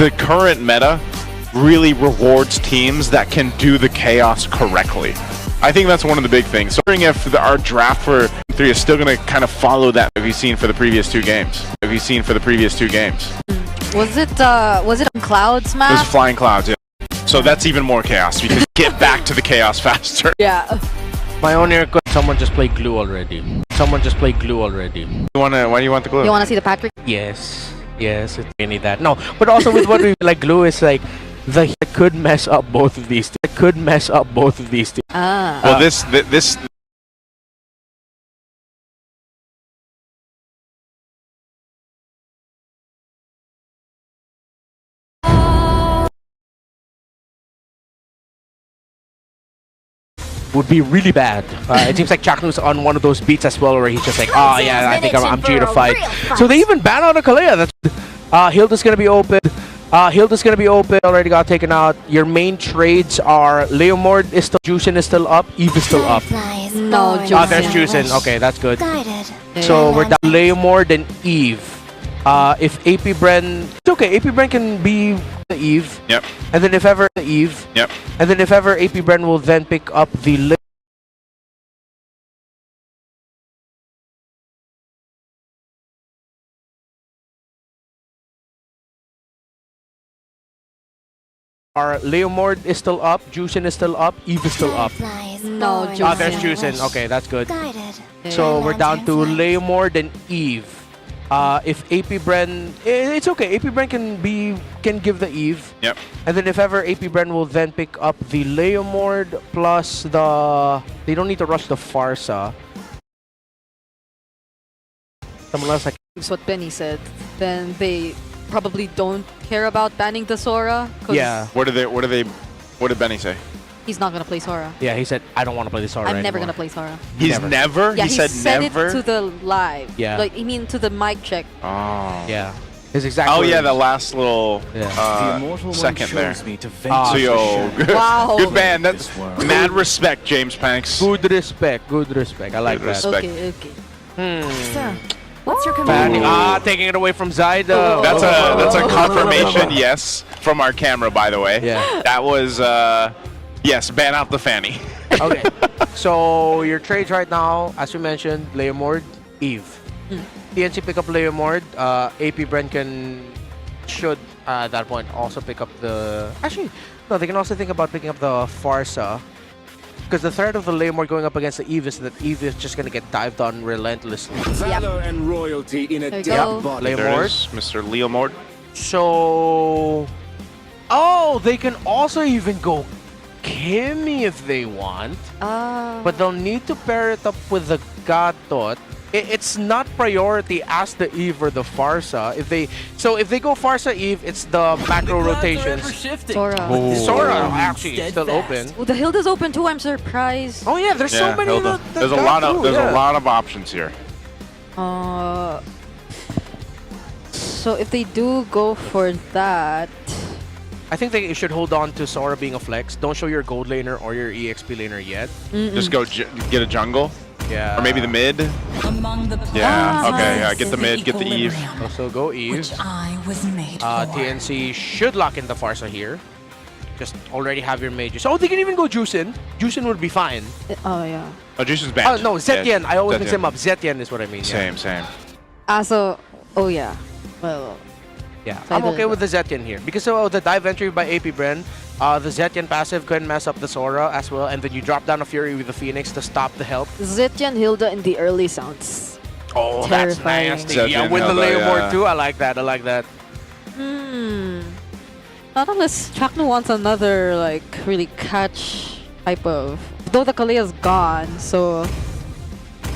the current meta really rewards teams that can do the chaos correctly. I think that's one of the big things. So I'm wondering if our draft for 3 is still going to kind of follow that we've seen for the previous two games. Was it on Clouds map? It was Flying Clouds, yeah. So that's even more chaos because you get back to the chaos faster. Yeah. My own air. Someone just played glue already. Why do you want the glue? You want to see the Patrick? Yes, it's any that. No, but also with what we like, glue is like the could mess up both of these. Well, this would be really bad. It seems like Chaknu's on one of those beats as well, where he's just like, oh yeah, I think I'm due to fight. So they even ban out a Kalea. That's Hilda's gonna be open. Already got taken out. Your main trades are Leomord is still, Juicin is still up, Eve is still up. No, Juicin. There's Juicin. Okay, that's good. Guided. So we're down Leomord and Eve. If AP Bren, it's okay. AP Bren can be the Eve. Yep. And then if ever the Eve. Yep. And then if ever AP Bren will then pick up the Our Leomord is still up, Juicin is still up, Eve is still up. No, Juicin. There's Juicin. Okay, that's good. Guided. So we're down to Leomord and Eve. If AP Bren, it's okay. AP Bren can give the Eve. Yep. And then if ever AP Bren will then pick up the Leomord plus the. They don't need to rush the Farsa. Someone else like. That's what Benny said. Then they probably don't care about banning the Sora. Yeah. What did Benny say? He's not gonna play Sora. Yeah, he said I don't want to play the Sora. I'm never gonna play Sora. He's never? Yeah, he said never? it to the live. Yeah. Like, you mean to the mic check. Oh. Yeah. His exact. Oh yeah, the last little Yeah. second there. Ah, So yo, good, Wow. good man. That's mad respect, James Panks. Good respect. I like Good that. respect. Okay. Sir, what's your Fanny. command? Taking it away from Zyda. That's a confirmation, yes, from our camera, by the way. Yeah. That was yes, ban out the Fanny. Okay. So your trades right now, as we mentioned, Leomord, Eve. TNC pick up Leomord. AP Bren should at that point also pick up the. Actually, no, they can also think about picking up the Farsa. Because the threat of the Leomord going up against the Eve is that Eve is just going to get dived on relentlessly. Valor and royalty in a There you dead go. body. There it Leomord. is, Mr. Leomord. So. Oh, they can also even go Kimmy if they want. But they'll need to pair it up with the Gatot. It's not priority as the Eve or the Farsa. If they go Farsa Eve, it's the macro rotations. Sora. Sora actually is still open. Oh, the Hilda's open too. I'm surprised. Oh yeah, there's so many. Hilda. that There's a got lot of through, yeah. a lot of options here. So if they do go for that, I think they should hold on to Sora being a flex. Don't show your gold laner or your EXP laner yet. Just go get a jungle, Yeah. or maybe the mid. Yeah. Okay. Yeah. Get the mid. Get the Eve. Also go Eve. I was made TNC should lock in the Farsa here. Just already have your mages. Oh, they can even go Juicin. Juicin would be fine. oh yeah. Oh, Juice is banned. Oh no, Zetien. Yeah, I always mix Zetien. him up. Zetien is what I mean. Same. So, oh yeah. Well, Yeah, So I'm I okay believe with the Zetien here. Because of the dive entry by AP Bren, the Zetien passive can mess up the Sora as well, and then you drop down a Fury with the Phoenix to stop the help. Zetian Hilda in the early sounds. Oh, that's Terrifying. nasty. Zetien Yeah, with the Hilda, Leomord yeah. too. I like that. Not unless Chaknu wants another, like, really catch type of... Though the Kalea's gone, so...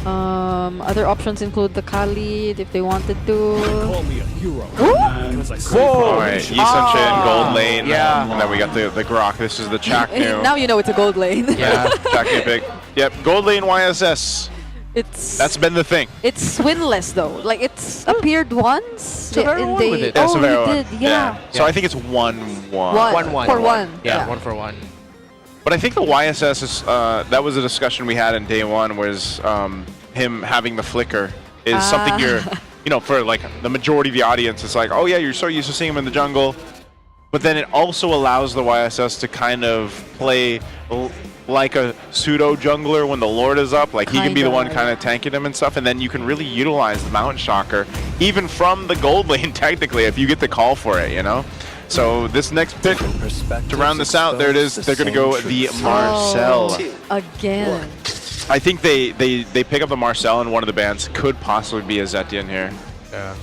other options include the Khalid if they wanted to. Call me a hero. Because I Whoa! All right. Yisun-Shin, gold lane. Yeah. And then we got the Grok. This is the Chaknu. Now you know it's a gold lane. Yeah. Chaknu pick. Yep. Gold lane YSS. That's been the thing. It's winless though. Like it's appeared once. Severo won with it. Yeah, Oh, Severo he won. did. Yeah. So I think it's 1-1. 1-1. For one. Yeah, 1 for 1. But I think the YSS is that was a discussion we had in day one. Was him having the flicker is something you're, for like the majority of the audience. It's like, oh yeah, you're so used to seeing him in the jungle. but then it also allows the YSS to kind of play like a pseudo jungler when the Lord is up. Like he can be the one kind of tanking him and stuff, and then you can really utilize the Mountain Shocker even from the gold lane technically if you get the call for it, you know. So this next pick to round this out, there it is. They're going to go the Marcel again. I think they pick up the Marcel, and one of the bans could possibly be a Zetian here. Yeah.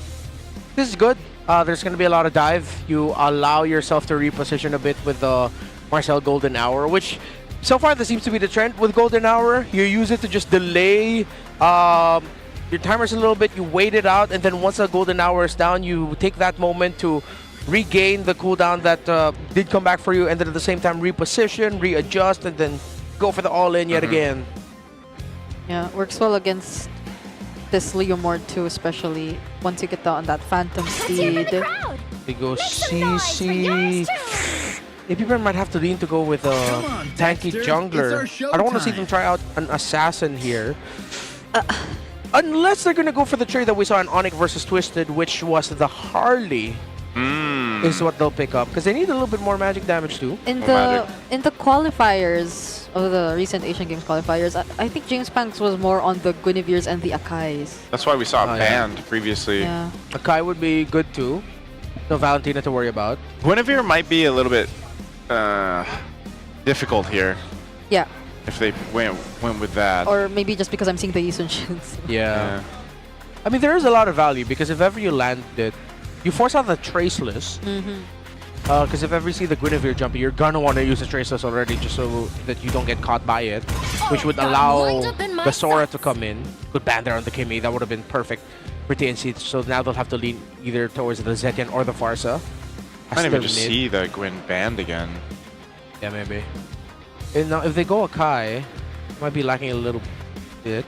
This is good. There's going to be a lot of dive. You allow yourself to reposition a bit with the Marcel Golden Hour, which so far this seems to be the trend with Golden Hour. You use it to just delay your timers a little bit. You wait it out, and then once the Golden Hour is down, you take that moment to regain the cooldown that did come back for you, and then at the same time reposition, readjust, and then go for the all-in yet again. Yeah, works well against this Leomord too, especially once you get on that Phantom Speed. We go CC. AP Brand might have to lean to go with a tanky jungler. I don't want to see them try out an assassin here. Unless they're going to go for the trade that we saw in Onyx versus Twisted, which was the Harley. Is what they'll pick up, because they need a little bit more magic damage too. In the qualifiers of the recent Asian Games qualifiers, I think James Panks was more on the Guinevere's and the Akais. That's why we saw it banned previously. Yeah. Akai would be good too. No Valentina to worry about. Guinevere might be a little bit difficult here. Yeah. If they went with that. Or maybe just because I'm seeing the Yisun Shins. Yeah. I mean, there is a lot of value, because if ever you land it, you force out the Traceless. Because if ever you see the Guinevere jumping, you're gonna want to use the Traceless already, just so that you don't get caught by it, which would allow the Sora to come in. Good ban there on the Kimmy. That would have been perfect for TNC. So now they'll have to lean either towards the Zetian or the Farsa. I might even just see the Gwyn banned again. Yeah, maybe. And now if they go Akai, might be lacking a little bit.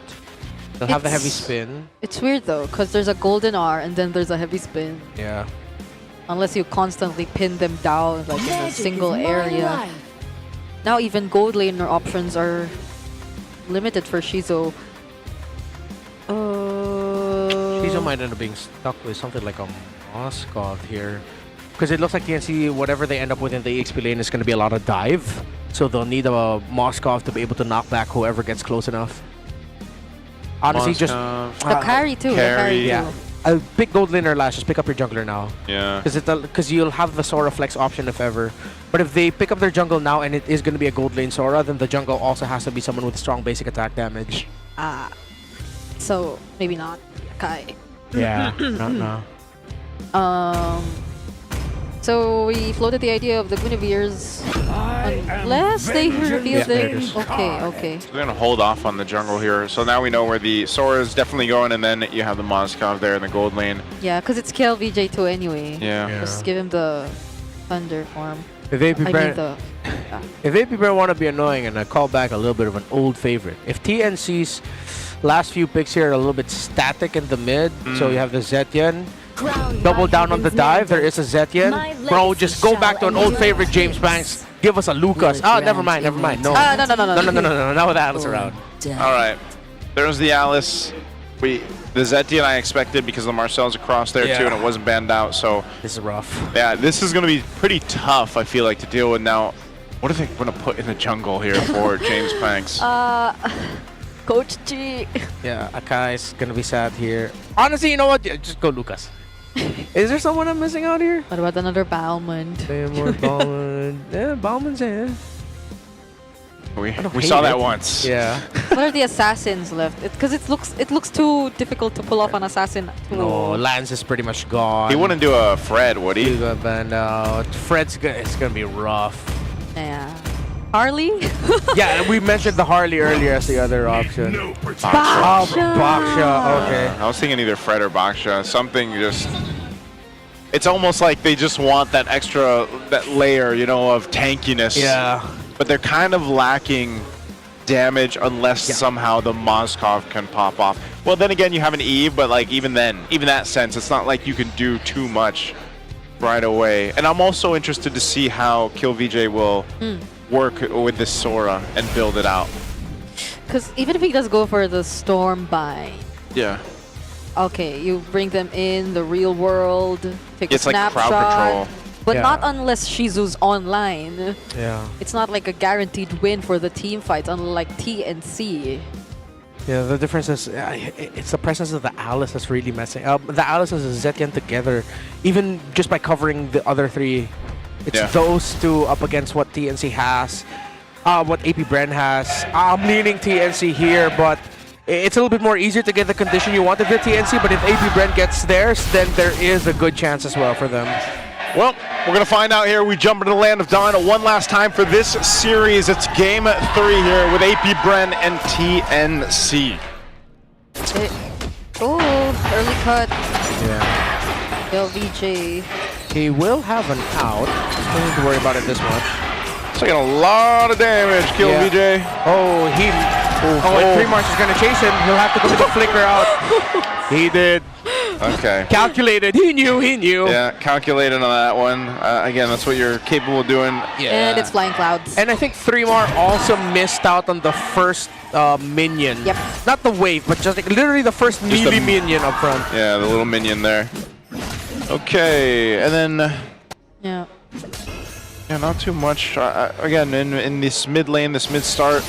They'll have the heavy spin. It's weird though, because there's a golden R and then there's a heavy spin. Yeah. Unless you constantly pin them down like in a single area. Now even gold laner options are limited for Shizo. Shizo might end up being stuck with something like a Moskov here. Because it looks like TNC, whatever they end up with in the EXP lane is going to be a lot of dive. So they'll need a Moskov to be able to knock back whoever gets close enough. Honestly, just the carry too. Yeah. A big gold laner last. Just pick up your jungler now. Yeah. Because you'll have the Sora flex option if ever. But if they pick up their jungle now and it is going to be a gold lane Sora, then the jungle also has to be someone with strong basic attack damage. So maybe not Kai. Yeah. No. So we floated the idea of the Guinevere's unless they reveal them. Okay. So we're going to hold off on the jungle here. So now we know where the Sora is definitely going, and then you have the Moskov there in the gold lane. Yeah, because it's KLVJ2 anyway. Yeah. Just give him the Thunder form. If AP Bear want to be annoying and I call back a little bit of an old favorite. If TNC's last few picks here are a little bit static in the mid, so you have the Zetian. Double down on the dive. There is a Zetian. Bro, just go back to an old favorite, James Banks. Give us a Lucas. Never mind. No. No. Now with Alice around. All right. There's the Alice. The Zetian I expected because the Marcel's across there too, and it wasn't banned out. So this is rough. Yeah, this is going to be pretty tough, I feel like, to deal with now. What are they going to put in the jungle here for James Banks? Coach G. Yeah, Akai's going to be sad here. Honestly, you know what? Just go Lucas. Is there someone I'm missing out here? What about another Balmond? More Balmond. Yeah, Balmond's in. We saw that once. Yeah. What are the assassins left? Because it looks too difficult to pull off an assassin. No, Lance is pretty much gone. He wouldn't do a Fred, would he? He got banned out. Fred's it's gonna be rough. Yeah. Harley? Yeah, we mentioned the Harley earlier as the other option. Baksha. Okay. I was thinking either Fred or Baksha. Something just... It's almost like they just want that extra, that layer, you know, of tankiness. Yeah. But they're kind of lacking damage unless somehow the Moskov can pop off. Well, then again, you have an Eve, but like even then, even that sense, it's not like you can do too much right away. And I'm also interested to see how KillVJ will work with this Sora and build it out. Because even if he does go for the Stormbind, okay, you bring them in the real world, take a it's like snapshot. crowd control. But Yeah. not unless Shizu's online. Yeah. It's not like a guaranteed win for the team fights, unlike TNC. Yeah, the difference is it's the presence of the Alice that's really messing up. The Alice and the Zetian together, even just by covering the other three, it's those two up against what TNC has, what AP Bren has. I'm leaning TNC here, but it's a little bit more easier to get the condition you want of your TNC, but if AP Bren gets theirs, then there is a good chance as well for them. Well, we're going to find out here. We jump into the land of Dino one last time for this series. It's game 3 here with AP Bren and TNC. Oh, early cut. Yeah. LVJ. He will have an out. Don't need to worry about it this much. Taking a lot of damage, Kill Yeah. VJ. Oh, he... Oh, and 3 March is going to chase him. He'll have to go to the flicker out. He did. Okay. Calculated. He knew. Yeah, calculated on that one. Again, that's what you're capable of doing. And it's Flying Clouds. And I think 3Mar also missed out on the first minion. Yep. Not the wave, but just like literally the first melee minion up front. Yeah, the little minion there. Okay, and then... Yeah. Yeah, not too much. Again, in this mid lane, this mid start,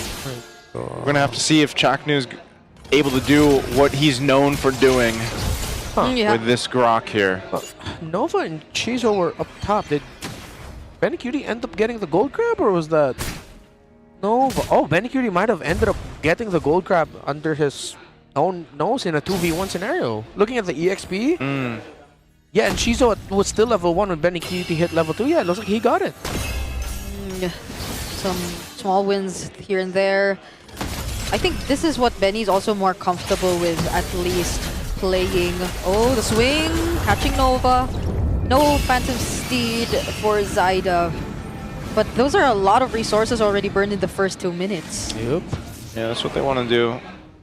we're going to have to see if Chaknu's able to do what he's known for doing with this Grok here. Nova and Chizo were up top. Did Benecutie end up getting the gold crab, or was that Nova? Oh, Benecutie might have ended up getting the gold crab under his own nose in a 2v1 scenario. Looking at the EXP, yeah, and Chizo was still level 1 when Benecutie hit level 2. Yeah, it looks like he got it. Some small wins here and there. I think this is what Benny's also more comfortable with, at least playing. Oh, the swing, catching Nova. No Phantom Steed for Zyda. But those are a lot of resources already burned in the first 2 minutes. Yep. Yeah, that's what they want to do.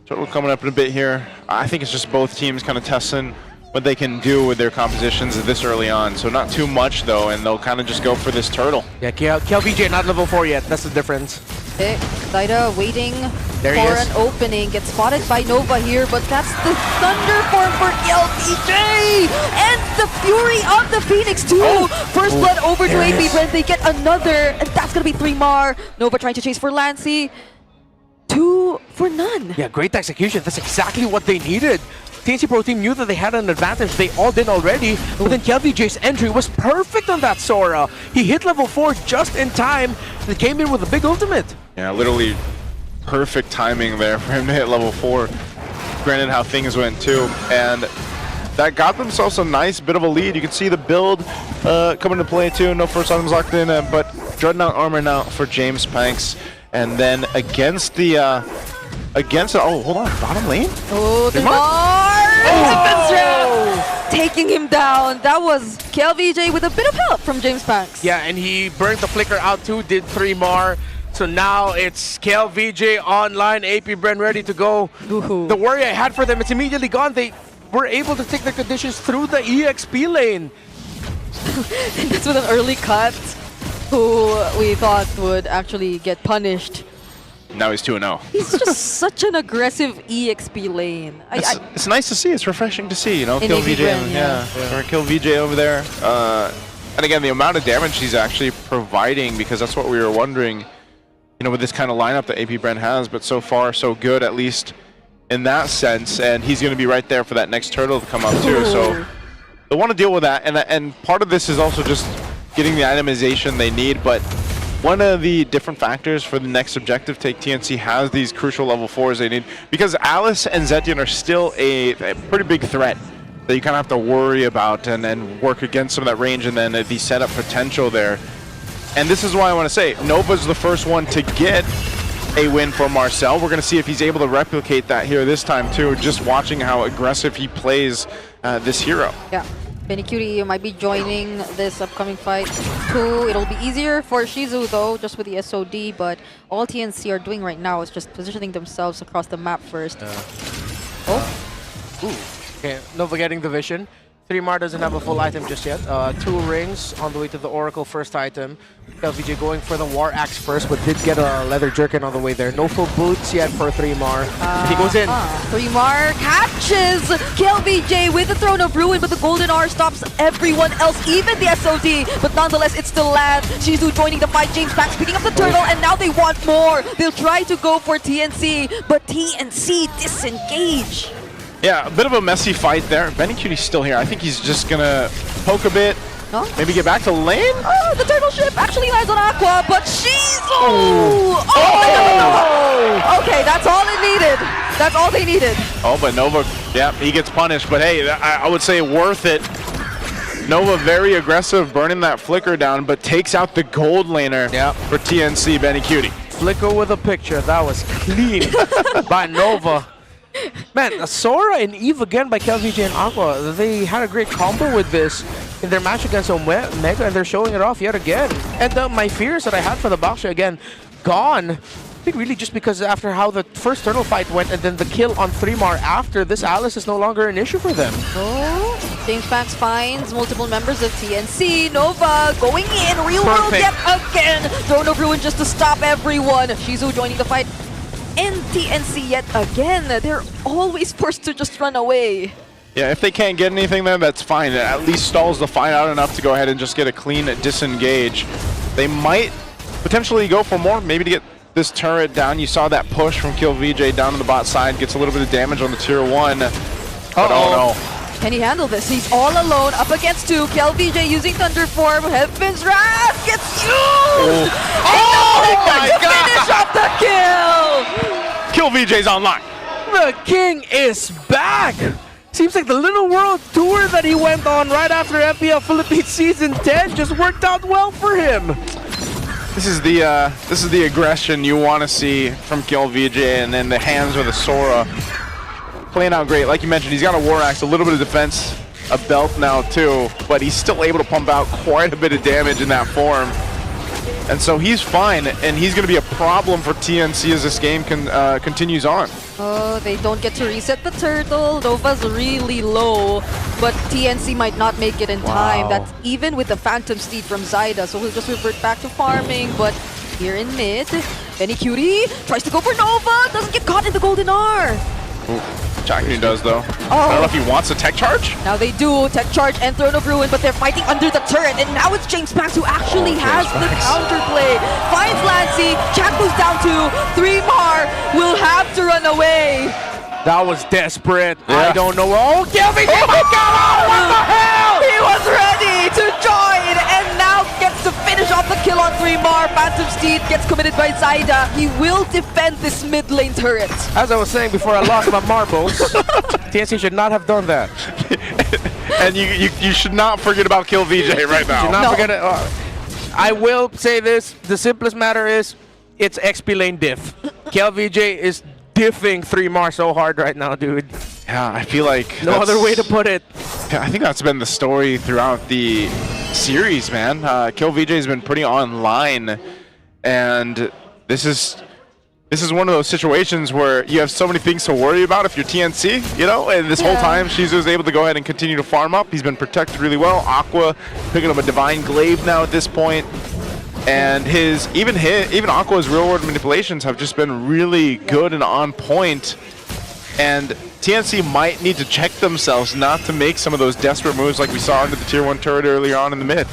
So we're coming up in a bit here. I think it's just both teams kind of testing what they can do with their compositions this early on. So not too much though, and they'll kind of just go for this turtle. Yeah, KLVJ not level 4 yet. That's the difference. Okay, Zyda waiting There he for is. an opening. Gets spotted by Nova here, but that's the Thunder form for LPJ! And the Fury of the Phoenix too! First blood over to AP Bren. They get another, and that's gonna be 3Mar. Nova trying to chase for Lancy. 2 for none. Yeah, great execution. That's exactly what they needed. TNC Pro Team knew that they had an advantage. They all did already. But then KLVJ's entry was perfect on that Sora. He hit level 4 just in time. They came in with a big ultimate. Yeah, literally perfect timing there for him to hit level 4. Granted how things went too. And that got themselves a nice bit of a lead. You can see the build coming into play too. No first items locked in, but Dreadnought armor now for James Panks. And then against the... oh, hold on, bottom lane? Oh, the taking him down. That was KLVJ with a bit of help from James Panks. Yeah, and he burned the flicker out too, did 3Mar. So now it's KLVJ online, AP Bren ready to go. The worry I had for them, it's immediately gone. They were able to take their conditions through the EXP lane. That's with an early cut, who we thought would actually get punished. Now he's 2-0. He's just such an aggressive EXP lane. It's nice to see. It's refreshing to see, you know, In Kill AP VJ. Bren, Or Kill VJ over there. And again, the amount of damage he's actually providing, because that's what we were wondering, you know, with this kind of lineup that AP Bren has. But so far, so good, at least in that sense. And he's going to be right there for that next turtle to come up too. So they want to deal with that. And part of this is also just getting the itemization they need. But one of the different factors for the next objective take, TNC has these crucial level 4s they need, because Alice and Zetian are still a pretty big threat that you kind of have to worry about and work against some of that range and then the setup potential there. And this is why I want to say, Nova's the first one to get a win for Marcel. We're going to see if he's able to replicate that here this time too, just watching how aggressive he plays this hero. Yeah. Benecutie might be joining this upcoming fight too. It'll be easier for Shizu though, just with the SOD, but all TNC are doing right now is just positioning themselves across the map first. Ooh. Okay, Nova getting the vision. 3mar doesn't have a full item just yet. 2 rings on the way to the Oracle first item. LVJ going for the War Axe first, but did get a Leather Jerkin on the way there. No full boots yet for 3mar. He goes in. 3mar catches KLVJ with the Throne of Ruin, but the Golden R stops everyone else, even the SOD. But nonetheless, it's still Land. Shizu joining the fight. James Pax picking up the turtle, and now they want more. They'll try to go for TNC, but TNC disengage. Yeah, a bit of a messy fight there. Benny Cutie's still here. I think he's just gonna poke a bit. Huh? Maybe get back to lane? Oh, the turtle ship actually lands on Aqua, but she's... Oh! Okay, that's all it needed. That's all they needed. Oh, but Nova, yeah, he gets punished. But hey, I would say worth it. Nova very aggressive, burning that flicker down, but takes out the gold laner for TNC, Benny Cutie. Flicker with a picture. That was clean by Nova. Man, Sora and Eve again by KLVJ and Aqua. They had a great combo with this in their match against Omega, and they're showing it off yet again. And my fears that I had for the Baksha again, gone. I think really just because after how the first turtle fight went and then the kill on 3mar after, this Alice is no longer an issue for them. Oh, James Pax finds multiple members of TNC. Nova going in, real world yet again. Throne of Ruin just to stop everyone. Shizu joining the fight. And TNC yet again. They're always forced to just run away. Yeah, if they can't get anything then that's fine. It at least stalls the fight out enough to go ahead and just get a clean disengage. They might potentially go for more, maybe to get this turret down. You saw that push from KillVJ down to the bot side, gets a little bit of damage on the tier 1. But oh no. Can he handle this? He's all alone up against 2. KLVJ using Thunder Form. Heaven's Wrath gets used! Oh my God! Finish off the kill! KillVJ's online. The king is back! Seems like the Little World Tour that he went on right after MPL Philippines Season 10 just worked out well for him. This is the aggression you want to see from KillVJ, and then the hands with the Sora playing out great. Like you mentioned, he's got a War Axe, a little bit of defense, a belt now too, but he's still able to pump out quite a bit of damage in that form. And so he's fine, and he's going to be a problem for TNC as this game continues on. Oh, they don't get to reset the turtle. Nova's really low, but TNC might not make it in time. That's even with the Phantom Steed from Zyda, so he'll just revert back to farming. But here in mid, Benny Cutie tries to go for Nova, doesn't get caught in the Golden R. Chaknu does though. I don't know if he wants a tech charge. Now they do tech charge and Throne of Ruin, but they're fighting under the turret, and now it's James Pax who actually has the counterplay. Finds Lancy, Chaknu's down 2, 3mar will have to run away. That was desperate. I don't know. Oh, KLVJ! What the hell? He was ready to join, and now gets to finish off the kill on 3mar. Phantom Steed gets committed by Zyda. He will defend this mid lane turret. As I was saying before I lost my marbles, TNC should not have done that. And you should not forget about KillVJ right now. Should not forget it. I will say this. The simplest matter is, it's XP lane diff. KLVJ is diffing 3mar so hard right now, dude. Yeah, I feel like no other way to put it. Yeah, I think that's been the story throughout the series, man. KillVJ has been pretty online, and this is one of those situations where you have so many things to worry about if you're TNC, you know. And this whole time, Shizu was able to go ahead and continue to farm up. He's been protected really well. Aqua picking up a Divine Glaive now at this point. And even Aqua's real world manipulations have just been really good and on point. And TNC might need to check themselves not to make some of those desperate moves like we saw into the tier 1 turret earlier on in the mid.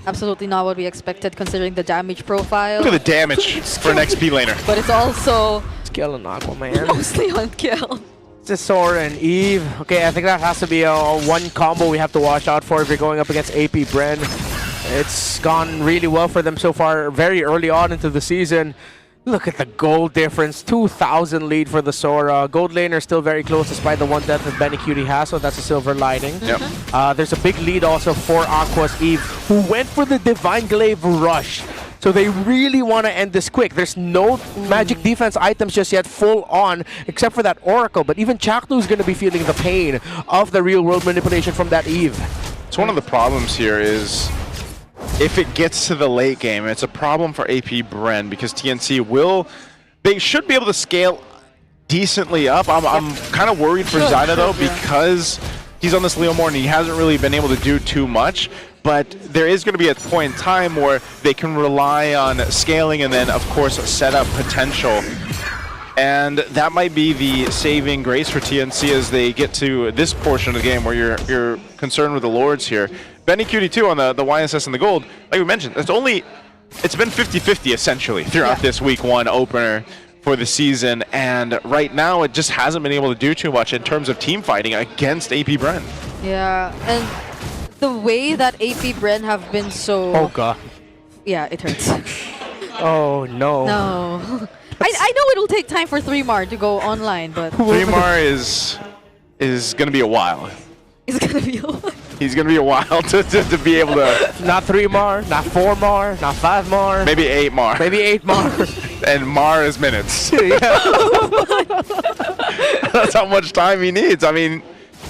Absolutely not what we expected considering the damage profile. Look at the damage for an XP laner. But it's also Skill and Aqua, man. mostly on kill. It's Sora and Eve. Okay, I think that has to be one combo we have to watch out for if you're going up against AP Bren. It's gone really well for them so far, very early on into the season. Look at the gold difference, 2,000 lead for the Sora. Gold laner still very close despite the 1 death that Benny Cutie has, so that's a silver lining. There's a big lead also for Aqua's Eve, who went for the Divine Glaive rush. So they really want to end this quick. There's no magic defense items just yet full on, except for that Oracle. But even Chaknu's going to be feeling the pain of the real world manipulation from that Eve. So one of the problems here is, if it gets to the late game, it's a problem for AP Bren because TNC they should be able to scale decently up. I'm kind of worried for Zyda though, because he's on this Leomord and he hasn't really been able to do too much. But there is going to be a point in time where they can rely on scaling and then, of course, set up potential. And that might be the saving grace for TNC as they get to this portion of the game where you're concerned with the Lords here. Benny QD2 on the YSS and the Gold, like we mentioned, it's been 50-50 essentially throughout this week 1 opener for the season. And right now, it just hasn't been able to do too much in terms of team fighting against AP Bren. Yeah, and the way that AP Bren have been so... Oh, God. Yeah, it hurts. Oh, no. No. I know it'll take time for 3mar to go online, but... 3mar is going to be a while. It's going to be a while. He's going to be a while to be able to... Not 3mar, not 4mar, not 5mar. Maybe 8mar. Maybe 8mar. And mar is minutes. That's how much time he needs. I mean,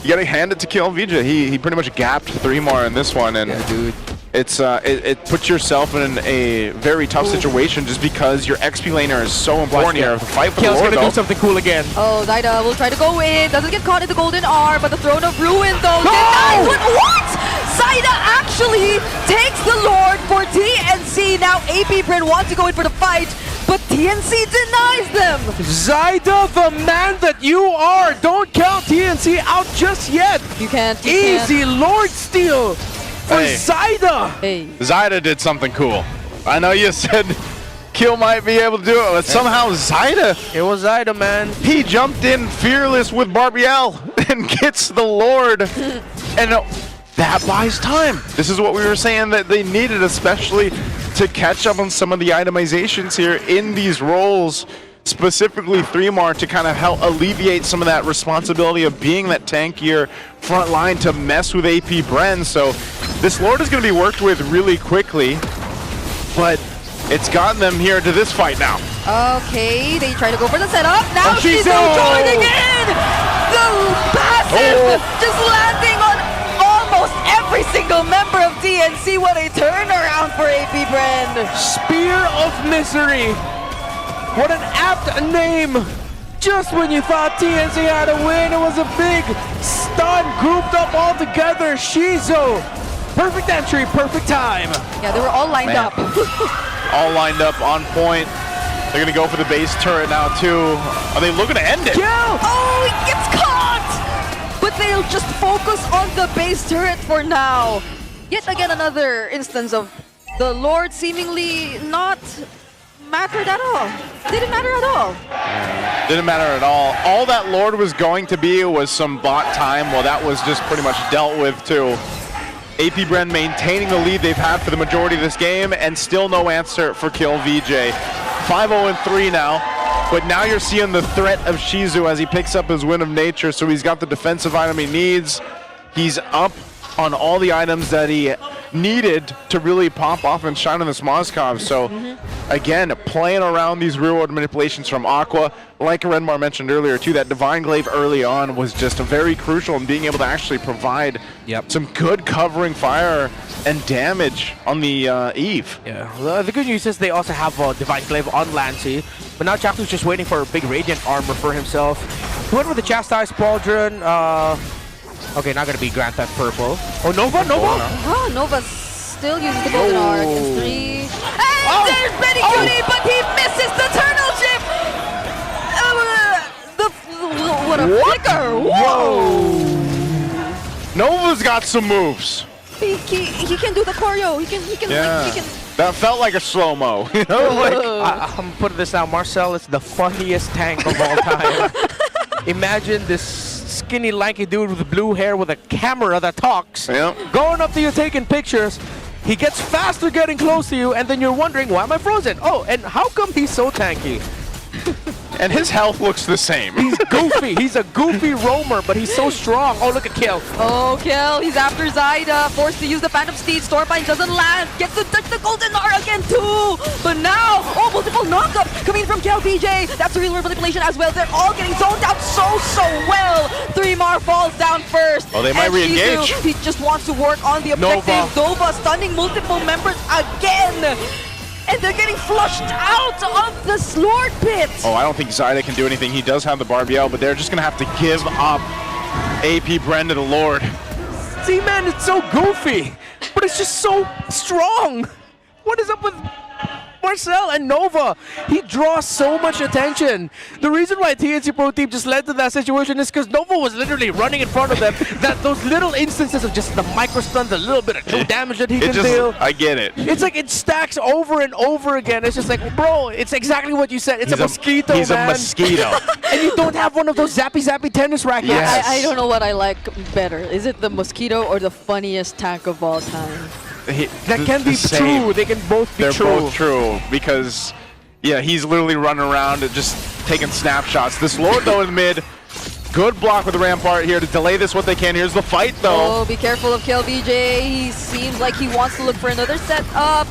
you got to hand it to KillVJ. He pretty much gapped 3mar in this one. And yeah, dude. It puts yourself in a very tough situation just because your XP laner is so important here. The fight for the Kill's Lord, gonna do something cool again. Oh, Zyda will try to go in. Doesn't get caught in the golden R, but the Throne of Ruin though denies it. What? Zyda actually takes the Lord for TNC. Now AP Bren wants to go in for the fight, but TNC denies them. Zyda, the man that you are. Don't count TNC out just yet. You can't. Easy Lord steal for Zyda. Hey. Zyda did something cool. I know you said Kill might be able to do it, but somehow Zyda, It was Zyda, man. he jumped in fearless with Barbiel and gets the Lord. And that buys time. This is what we were saying that they needed, especially to catch up on some of the itemizations here in these roles, specifically 3mar, to kind of help alleviate some of that responsibility of being that tankier front line to mess with AP Bren. So this Lord is going to be worked with really quickly, but it's gotten them here to this fight now. Okay, they try to go for the setup. Now she's Shizu! joining in! The passive just landing on almost every single member of TNC. What a turnaround for AP Bren. Spear of Misery. What an apt name. Just when you thought TNC had a win, it was a big stun grouped up all together. Shizu. Perfect entry, perfect time. Yeah, they were all lined up. All lined up on point. They're going to go for the base turret now too. Are they looking to end it? Kill! Oh, he gets caught! But they'll just focus on the base turret for now. Yet again, another instance of the Lord seemingly not mattered at all. Didn't matter at all. Didn't matter at all. All that Lord was going to be was some bot time. Well, that was just pretty much dealt with too. AP Bren maintaining the lead they've had for the majority of this game, and still no answer for KillVJ. 5-0-3 now, but now you're seeing the threat of Shizu as he picks up his Wind of Nature, so he's got the defensive item he needs. He's up on all the items that he needed to really pop off and shine on this Moskov. So again, playing around these real-world manipulations from Aqua. Like Renmar mentioned earlier too, that Divine Glaive early on was just very crucial in being able to actually provide some good covering fire and damage on the Eve. Yeah, the good news is they also have Divine Glaive on Lancy, but now Chaktu's just waiting for a big Radiant armor for himself. He went with the Chastised Pauldron. Okay, not gonna be Grand Theft Purple. Oh, Nova? Oh, Nova still uses the golden arc. It's 3. And there's Benny Cutie, but he misses the turtle ship! What a flicker! Whoa! Nova's got some moves. He can do the choreo. He can. That felt like a slow-mo. You know, like, I'm putting this out. Marcel is the funniest tank of all time. Imagine this skinny, lanky dude with blue hair with a camera that talks, going up to you taking pictures. He gets faster getting close to you, and then you're wondering, why am I frozen? Oh, and how come he's so tanky? and his health looks the same. He's goofy. He's a goofy roamer, but he's so strong. Oh, look at Kill. Oh, Kill. He's after Zyda. Forced to use the Phantom Steed. Stormbind doesn't land. Gets to touch the Golden R again, too. But now, multiple knockup coming from KillVJ. That's a real manipulation as well. They're all getting zoned out so well. 3mar falls down first. Oh, they might re-engage. He just wants to work on the objective. Nova stunning multiple members again. And they're getting flushed out of the Lord pit. Oh, I don't think Zyda can do anything. He does have the Barbiel, but they're just going to have to give up AP Bren to the Lord. See, man, it's so goofy, but it's just so strong. What is up with Marcel and Nova? He draws so much attention. The reason why TNC Pro Team just led to that situation is because Nova was literally running in front of them. That those little instances of just the micro stun, the little bit of true damage that he can deal. I get it. It's like it stacks over and over again. It's just like, bro, it's exactly what you said. It's a mosquito, He's man. a mosquito. And you don't have one of those zappy tennis rackets. Yes. I don't know what I like better. Is it the mosquito or the funniest tank of all time? That can be true. They can both be true. They're both true because, yeah, he's literally running around and just taking snapshots. This Lord, though, in mid. Good block with the Rampart here to delay this what they can. Here's the fight, though. Oh, be careful of KLVJ. He seems like he wants to look for another setup.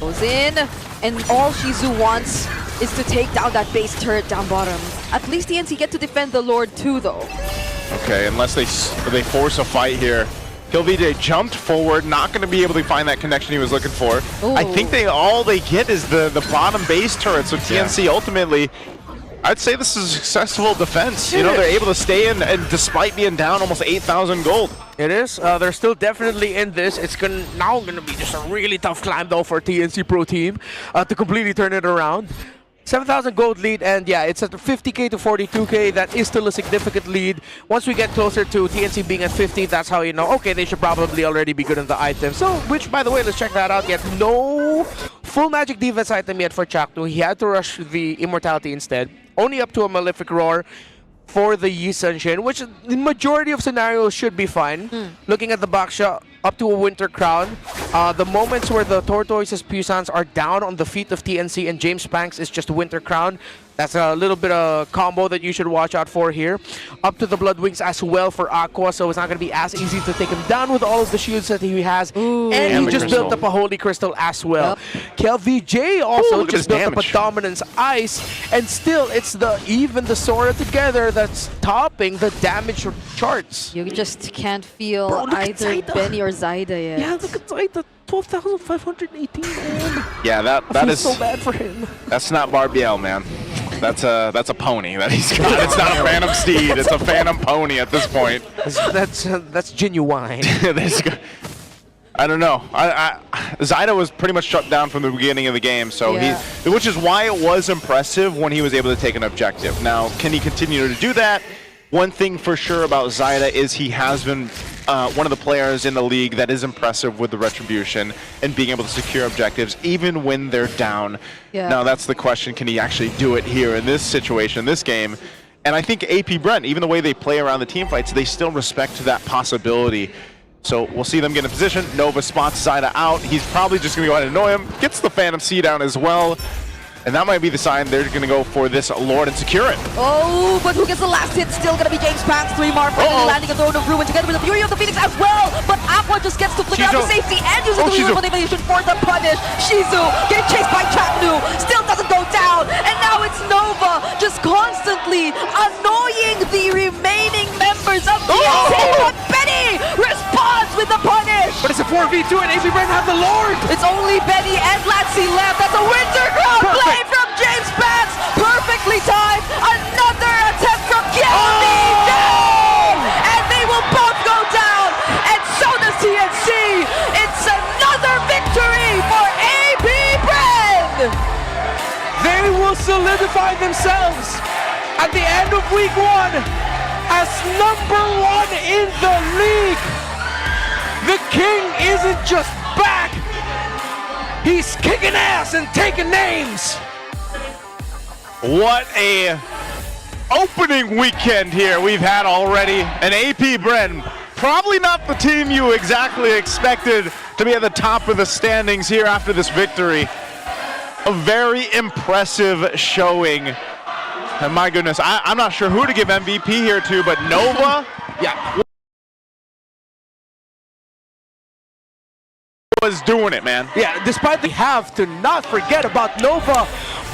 Goes in, and all Shizu wants is to take down that base turret down bottom. At least TNC get to defend the Lord too, though. Okay, unless they force a fight here. KillVJ jumped forward, not going to be able to find that connection he was looking for. Ooh. I think all they get is the bottom base turret, so TNC ultimately, I'd say this is a successful defense. You know, they're able to stay in, and despite being down almost 8,000 gold. It is. They're still definitely in this. It's now gonna be just a really tough climb though for TNC Pro Team to completely turn it around. 7,000 gold lead, and yeah, it's at 50k to 42k. That is still a significant lead. Once we get closer to TNC being at 50, that's how you know, okay, they should probably already be good in the item. So, which, by the way, let's check that out. Yet no full magic defense item yet for Chaktu. He had to rush the Immortality instead. Only up to a Malefic Roar for the Yi Sunshin, which the majority of scenarios should be fine. Looking at the box shot, up to a Winter Crown. The moments where the Tortoise's Puissance are down on the feet of TNC and James Spanks is just Winter Crown. That's a little bit of combo that you should watch out for here. Up to the Blood Wings as well for Aqua, so it's not going to be as easy to take him down with all of the shields that he has. Ooh. And he just built up a Holy Crystal as well. KLVJ also just built up a Dominance Ice, and still it's the Eve and the Sora together that's topping the damage charts. You just can't feel Bro, look at either Zaida. Benny or Zaida yet. Yeah, look at Zaida. 12,518. Yeah, that is so bad for him. That's not Barbiel, man. That's a pony that he's got. It's not a Phantom Steed. It's a Phantom Pony at this point. That's genuine. I don't know. Zaida was pretty much shut down from the beginning of the game, so Yeah. which is why it was impressive when he was able to take an objective. Now, can he continue to do that? One thing for sure about Zaida is he has been one of the players in the league that is impressive with the Retribution and being able to secure objectives even when they're down. Yeah. Now that's the question, can he actually do it here in this situation, this game? And I think AP Brent, even the way they play around the team fights, they still respect that possibility. So we'll see them get in position. Nova spots Zaida out. He's probably just going to go ahead and annoy him. Gets the Phantom C down as well. And that might be the sign they're going to go for this Lord and secure it. Oh, but who gets the last hit? Still gonna be James Pants. 3 more finally landing a Throne of Ruin together with the Fury of the Phoenix as well. But Aqua just gets to flicker out the safety and using the Ruin Motivation for the punish. Shizu getting chased by Chaknu. Still doesn't go down. And now it's Nova just constantly annoying the remaining members of TNC. But Benny responds with the punish. But it's a 4v2 and AP Brent have the Lord. It's only Benny and Latsy left. That's a Winter Crown play from James Pants. Perfectly timed. Another attempt from KLVJ. And they will both go down. And so does TNC. It's another victory for AP Brand. They will solidify themselves at the end of week 1 as #1 in the league. The king isn't just back. He's kicking ass and taking names. What a opening weekend here we've had already. And AP Bren, probably not the team you exactly expected to be at the top of the standings here after this victory. A very impressive showing. And my goodness, I'm not sure who to give MVP here to, but Nova, yeah, was doing it, man. Yeah, despite we have to not forget about Nova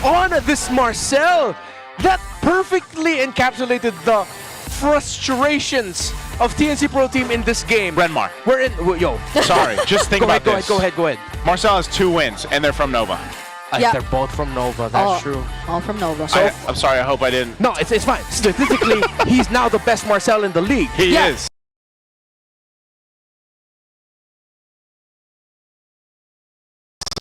on this Marcel. That perfectly encapsulated the frustrations of TNC Pro Team in this game. Renmar. We're in, yo. Sorry, just think about this. Go ahead. Marcel has 2 wins, and they're from Nova. Yeah. They're both from Nova, that's true. All from Nova. I'm sorry, I hope I didn't. No, it's fine. Statistically, he's now the best Marcel in the league. He is.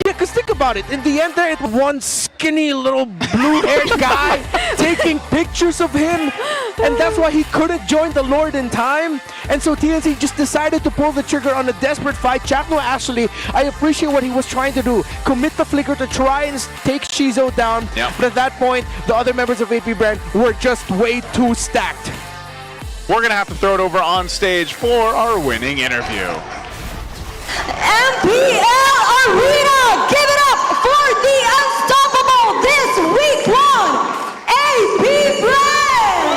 Yeah, because think about it. In the end there, it was one skinny little blue-haired guy taking pictures of him. And that's why he couldn't join the Lord in time. And so TNC just decided to pull the trigger on a desperate fight. Chakno actually, I appreciate what he was trying to do. Commit the flicker to try and take Shizo down. Yep. But at that point, the other members of AP Brand were just way too stacked. We're going to have to throw it over on stage for our winning interview. MPL Arena, give it up for the unstoppable this week one, AP Brand!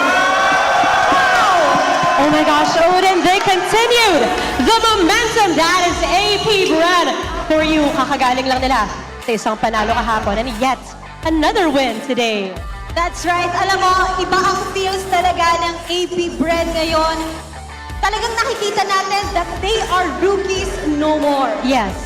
Oh my gosh, Odin, they continued the momentum that is AP Brand. For you, kakagaling lang nila sa isang panalo kahapon and yet another win today. That's right. Alam mo, iba ang feels talaga ng AP Brand ngayon. Talagang nakikita natin that they are rookies no more. Yes.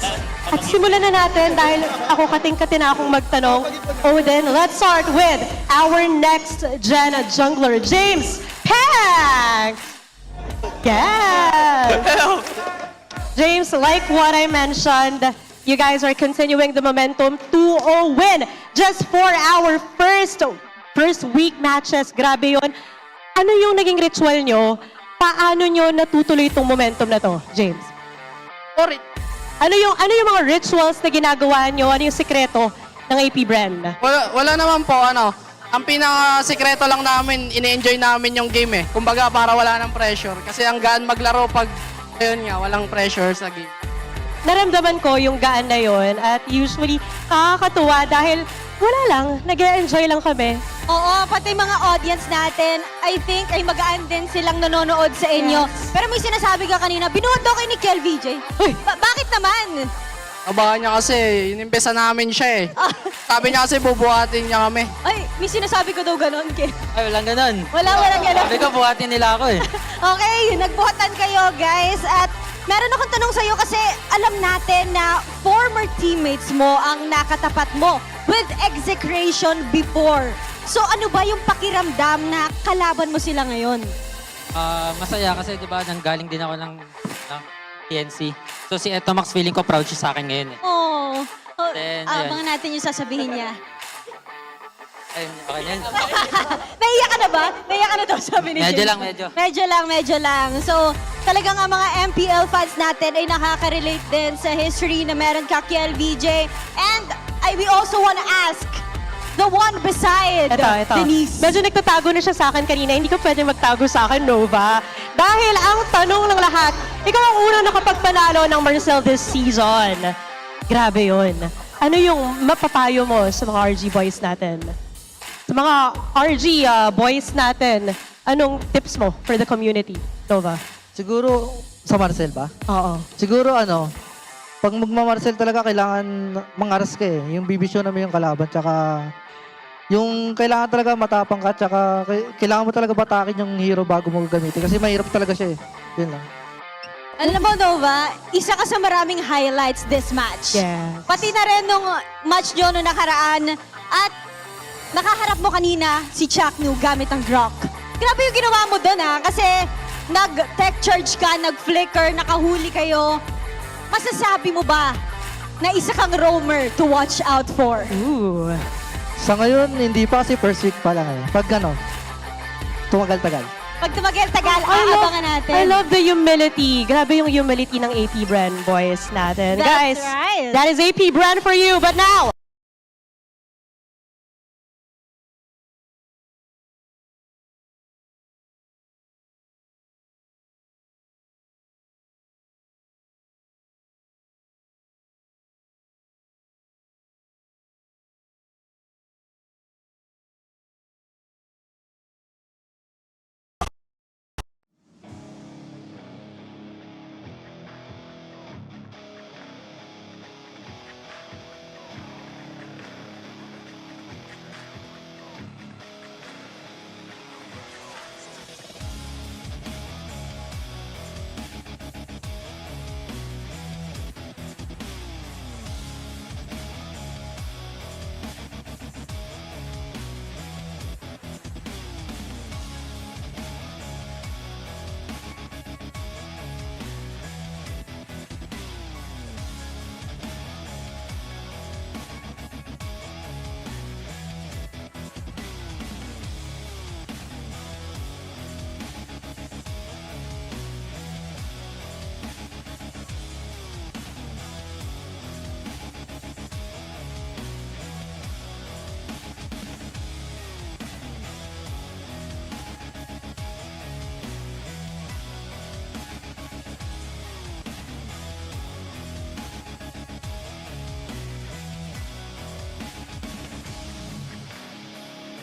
At simulan na natin dahil ako kating-kating na akong magtanong. Odin, let's start with our next gen jungler, James Pax! Yes! James, like what I mentioned, you guys are continuing the momentum 2-0 win just for our first week matches. Grabe yun. Ano yung naging ritual nyo? Paano nyo natutuloy itong momentum na to, James? Ano yung mga rituals na ginagawa nyo? Ano yung sekreto ng AP Brand? Wala naman po, ano. Ang pinaka-sekreto lang namin, ini-enjoy namin yung game eh. Kumbaga, para wala ng pressure. Kasi ang gaan maglaro pag, ayun nga, walang pressure sa game. Naramdaman ko yung gaan na yon at usually nakakatuwa dahil wala lang, nag-enjoy lang kami. Oo, pati mga audience natin, I think ay magaan din silang nanonood sa inyo. Yes. Pero may sinasabi ka kanina, binuhat daw kay ni Kel VJ. Bakit naman? Abangan niya kasi, inimbesa namin siya eh. Sabi niya kasi bubuhatin niya kami. Ay, may sinasabi ko daw ganon, Kel. Ay, walang ganon. Walang ganon. Sabi ko, buhatin nila ako eh. Okay, nagbuhatan kayo guys at meron akong tanong sa'yo kasi alam natin na former teammates mo ang nakatapat mo with execration before. So ano ba yung pakiramdam na kalaban mo sila ngayon? Masaya kasi 'di ba nanggaling din ako ng TNC. So si Etomax feeling ko proud siya sa akin ngayon eh. Oh, Then, abangan natin yung sasabihin niya. Ayun, okay na yun. Naiyak ka na ba? Naiyak ka na daw sabi ni Medyo James. lang, medyo. Medyo lang. So, talagang ang mga MPL fans natin ay nakaka-relate din sa history na meron ka Kiel VJ. And we also want to ask the one beside Denise. Medyo nagtatago na siya sa akin kanina. Hindi ko pwede magtago sa akin, Nova. Dahil ang tanong ng lahat, ikaw ang unang nakapagpanalo ng Marcel this season. Grabe yun. Ano yung mapapayo mo sa mga RG boys natin? Sa mga RG boys natin, anong tips mo for the community, Nova? Siguro, sa Marcel ba? Oo. Siguro pag magmamarcel talaga, kailangan mangaras ka eh. Yung bibisyon namin yung kalaban, tsaka yung kailangan talaga matapang ka, tsaka kailangan mo talaga batakin yung hero bago mo gagamitin. Kasi mahirap talaga siya eh. Yun lang. Alam mo, Nova, isa ka sa maraming highlights this match. Yes. Pati na rin nung match nyo nung nakaraan at nakaharap mo kanina si Chaknu gamit ang Grok. Grabe yung ginawa mo doon kasi nag-tech charge ka, nag-flicker, nakahuli kayo. Masasabi mo ba na isa kang roamer to watch out for? Ooh. Sa ngayon, hindi pa kasi first week pa lang eh. Pag tumagal-tagal. Pag tumagal-tagal, aabangan natin. I love the humility. Grabe yung humility ng AP Brand boys natin. That's Guys, right. that is AP Brand for you. But now,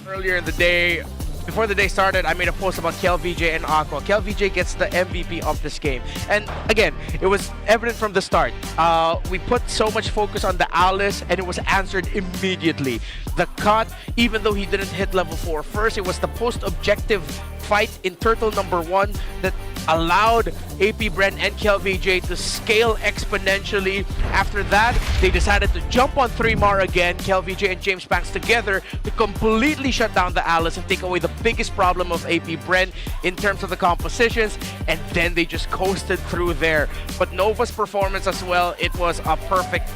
Earlier in the day, before the day started, I made a post about KelVJ and Aqua. KelVJ gets the MVP of this game. And again, it was evident from the start. We put so much focus on the Alice and it was answered immediately. The cut, even though he didn't hit level 4 first, it was the post-objective fight in Turtle number 1 that allowed AP Bren and KelVJ to scale exponentially. After that, they decided to jump on 3-Mar again, KelVJ and James Banks together, to completely shut down the Alice and take away the biggest problem of AP Bren in terms of the compositions, and then they just coasted through there. But Nova's performance as well, it was a perfect,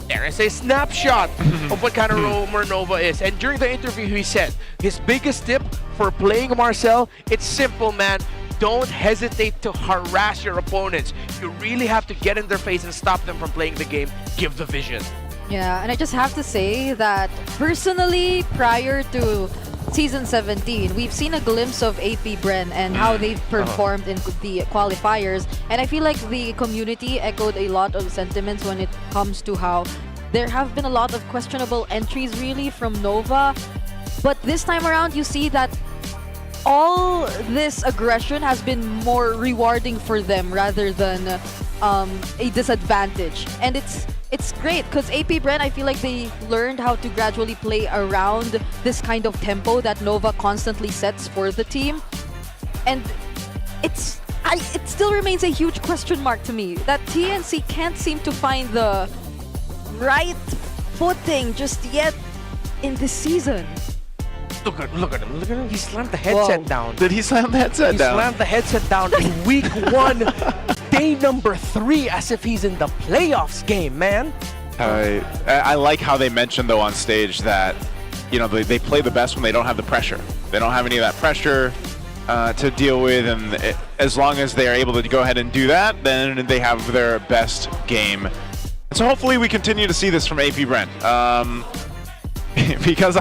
dare I say, snapshot of what kind of roamer Nova is. And during the interview, he said his biggest tip for playing Marcel, it's simple, man. Don't hesitate to harass your opponents. You really have to get in their face and stop them from playing the game. Give the vision. Yeah, and I just have to say that personally, prior to Season 17, we've seen a glimpse of AP Bren and how they've performed in the qualifiers. And I feel like the community echoed a lot of sentiments when it comes to how there have been a lot of questionable entries really from Nova. But this time around, you see that all this aggression has been more rewarding for them rather than a disadvantage. And it's great because AP Bren, I feel like they learned how to gradually play around this kind of tempo that Nova constantly sets for the team. And it still remains a huge question mark to me that TNC can't seem to find the right footing just yet in this season. Look at him. He slammed the headset down. Did he slam the headset down? He slammed the headset down in week 1, day number 3, as if he's in the playoffs game, man. I like how they mentioned, though, on stage that, you know, they play the best when they don't have the pressure. They don't have any of that pressure to deal with, and as long as they are able to go ahead and do that, then they have their best game. So hopefully we continue to see this from AP Bren. Because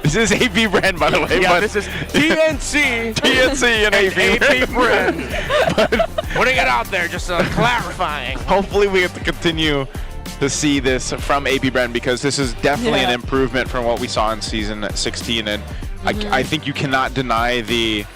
this is AP Bren, by the way. Yeah, but this is TNC. TNC and AP Bren. But putting it out there, just clarifying. Hopefully we get to continue to see this from AP Bren, because this is definitely an improvement from what we saw in Season 16. And I think you cannot deny the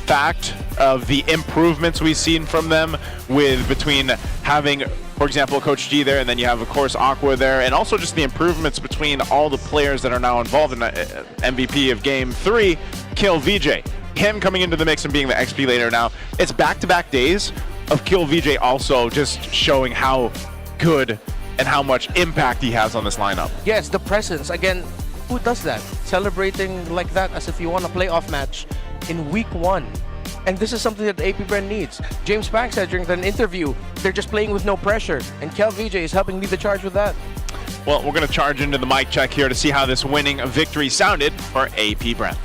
fact of the improvements we've seen from them between having, for example, Coach G there, and then you have, of course, Aqua there, and also just the improvements between all the players that are now involved in the MVP of Game 3, KelVJ. Him coming into the mix and being the XP later now. It's back-to-back days of KelVJ also just showing how good and how much impact he has on this lineup. Yes, the presence. Again, who does that? Celebrating like that as if you won a playoff match in week 1. And this is something that AP Bren needs. James Banks said during an interview, they're just playing with no pressure. And KelVJ is helping lead the charge with that. Well, we're going to charge into the mic check here to see how this winning victory sounded for AP Bren.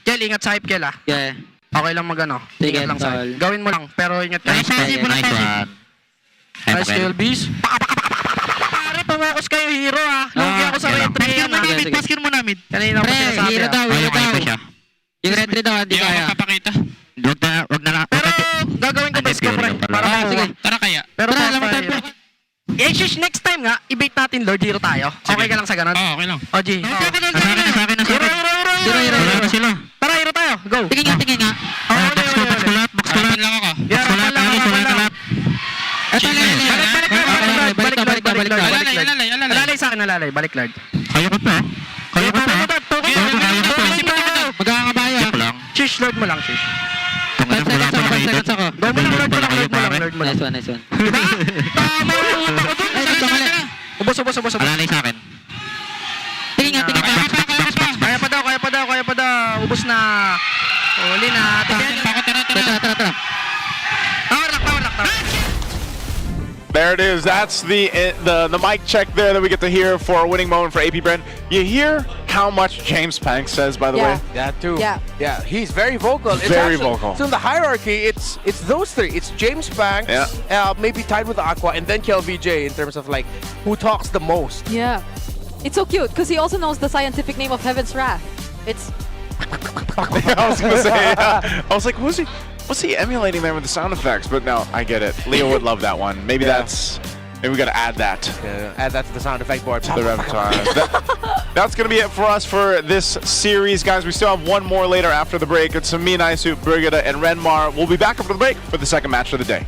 Kel, ingat sa hype, Kel, ah. Yeah. Okay lang mag-ano. Sige, Ingat lang sa tol. Gawin mo lang, pero ingat ka. Nice one. Nice kill, bees. Pare, pamokos kayo, hero, ah. Lugi ako sa Restream. Paskir mo namin. Kanina pa sinasabi, Hero daw, hero daw. Yung retry daw, hindi kaya. Wag na lang. Pero, gagawin ko best ko, pre. Para sige. Tara kaya. Pero, shush, next time nga, i-bait natin Lord Hero tayo. Okay ka lang sa ganun? Okay lang. O, G. Hero sila. Tara, hero tayo. Go. Tingin nga. Box kulat lang ako. Rapat. Alalay sa akin, alalay. Balik, Lord. Kaya ko pa. Magkakabaya. Shush, Lord mo lang, shush. Seconds ako. Go mo lang, Lord mo lang. Nice one. Diba? Tama yung utak ko dun. Ubos. Alalay sa akin. Tingin nga. Kaya pa daw. Ubos na. Uli na. Tara. Tower lock. There it is. That's the mic check there that we get to hear for a winning moment for AP Bren. You hear how much James Banks says, by the way? That too. Yeah. He's very vocal. Very vocal. So in the hierarchy, it's those three. It's James Banks, maybe tied with Aqua, and then KelVJ in terms of like who talks the most. Yeah. It's so cute because he also knows the scientific name of Heaven's Wrath. It's... I was gonna say, I was like, what's he emulating there with the sound effects? But no, I get it. Leo would love that one. Maybe that's And we got to add that Add that to the sound effect board. to the repertoire. That's going to be it for us for this series, guys. We still have one more later after the break. It's me, Naisu, Brigida, and Renmar. We'll be back after the break for the second match of the day.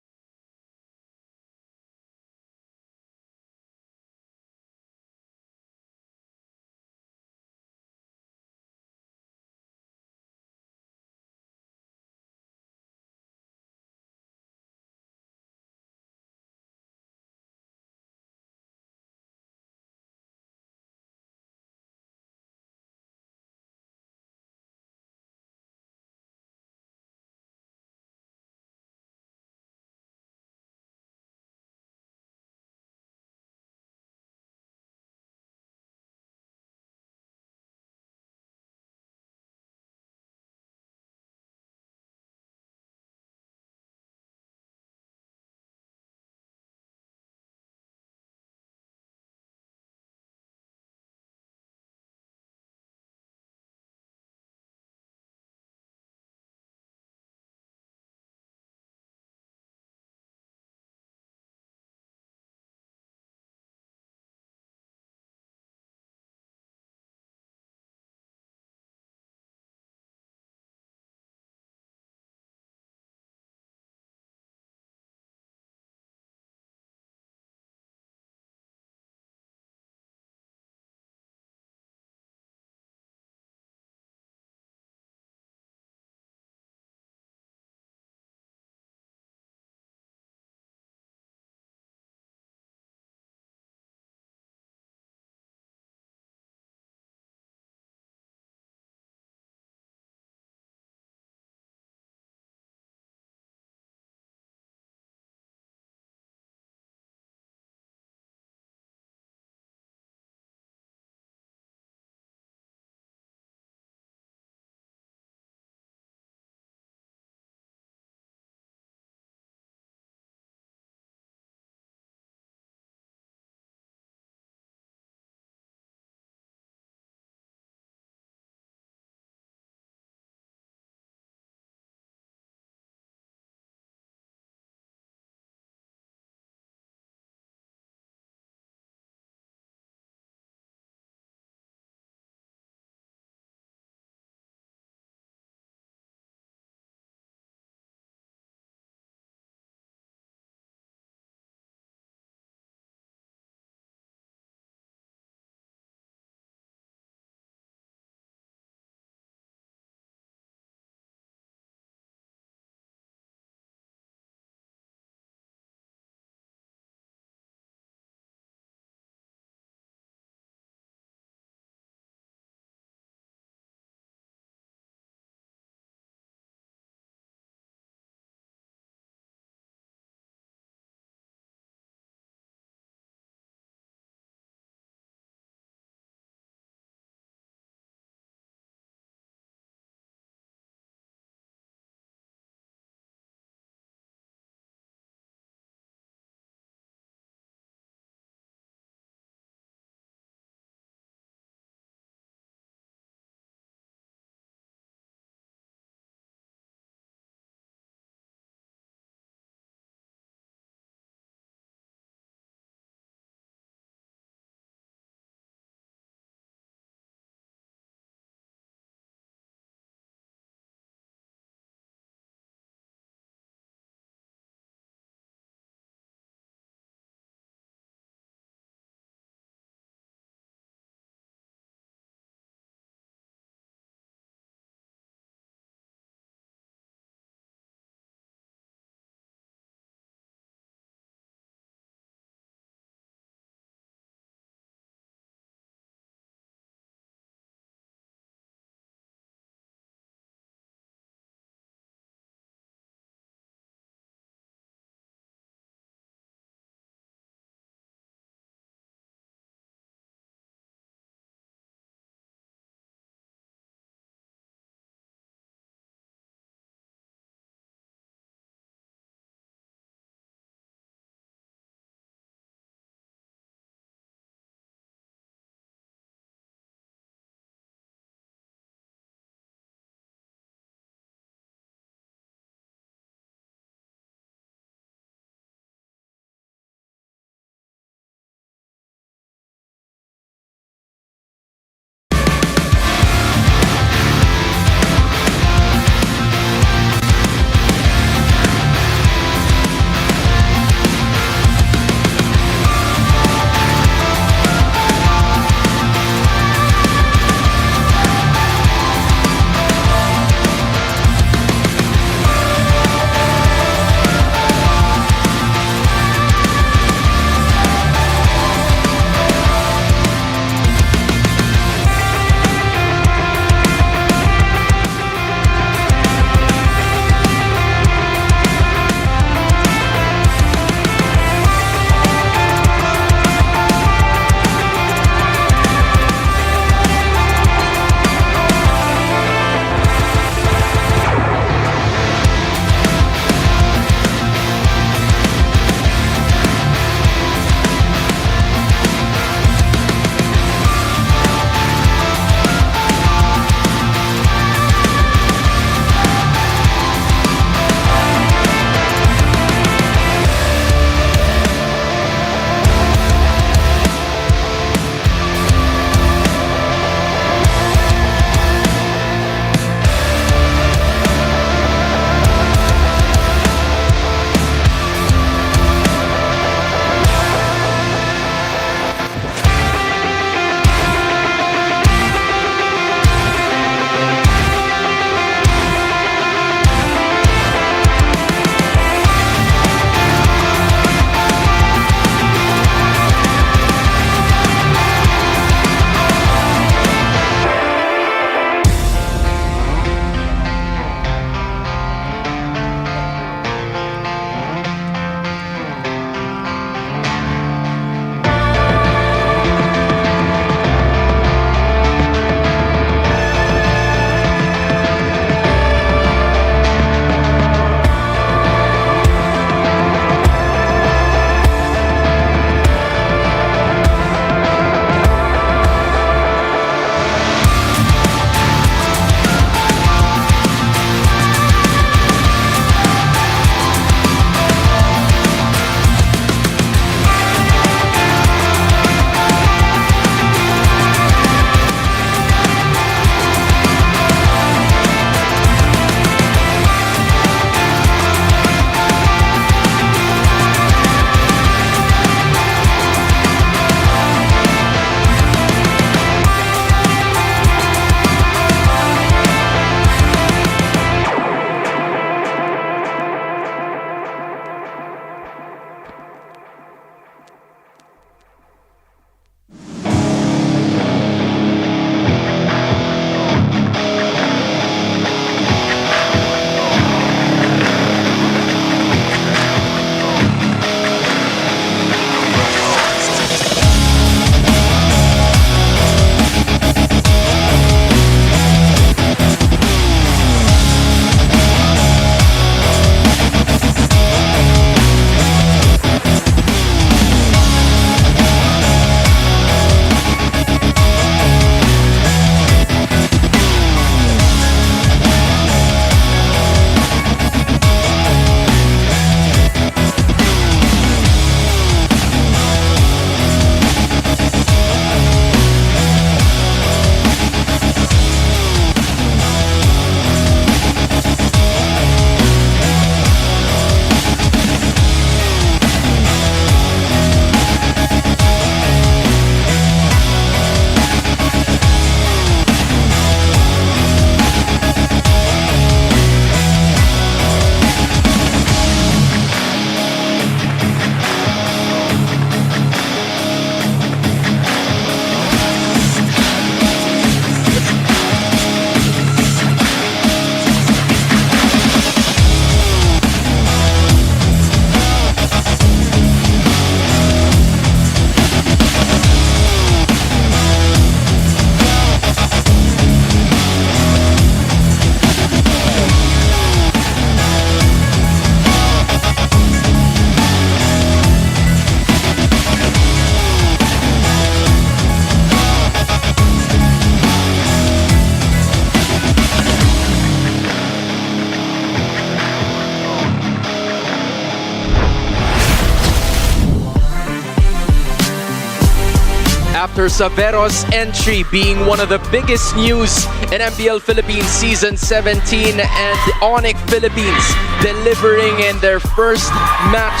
After Savero's entry being one of the biggest news in MPL Philippines Season 17 and Onyx Philippines delivering in their first match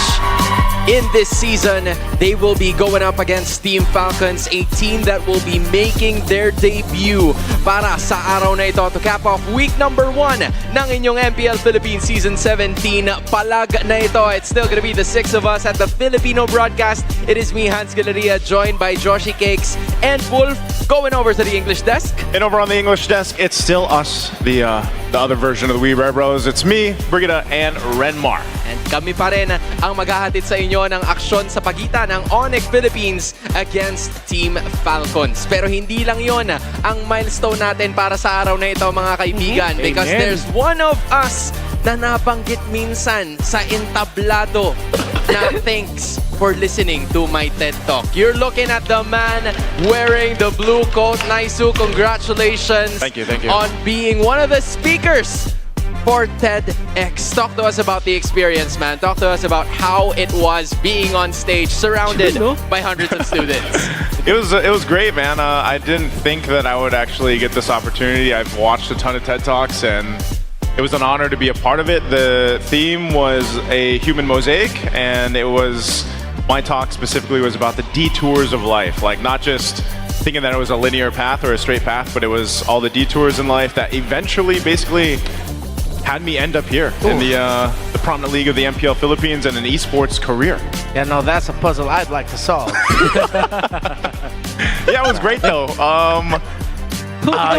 in this season, they will be going up against Team Falcons, a team that will be making their debut para sa araw na ito to cap off week number 1 ng inyong MPL Philippines Season 17 palag na ito. It's still gonna be the 6 of us at the Filipino broadcast. It is me, Hans Galeria, joined by Joshi Cakes and Wolf, going over to the English desk. And over on the English desk, it's still us, the other version of the We Rare Bros. It's me, Brigida, and Renmar. And kami pa rin ang maghahatid sa inyo ng aksyon sa pagitan ng Onyx Philippines against Team Falcons. Pero hindi lang yon ang milestone natin para sa araw na ito, mga kaibigan. Because there's one of us na nabanggit minsan sa entablado na thanks for listening to my TED Talk. You're looking at the man wearing the blue coat. Naisu, congratulations. Thank you, thank you. On being one of the speakers for TEDx. Talk to us about the experience, man. Talk to us about how it was being on stage surrounded by hundreds of students. It was great, man. I didn't think that I would actually get this opportunity. I've watched a ton of TED Talks, and it was an honor to be a part of it. The theme was a human mosaic, and it was, my talk specifically was about the detours of life. Like, not just thinking that it was a linear path or a straight path, but it was all the detours in life that eventually basically had me end up here in the prominent league of the MPL Philippines and an esports career. Yeah, no, that's a puzzle I'd like to solve. Yeah, it was great though.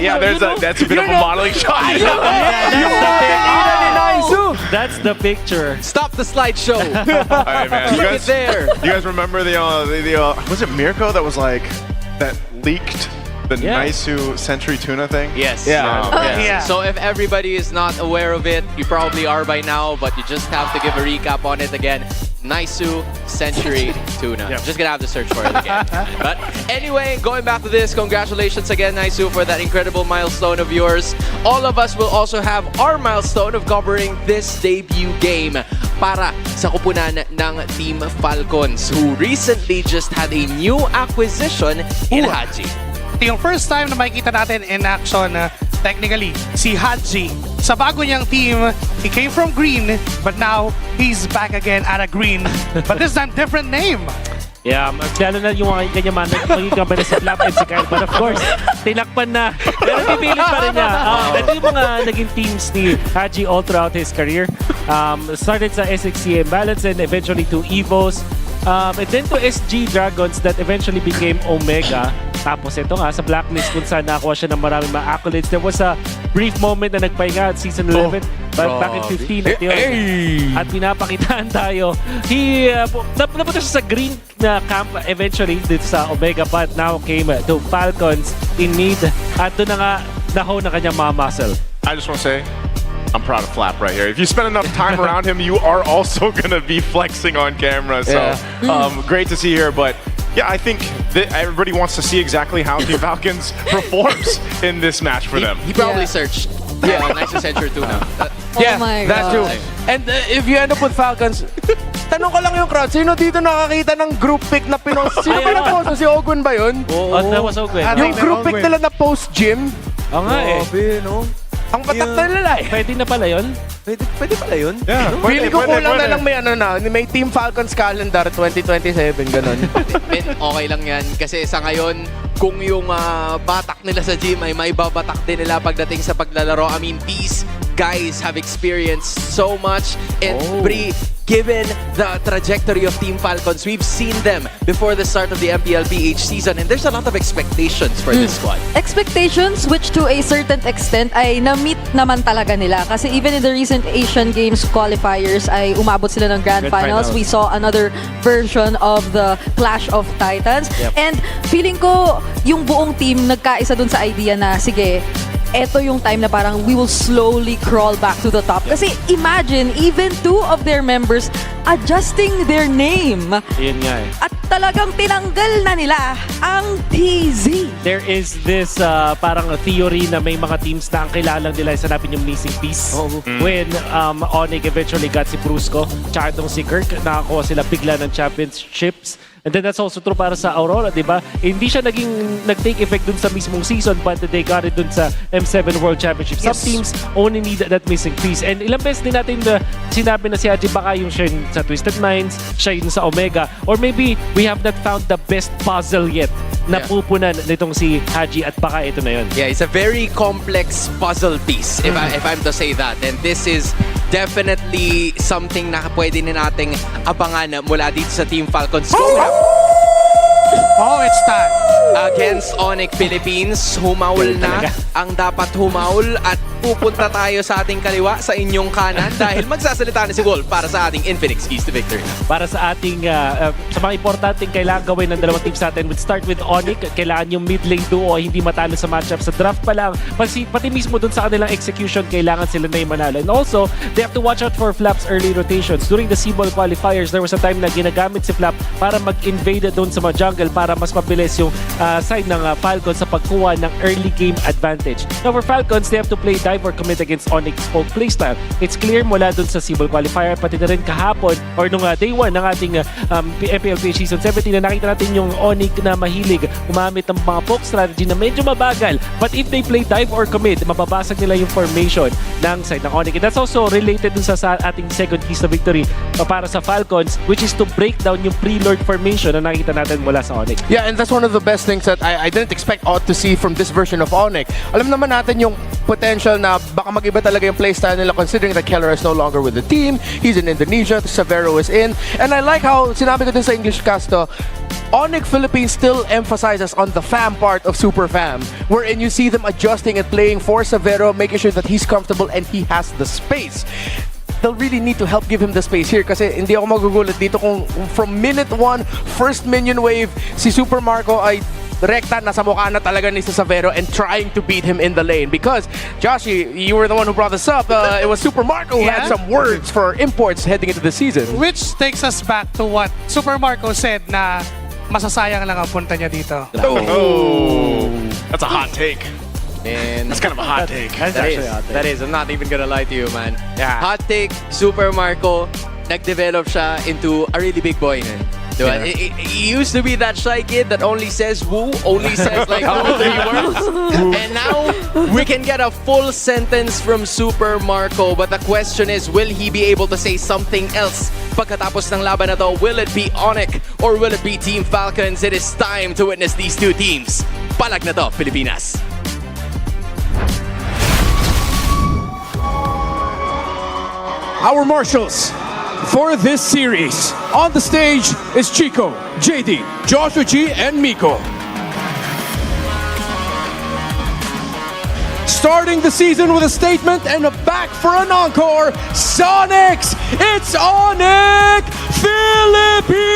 Yeah, that's a bit of a modeling shot. That's the picture. Stop the slideshow. All right, man. Keep it there. You guys remember the was it Mirko that was like that leaked the Naisu Century Tuna thing? Yes. Yeah. So if everybody is not aware of it, you probably are by now, but you just have to give a recap on it again. Naisu Century Tuna. Just gonna have to search for it again. But anyway, going back to this, congratulations again, Naisu, for that incredible milestone of yours. All of us will also have our milestone of covering this debut game para sa kupunan ng Team Falcons, who recently just had a new acquisition in Haji. Ito yung first time na makikita natin in action technically si Haji sa bago niyang team. He came from green, but now he's back again at a green, but this time different name. Yeah, lalo na yung mga ganyan magiging company si Flap and si Kyle. But of course, tinakpan na. Pero pipilit pa rin niya. Ito yung mga naging teams ni Haji all throughout his career. Started sa SXCM Balance and eventually to EVOS. And then to SG Dragons that eventually became Omega. Tapos ito nga sa Blacklist kung saan nakakuha siya ng maraming mga accolades. There was a brief moment na nagpahinga at Season 11 back in 15 at yun. At pinapakitaan tayo. Napunta siya sa green na camp eventually dito sa Omega, but now came to Falcons in need. At doon na nga naho na kanyang mga muscle. I just want to say, I'm proud of Flap right here. If you spend enough time around him, you are also going to be flexing on camera. So great to see here. But yeah, I think that everybody wants to see exactly how Team Falcons performs in this match for them. He probably searched Naisu Century Tuna. My that's God. true. And if you end up with Falcons, tanong ko lang yung crowd, sino dito nakakita ng group pic na pinost? Sino ba na-post? Si Ogun ba yun? That was Ogwen. Yung group pic nila na post-gym? Oo nga eh. Ang patak na nila eh. Pwede na pala yun? Pwede pala yun? Yeah. Feeling ko kulang na lang may Team Falcons calendar 2027, ganun. Okay lang yan. Kasi sa ngayon, kung yung batak nila sa gym ay may babatak din nila pagdating sa paglalaro. I mean, these guys have experienced so much. And Bri, given the trajectory of Team Falcons, we've seen them before the start of the MPL PH season, and there's a lot of expectations for this squad. Expectations which to a certain extent ay na-meet naman talaga nila. Kasi even in the recent Asian Games qualifiers ay umabot sila ng Grand Finals. We saw another version of the Clash of Titans. And feeling ko yung buong team nagkaisa dun sa idea na, sige, eto yung time na parang we will slowly crawl back to the top. Kasi imagine, even 2 of their members adjusting their name. Yun nga eh. At talagang tinanggal na nila ang TZ. There is this parang theory na may mga teams na ang kailangan nila is hanapin yung missing piece. When Onyx eventually got si Brusco, tsaka itong si Kirk, nakakuha sila bigla ng championships And then that's also true para sa Aurora, di ba? Hindi siya nag-take effect dun sa mismong season, but they got it dun sa M7 World Championship. Some teams only need that missing piece. And ilang beses din natin sinabi na si Haji baka yung siya yung sa Twisted Minds, siya yung sa Omega, or maybe we have not found the best puzzle yet na pupunan nitong si Haji at baka ito na yun. Yeah, it's a very complex puzzle piece, if I'm to say that. And this is definitely something na pwede na nating abangan mula dito sa Team Falcons. Oh, it's time. Against Onyx Philippines, humaul na ang dapat humaul at pupunta tayo sa ating kaliwa, sa inyong kanan dahil magsasalita na si Wolf para sa ating Infinix Keys to Victory. Para sa ating, sa mga importanteng kailangan gawin ng dalawang teams natin, we'll start with Onyx. Kailangan yung mid lane duo hindi matalo sa matchup sa draft pa lang. Pati mismo dun sa kanilang execution, kailangan sila na yung manalo. And also, they have to watch out for Flap's early rotations. During the C-Ball qualifiers, there was a time na ginagamit si Flap para mag-invade doon sa mga jungle para mas mabilis yung side ng Falcons sa pagkuha ng early game advantage. Now for Falcons, they have to play dive or commit against Onyx folk playstyle. It's clear mula dun sa C-Ball qualifier, pati na rin kahapon or nung day 1 ng ating MPL PH Season 17 na nakita natin yung Onyx na mahilig gumamit ng mga poke strategy na medyo mabagal. But if they play dive or commit, mababasag nila yung formation ng side ng Onyx. And that's also related dun sa ating second keys to victory para sa Falcons, which is to break down yung pre-lord formation na nakita natin mula sa Onyx. Yeah, and that's one of the best things that I didn't expect to see from this version of Onyx. Alam naman natin yung potential na baka mag-iba talaga yung playstyle nila considering that Keller is no longer with the team. He's in Indonesia, Severo is in. And I like how, sinabi ko din sa English cast to, Onyx Philippines still emphasizes on the fam part of Super Fam, wherein you see them adjusting and playing for Severo, making sure that he's comfortable and he has the space. They'll really need to help give him the space here kasi hindi ako magugulat dito kung from minute 1, first minion wave, si Super Marco ay rekta nasa mukha na talaga ni Severo and trying to beat him in the lane because Joshi, you were the one who brought this up. It was Super Marco who had some words for imports heading into the season. Which takes us back to what Super Marco said na masasayang lang ang punta niya dito. Oh, that's a hot take. And that's kind of a hot take. That is. I'm not even gonna lie to you, man. Yeah. Hot take, Super Marco, nag-develop siya into a really big boy. Yeah. He used to be that shy kid that only says woo, only says like 2-3 words. And now, we can get a full sentence from Super Marco. But the question is, will he be able to say something else pagkatapos ng laban na to? Will it be Onyx or will it be Team Falcons? It is time to witness these two teams. Palag na to, Pilipinas. Our marshals for this series. On the stage is Chico, JD, Joshua G, and Miko. Starting the season with a statement and a back for an encore, Sonics! It's Onyx Philippines!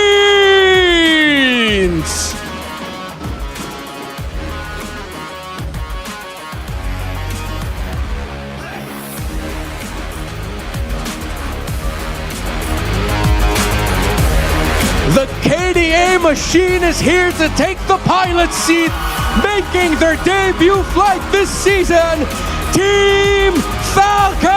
The KDA machine is here to take the pilot seat, making their debut flight this season, Team Falcons!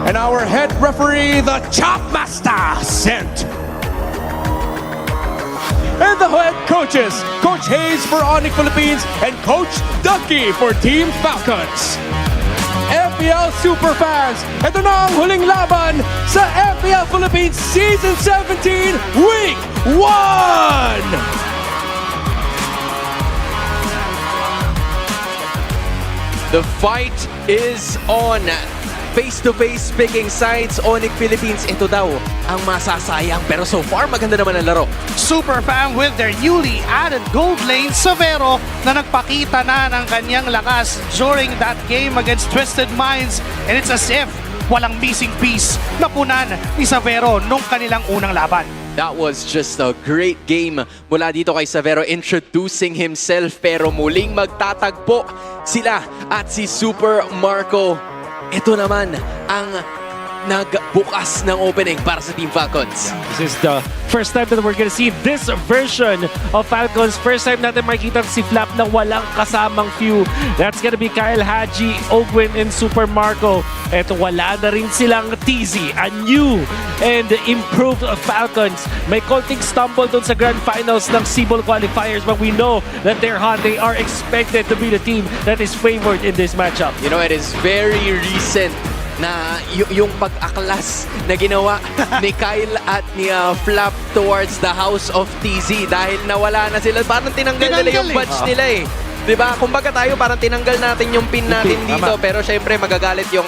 And our head referee, the Chop Master, sent. And the head coaches, Coach Hayes for Onyx Philippines and Coach Ducky for Team Falcons. MPL Superfans, ito na ang huling laban sa MPL Philippines Season 17 Week 1! The fight is on. Face-to-face picking sides, Onyx Philippines, ito daw ang masasayang. Pero so far, maganda naman ang laro. Super Fam with their newly added gold lane, Severo, na nagpakita na ng kanyang lakas during that game against Twisted Minds. And it's as if walang missing piece na punan ni Severo nung kanilang unang laban. That was just a great game mula dito kay Severo, introducing himself. Pero muling magtatagpo sila at si Super Marco. Ito naman ang nagbukas ng opening para sa Team Falcons. This is the first time that we're gonna see this version of Falcons. First time natin makikita si Flap na walang kasamang few. That's gonna be Kyle Haji, Ogwin, and Super Marco. At wala na rin silang TZ, a new and improved Falcons. May konting stumble dun sa Grand Finals ng Cebol qualifiers, but we know that they're hot. They are expected to be the team that is favored in this matchup. You know, it is very recent na yung pag-aklas na ginawa ni Kyle at ni Flap towards the House of TZ dahil nawala na sila. Parang tinanggal nila yung badge nila eh. Diba? Kumbaga tayo, parang tinanggal natin yung pin natin dito. Pero syempre, magagalit yung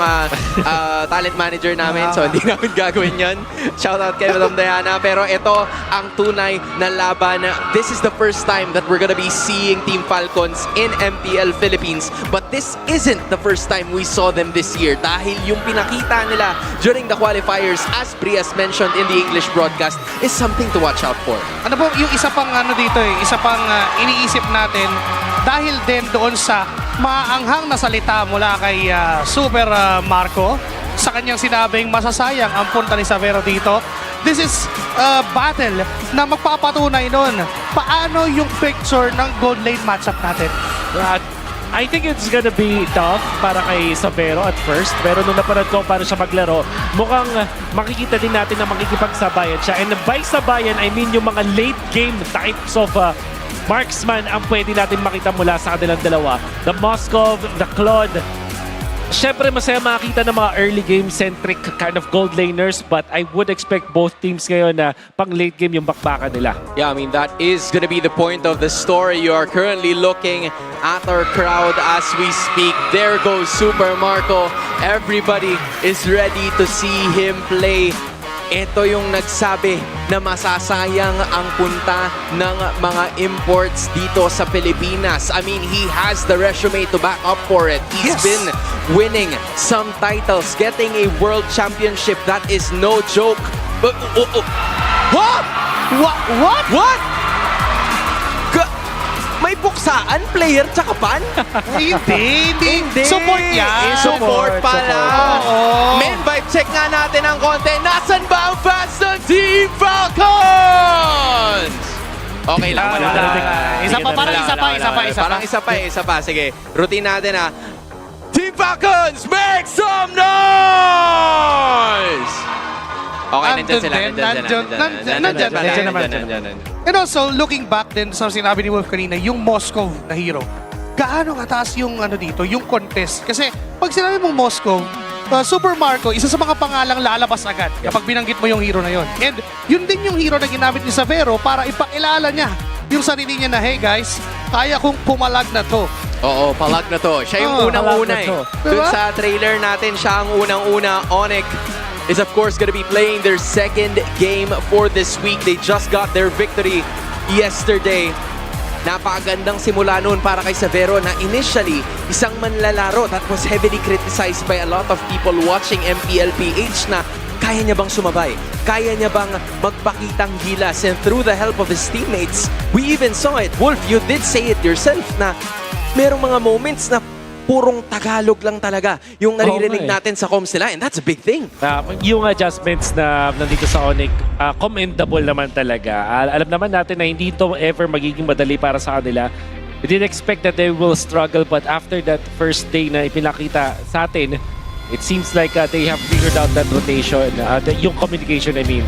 talent manager namin. So, hindi namin gagawin yun. Shoutout kay Madam Diana. Pero ito ang tunay na laban. This is the first time that we're gonna be seeing Team Falcons in MPL Philippines. But this isn't the first time we saw them this year. Dahil yung pinakita nila during the qualifiers, as Prias mentioned in the English broadcast, is something to watch out for. Ano po, yung isa pang ano dito eh, isa pang iniisip natin, dahil din doon sa maanghang na salita mula kay Super Marco sa kanyang sinabing masasayang ang punta ni Savero dito. This is a battle na magpapatunay nun paano yung picture ng gold lane matchup natin. I think it's gonna be tough para kay Savero at first, pero nung napanood ko paano siya maglaro, mukhang makikita din natin na makikipagsabayan siya. And by sabayan, I mean yung mga late game types of marksman ang pwede natin makita mula sa kanilang dalawa. The Moskov, the Claude. Siyempre, masaya makakita ng mga early game-centric kind of gold laners, but I would expect both teams ngayon na pang late game yung bakbakan nila. Yeah, I mean, that is gonna be the point of the story. You are currently looking at our crowd as we speak. There goes Super Marco. Everybody is ready to see him play. Ito yung nagsabi na masasayang ang punta ng mga imports dito sa Pilipinas. I mean, he has the resume to back up for it. He's been winning some titles, getting a world championship. That is no joke. But, what? What? May buksaan, player, tsaka pan? Hindi. Support yan. Support pala. Men vibe check nga natin ang konti. Nasaan ba ang fans ng Team Falcons? Okay lang. Parang isa pa. Sige, routine natin ha. Team Falcons, make some noise! Okay, nandiyan sila. And also, looking back din sa sinabi ni Wolf kanina, yung Moskov na hero, gaano kataas yung ano dito, yung contest. Kasi pag sinabi mong Moskov, Super Marco, isa sa mga pangalang lalabas agad kapag binanggit mo yung hero na yon. And yun din yung hero na ginamit ni Savero para ipakilala niya yung sarili niya na, hey guys, kaya kong pumalag na to. Oo, palag na to. Siya yung unang-una eh. Dun sa trailer natin, siya ang unang-una. Onyx is of course going to be playing their second game for this week. They just got their victory yesterday. Napakagandang simula noon para kay Savero na initially isang manlalaro that was heavily criticized by a lot of people watching MPL PH na kaya niya bang sumabay? Kaya niya bang magpakitang gilas? And through the help of his teammates, we even saw it. Wolf, you did say it yourself na merong mga moments na purong Tagalog lang talaga yung naririnig natin sa comms nila, and that's a big thing. Yung adjustments na nandito sa Onyx, commendable naman talaga. Alam naman natin na hindi ito ever magiging madali para sa kanila. We didn't expect that they will struggle, but after that first day na ipinakita sa atin, it seems like they have figured out that rotation, yung communication, I mean.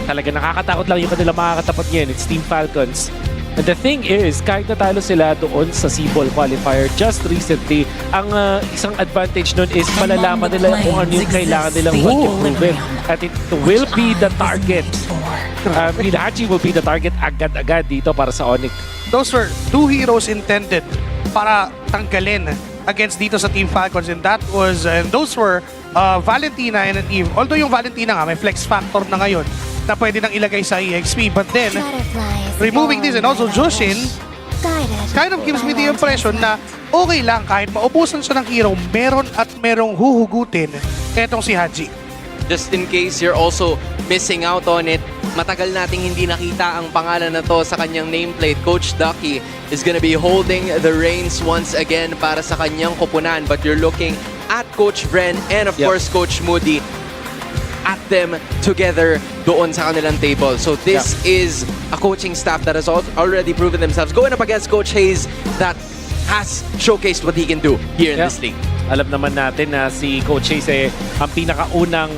Talaga nakakatakot lang yung kanila makakatapat niyan. It's Team Falcons. And the thing is, kahit natalo sila doon sa Cebol qualifier just recently, ang isang advantage nun is malalaman nila kung ano yung kailangan nilang mag-improve. At it will be the target. Haji will be the target agad-agad dito para sa Onyx. Those were two heroes intended para tanggalin against dito sa Team Falcons, and those were Valentina and Eve. Although yung Valentina nga may flex factor na ngayon na pwede nang ilagay sa EXP, but then removing this and also Jushin kind of gives me the impression na okay lang kahit maubusan siya ng hero, merong huhugutin etong si Haji. Just in case you're also missing out on it, matagal nating hindi nakita ang pangalan na to sa kanyang nameplate. Coach Ducky is gonna be holding the reins once again para sa kanyang koponan, but you're looking at Coach Vren and of course Coach Moody. at them together doon sa kanilang table. So this is a coaching staff that has already proven themselves going up against Coach Hayes that has showcased what he can do here in this league. Alam naman natin na si Coach Hayes ang pinakaunang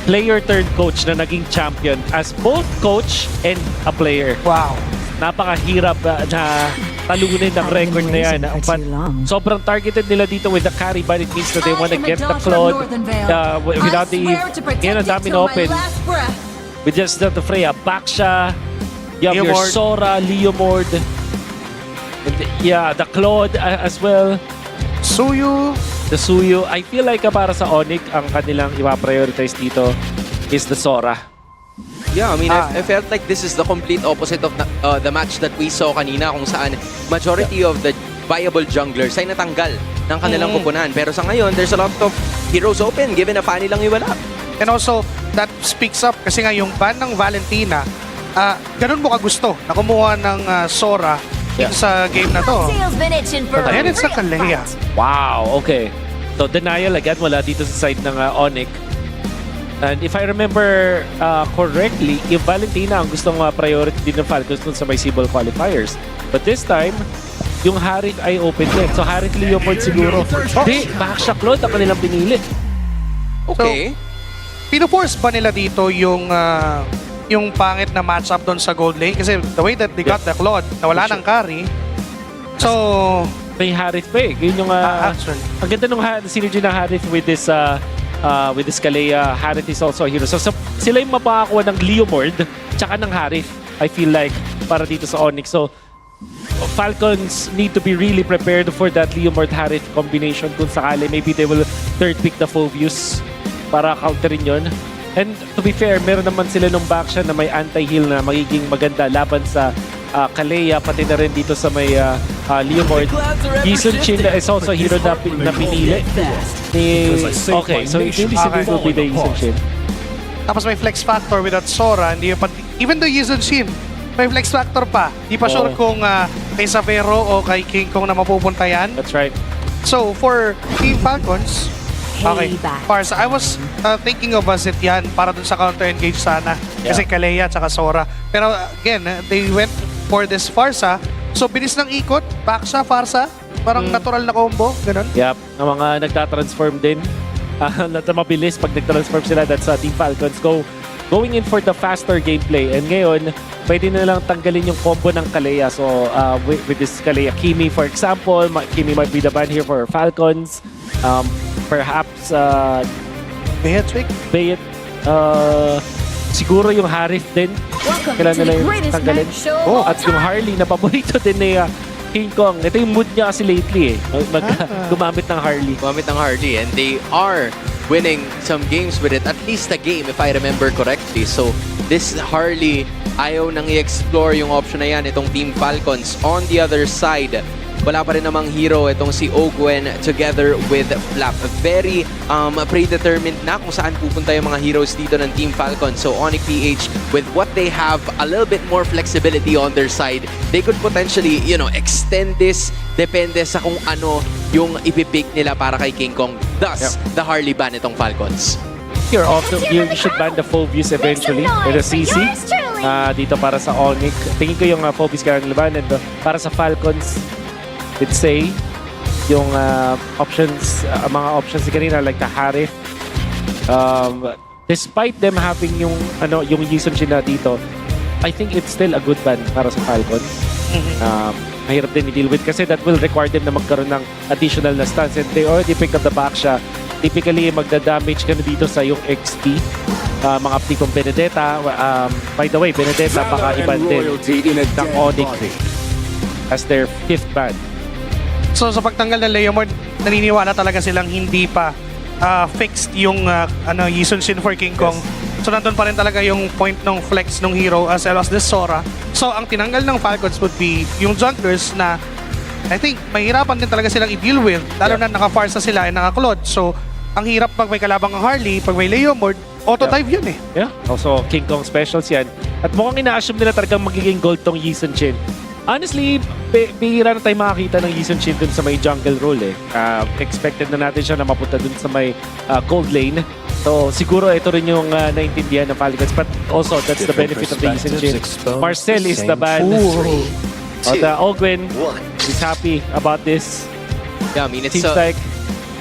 player turned coach na naging champion as both coach and a player. Wow. Napakahirap na talunin ang record na yan. Sobrang targeted nila dito with the carry, but it means that they want to get the Claude without the yan ang dami na open. With just the Freya, Baksha, you have your Sora, Leomord, and the Claude as well. Suyu. The Suyu. I feel like para sa Onyx, ang kanilang ipa-prioritize dito is the Sora. Yeah, I mean, I felt like this is the complete opposite of the match that we saw kanina kung saan majority of the viable junglers ay natanggal ng kanilang kupunan. Pero sa ngayon, there's a lot of heroes open given na Fanny lang iwala. And also, that speaks up kasi nga yung ban ng Valentina, ganun mo kagusto na kumuha ng Sora sa game na to. Ayan, it's a Kalea. Wow, okay. So, denial agad wala dito sa side ng Onyx. And if I remember correctly, if Valentina ang gustong priority din ng Falcons dun sa may Cibol qualifiers. But this time, yung Harith ay open din. So Harith Leopold siguro. Hindi, Baksha Claude ang kanilang pinili. Okay. So, pino-force ba nila dito yung pangit na matchup doon sa gold lane? Kasi the way that they got the Claude, na wala ng carry. So, may Harith pa eh. Yun yung, ang ganda nung synergy ng Harith with this Kalea. Harith is also a hero. So sila yung mapakakuha ng Leomord tsaka ng Harith, I feel like, para dito sa Onyx. So Falcons need to be really prepared for that Leomord-Harith combination kung sakali. Maybe they will third pick the Phobius para counterin yun. And to be fair, meron naman sila nung Baksha na may anti-heal na magiging maganda laban sa Kalea, pati na rin dito sa may Leomord. Yisun Chin is also a hero na pinili. Okay, so it really will be the Yisun Chin. Tapos may flex factor with that Sora. Even though Yisun Chin, may flex factor pa. Di pa sure kung kay Savero o kay King Kong na mapupunta yan. That's right. So, for Team Falcons, okay, Farsa, I was thinking of Azit yan para dun sa counter-engage sana. Kasi Kalea at saka Sora. Pero again, they went for this Farsa. So, bilis ng ikot. Baksha, Farsa. Parang natural na combo. Ganun. Yep. Ang mga nagtatransform din. Mabilis pag nagtransform sila. That's Team Falcons going in for the faster gameplay. And ngayon, pwede na lang tanggalin yung combo ng Kalea. So, with this Kalea, Kimi, for example, Kimi might be the ban here for Falcons. Perhaps, Bayet, siguro yung Harith din. Kailan nila yung tanggalin. At yung Harley na paborito din ni King Kong. Ito yung mood niya kasi lately gumamit ng Harley. And they are winning some games with it. At least a game if I remember correctly. So this Harley, ayaw nang i-explore yung option na yan itong Team Falcons. On the other side, wala pa rin namang hero itong si Ogwen together with Flap. Very predetermined na kung saan pupunta yung mga heroes dito ng Team Falcon. So Onyx PH, with what they have, a little bit more flexibility on their side, they could potentially, extend this depende sa kung ano yung ipipick nila para kay King Kong. Thus, the Harley ban itong Falcons. You should ban the Phobius eventually with a CC. Dito para sa Onyx. Tingin ko yung Phobius kaya laban. And para sa Falcons, let's say, yung mga options kanina like the Harith, despite them having yung Yisun Chin na dito, I think it's still a good ban para sa Falcons. Mahirap din i-deal with kasi that will require them na magkaroon ng additional na stunts, and they already picked up the Baksha. Typically, magda-damage ka na dito sa yung XP. Mga tipong Benedetta. By the way, Benedetta baka iban din ng Onyx as their 5th ban. So sa pagtanggal ng Leomord, naniniwala talaga silang hindi pa fixed yung Yisun Shin for King Kong. So nandun pa rin talaga yung point ng flex ng hero as well as this Sora. So ang tinanggal ng Falcons would be yung junglers na I think mahirapan din talaga silang i-deal with, lalo na naka-Farsa sila ay naka-Claude. So ang hirap pag may kalabang ang Harley, pag may Leomord, auto-dive yun eh. Yeah, also King Kong specials yan. At mukhang ina-assume nila talagang magiging gold tong Yisun Chin. Honestly, bihira na tayo makakita ng Yisun Chin dun sa may jungle role eh. Expected na natin siya na mapunta dun sa may gold lane. So siguro ito rin yung naintindihan ng Falcons, but also that's the benefit of the Yisun-Jin. Marcel is the ban. The Ogwen is happy about this. Yeah, I mean, Seems like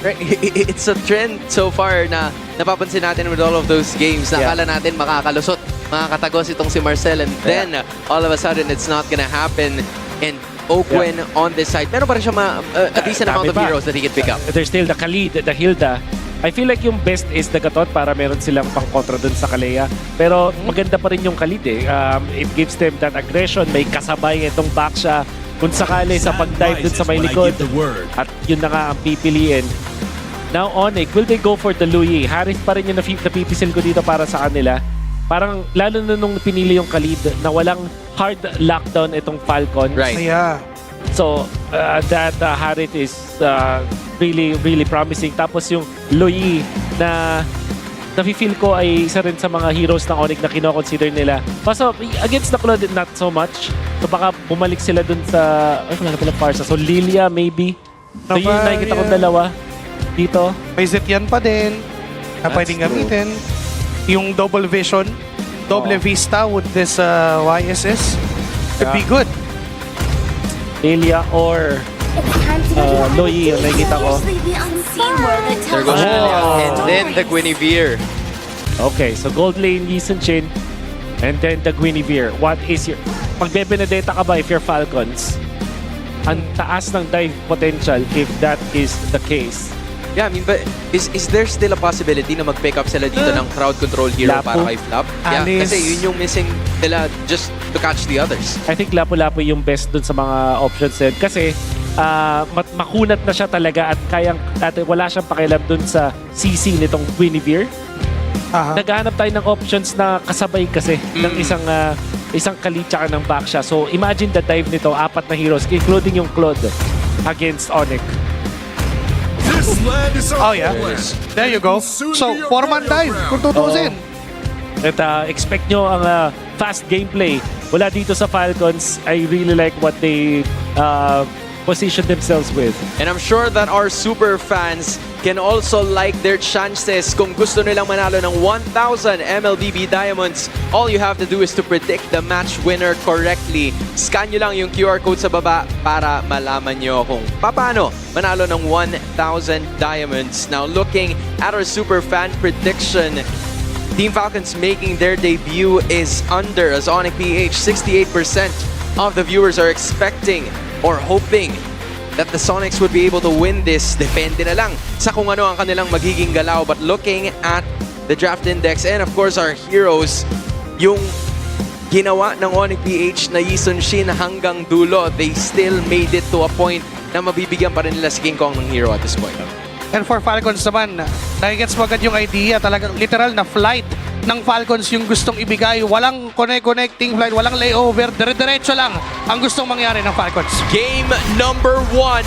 it's a trend so far na napapansin natin with all of those games. Nakala natin makakalusot, makakatagos itong si Marcel, and then all of a sudden it's not gonna happen. And Ogwen on this side, meron pa rin siya a decent amount of heroes that he can pick up. There's still the Khalid, the Hilda. I feel like yung best is the Gatot para meron silang pang-kontra dun sa Kalea. Pero maganda pa rin yung Khalid eh. It gives them that aggression. May kasabay itong back siya kung sakali sa pag-dive dun sa may likod. At yun na nga ang pipiliin. Now Onyx, will they go for the Louis? Harith pa rin yung napipisil ko dito para sa kanila. Parang lalo na nung pinili yung Khalid na walang hard lockdown itong Falcon. Right. Yeah. So that Harith is really promising. Tapos yung Loyi na nafe-feel ko ay isa rin sa mga heroes ng Onyx na kino-consider nila. Paso against the Claude, not so much. So baka bumalik sila dun sa wala na pala Farsa. So Lilia maybe. So yun nakikita ko dalawa dito. May Zetian pa din na pwedeng gamitin. Yung double vision, double vista with this YSS could be good. Lilia or Loyi yung nakikita ko. There goes and then the Guinevere. Okay, so gold lane, Yisun-Jin, and then the Guinevere. What is your... Magbe-Benedetta ka ba if you're Falcons? Ang taas ng dive potential if that is the case. Yeah, I mean, but is there still a possibility na mag-pick up sila dito ng crowd control hero Lapu. para kay Flap? Yeah, Alice. kasi yun yung missing nila just to catch the others. I think Lapu-Lapu yung best dun sa mga options din. Kasi makunat na siya talaga at wala siyang pakialam dun sa CC nitong Guinevere. Naghahanap tayo ng options na kasabay kasi ng isang Khalid tsaka ng back siya. So imagine the dive nito, 4 na heroes including yung Claude against Onyx. Oh yeah, there you go. So 4-man dive kung tutusin. At expect nyo ang fast gameplay. Wala dito sa Falcons. I really like what they position themselves with. And I'm sure that our super fans can also like their chances kung gusto nilang manalo ng 1,000 MLBB Diamonds. All you have to do is to predict the match winner correctly. Scan nyo lang yung QR code sa baba para malaman nyo kung paano manalo ng 1,000 Diamonds. Now looking at our super fan prediction, Team Falcons making their debut is under as Onyx PH. 68% of the viewers are expecting or hoping that the Sonics would be able to win this. Depende na lang sa kung ano ang kanilang magiging galaw. But looking at the draft index and of course our heroes, yung ginawa ng Onyx PH na Yisun-Jin hanggang dulo, they still made it to a point na mabibigyan pa rin nila si King Kong ng hero at this point. And for Falcons naman, nakikets mo agad yung idea, talagang literal na flight ng Falcons yung gustong ibigay. Walang connecting flight, walang layover, dire-diretso lang ang gustong mangyari ng Falcons. Game number 1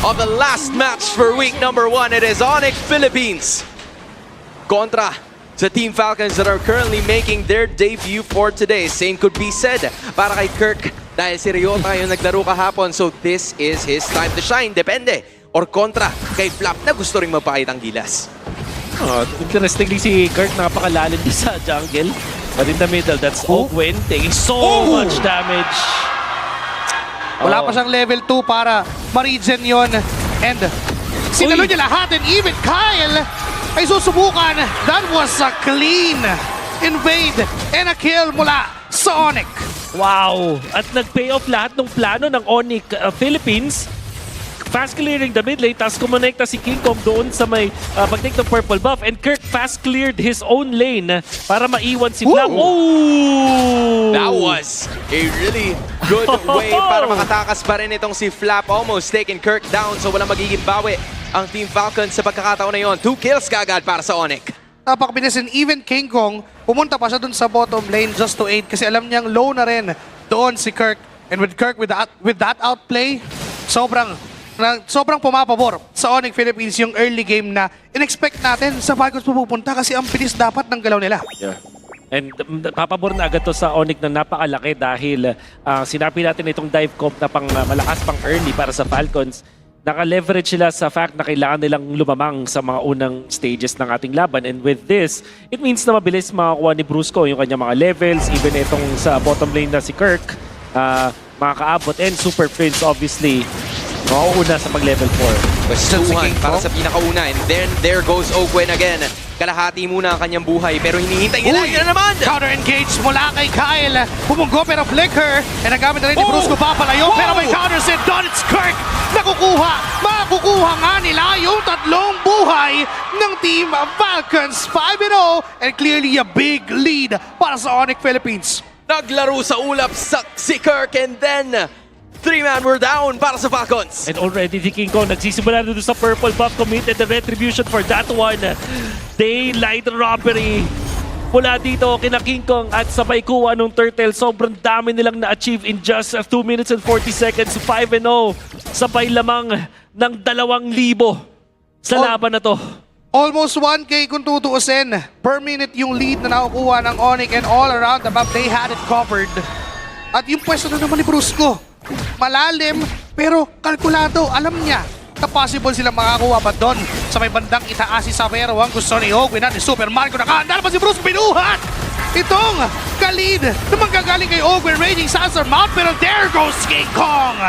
of the last match for week number 1. It is Onyx Philippines kontra sa Team Falcons that are currently making their debut for today. Same could be said para kay Kirk dahil si Ryota yung naglaro kahapon. So this is his time to shine. Depende. Or kontra kay Flap na gusto ring magpakitang gilas. Interestingly, si Kirk napakalalim din sa jungle. But in the middle, that's Ogwen taking so much damage. Wala pa siyang level 2 para ma-regen yun. And sinalo niya lahat, and even Kyle ay susubukan. That was a clean invade and a kill mula sa Onyx. Wow! At nag-pay off lahat ng plano ng Onyx Philippines. Fast clearing the mid lane, tapos kumonekta si King Kong doon sa may pag-take ng purple buff, and Kirk fast cleared his own lane para maiwan si Flap. Oh! That was a really good way para makatakas pa rin itong si Flap. Almost taking Kirk down, so walang magiging bawi ang Team Falcons sa pagkakataon na yun. 2 kills kagad para sa Onyx. Napakabilis, and even King Kong, pumunta pa siya dun sa bottom lane just to aid kasi alam niyang low na rin doon si Kirk. And with Kirk, with that outplay, sobrang pumapabor sa Onyx Philippines yung early game na in-expect natin sa Falcons pupunta kasi ang bilis dapat ng galaw nila. Yeah. And papabor na agad to sa Onyx na napakalaki dahil sinabi natin itong dive comp na malakas pang early para sa Falcons naka-leverage sila sa fact na kailangan nilang lumamang sa mga unang stages ng ating laban. And with this, it means na mabilis makakuha ni Brusco yung kanyang mga levels. Even itong sa bottom lane na si Kirk, makakaabot. And Super Prince, obviously, makauna sa pag-level 4. Pwestuhan para sa pinakauna. And then there goes Ogwen again. Kalahati muna ang kanyang buhay pero hinihintay nila na naman! Counter-engage mula kay Kyle. Pumunggo pero flicker. And nagamit na rin ni Brusco papalayo. Pero may counter si Don. It's Kirk. Makukuha nga nila yung 3 buhay ng Team Falcons. 5-0 and clearly a big lead para sa Onyx Philippines. Naglaro sa ulap si Kirk and then 3-man were down para sa Falcons. And already si King Kong nagsisimula na doon sa purple buff, committed the retribution for that one. Daylight robbery mula dito kina King Kong at sabay kuha nung Turtle. Sobrang dami nilang na-achieve in just 2 minutes and 40 seconds. 5-0. Sabay lamang ng 2,000 sa laban na to. Almost 1K kung tutuusin. Per minute yung lead na nakukuha ng Onyx and all around the map, they had it covered. At yung pwesto na naman ni Brusco. Malalim, pero kalkulado. Alam niya na possible silang makakuha pa doon. Sa may bandang itaas si Savero ang gusto ni Ogwen at ni Superman. Kung nakahanda pa si Bruce, binuhat! Itong kalid na manggagaling kay Ogwen, Raging Sandstorm Mount, pero there goes King Kong!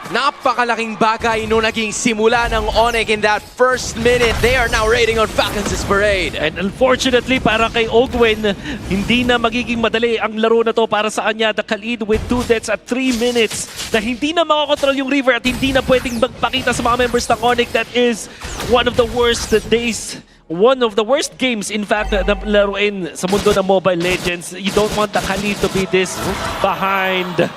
Napakalaking bagay nung naging simula ng Onyx in that first minute. They are now raiding on Falcons' parade. And unfortunately, para kay Ogwen, hindi na magiging madali ang laro na to para sa kanya. The Khalid with 2 deaths at 3 minutes na hindi na makakontrol yung River at hindi na pwedeng magpakita sa mga members ng Onyx. That is one of the worst days, one of the worst games, in fact, na laruin sa mundo ng Mobile Legends. You don't want the Khalid to be this behind.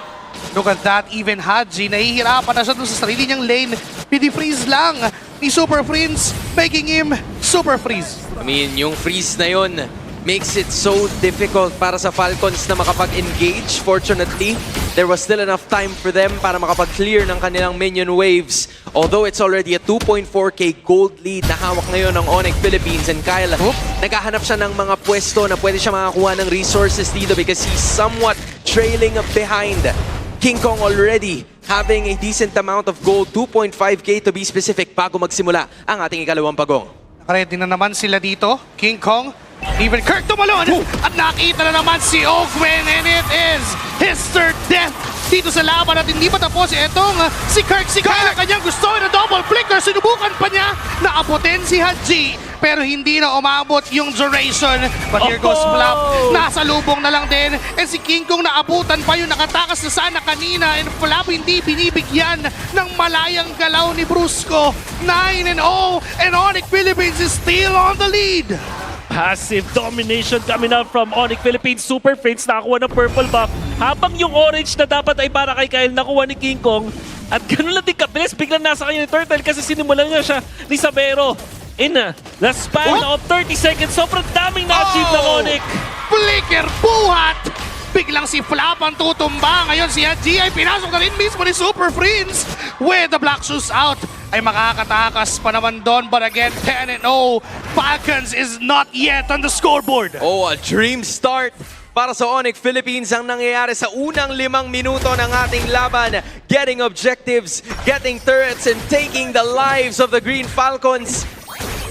Look at that, even Haji, nahihirapan na siya dun sa sarili niyang lane. Pidi-freeze lang ni Super Prince, making him Super Freeze. I mean, yung freeze na yun makes it so difficult para sa Falcons na makapag-engage. Fortunately, there was still enough time for them para makapag-clear ng kanilang minion waves. Although it's already a 2.4k gold lead na hawak ngayon ng Onyx Philippines. And Kyle, naghahanap siya ng mga pwesto na pwede siya makakuha ng resources dito because he's somewhat trailing behind. King Kong already having a decent amount of gold, 2.5k to be specific, bago magsimula ang ating ikalawang pagong. Ready na naman sila dito, King Kong, even Kirk tumalon, at nakita na naman si Ogwen, and it is his third death dito sa laban at hindi pa tapos itong si Kirk. Si Kyle ang kanyang gusto na double flicker, sinubukan pa niya na abutin si Haji. Pero hindi na umabot yung duration. But here goes Flap. Nasa lubong na lang din. And si King Kong naabutan pa yung nakatakas na sana kanina. And Flap hindi binibigyan ng malayang galaw ni Brusco. 9-0. And Onyx Philippines is still on the lead. Passive domination coming out from Onyx Philippines. Super Prince nakakuha ng purple buff. Habang yung orange na dapat ay para kay Kyle nakuha ni King Kong. At gano'n lang din kabilis. Biglang nasa kanya ni Turtle kasi sinimulan niya siya ni Savero. In the span of 30 seconds, sobrang daming na-achieve ng Onyx. Flicker buhat! Biglang si Flap ang tutumba. Ngayon si Haji ay pinasok na rin mismo ni Super Prince. With the Black Shoes out, ay makakatakas pa naman doon. But again, 10-0. Falcons is not yet on the scoreboard. Oh, a dream start para sa Onyx Philippines ang nangyayari sa unang 5 minuto ng ating laban. Getting objectives, getting turrets, and taking the lives of the Green Falcons.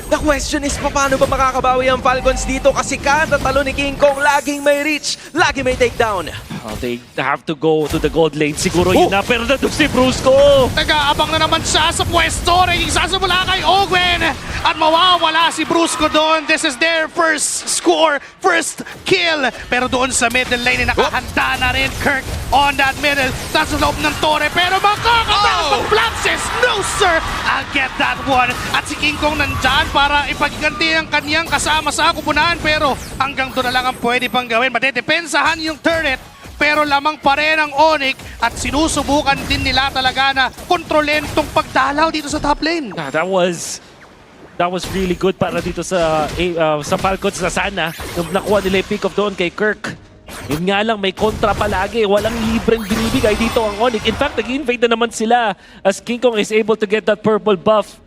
The question is, paano ba makakabawi ang Falcons dito? Kasi kada talo ni King Kong, laging may reach, laging may takedown. Oh, they have to go to the gold lane. Siguro yun na, pero nandun si Brusco. Nag-aabang na naman siya sa pwesto. Rating sasamula kay Ogwen. At mawawala si Brusco doon. This is their first score, first kill. Pero doon sa middle lane, nakahanda na rin Kirk on that middle. Nasa loob ng tore, pero makakatakas ng Flapses. No sir, I'll get that one. At si King Kong nandyan para ipagiganti ang kanyang kasama sa kupunan. Pero hanggang doon na lang ang pwede pang gawin. Madedepensahan yung turret. Pero lamang pa rin ang Onyx at sinusubukan din nila talaga na kontrolin tong pagdalaw dito sa top lane. That was really good para dito sa Falcons na sana. Nung nakuha nila yung pick-off doon kay Kirk. Yun nga lang, may kontra palagi. Walang libreng binibigay dito ang Onyx. In fact, nag-invade na naman sila as King Kong is able to get that purple buff.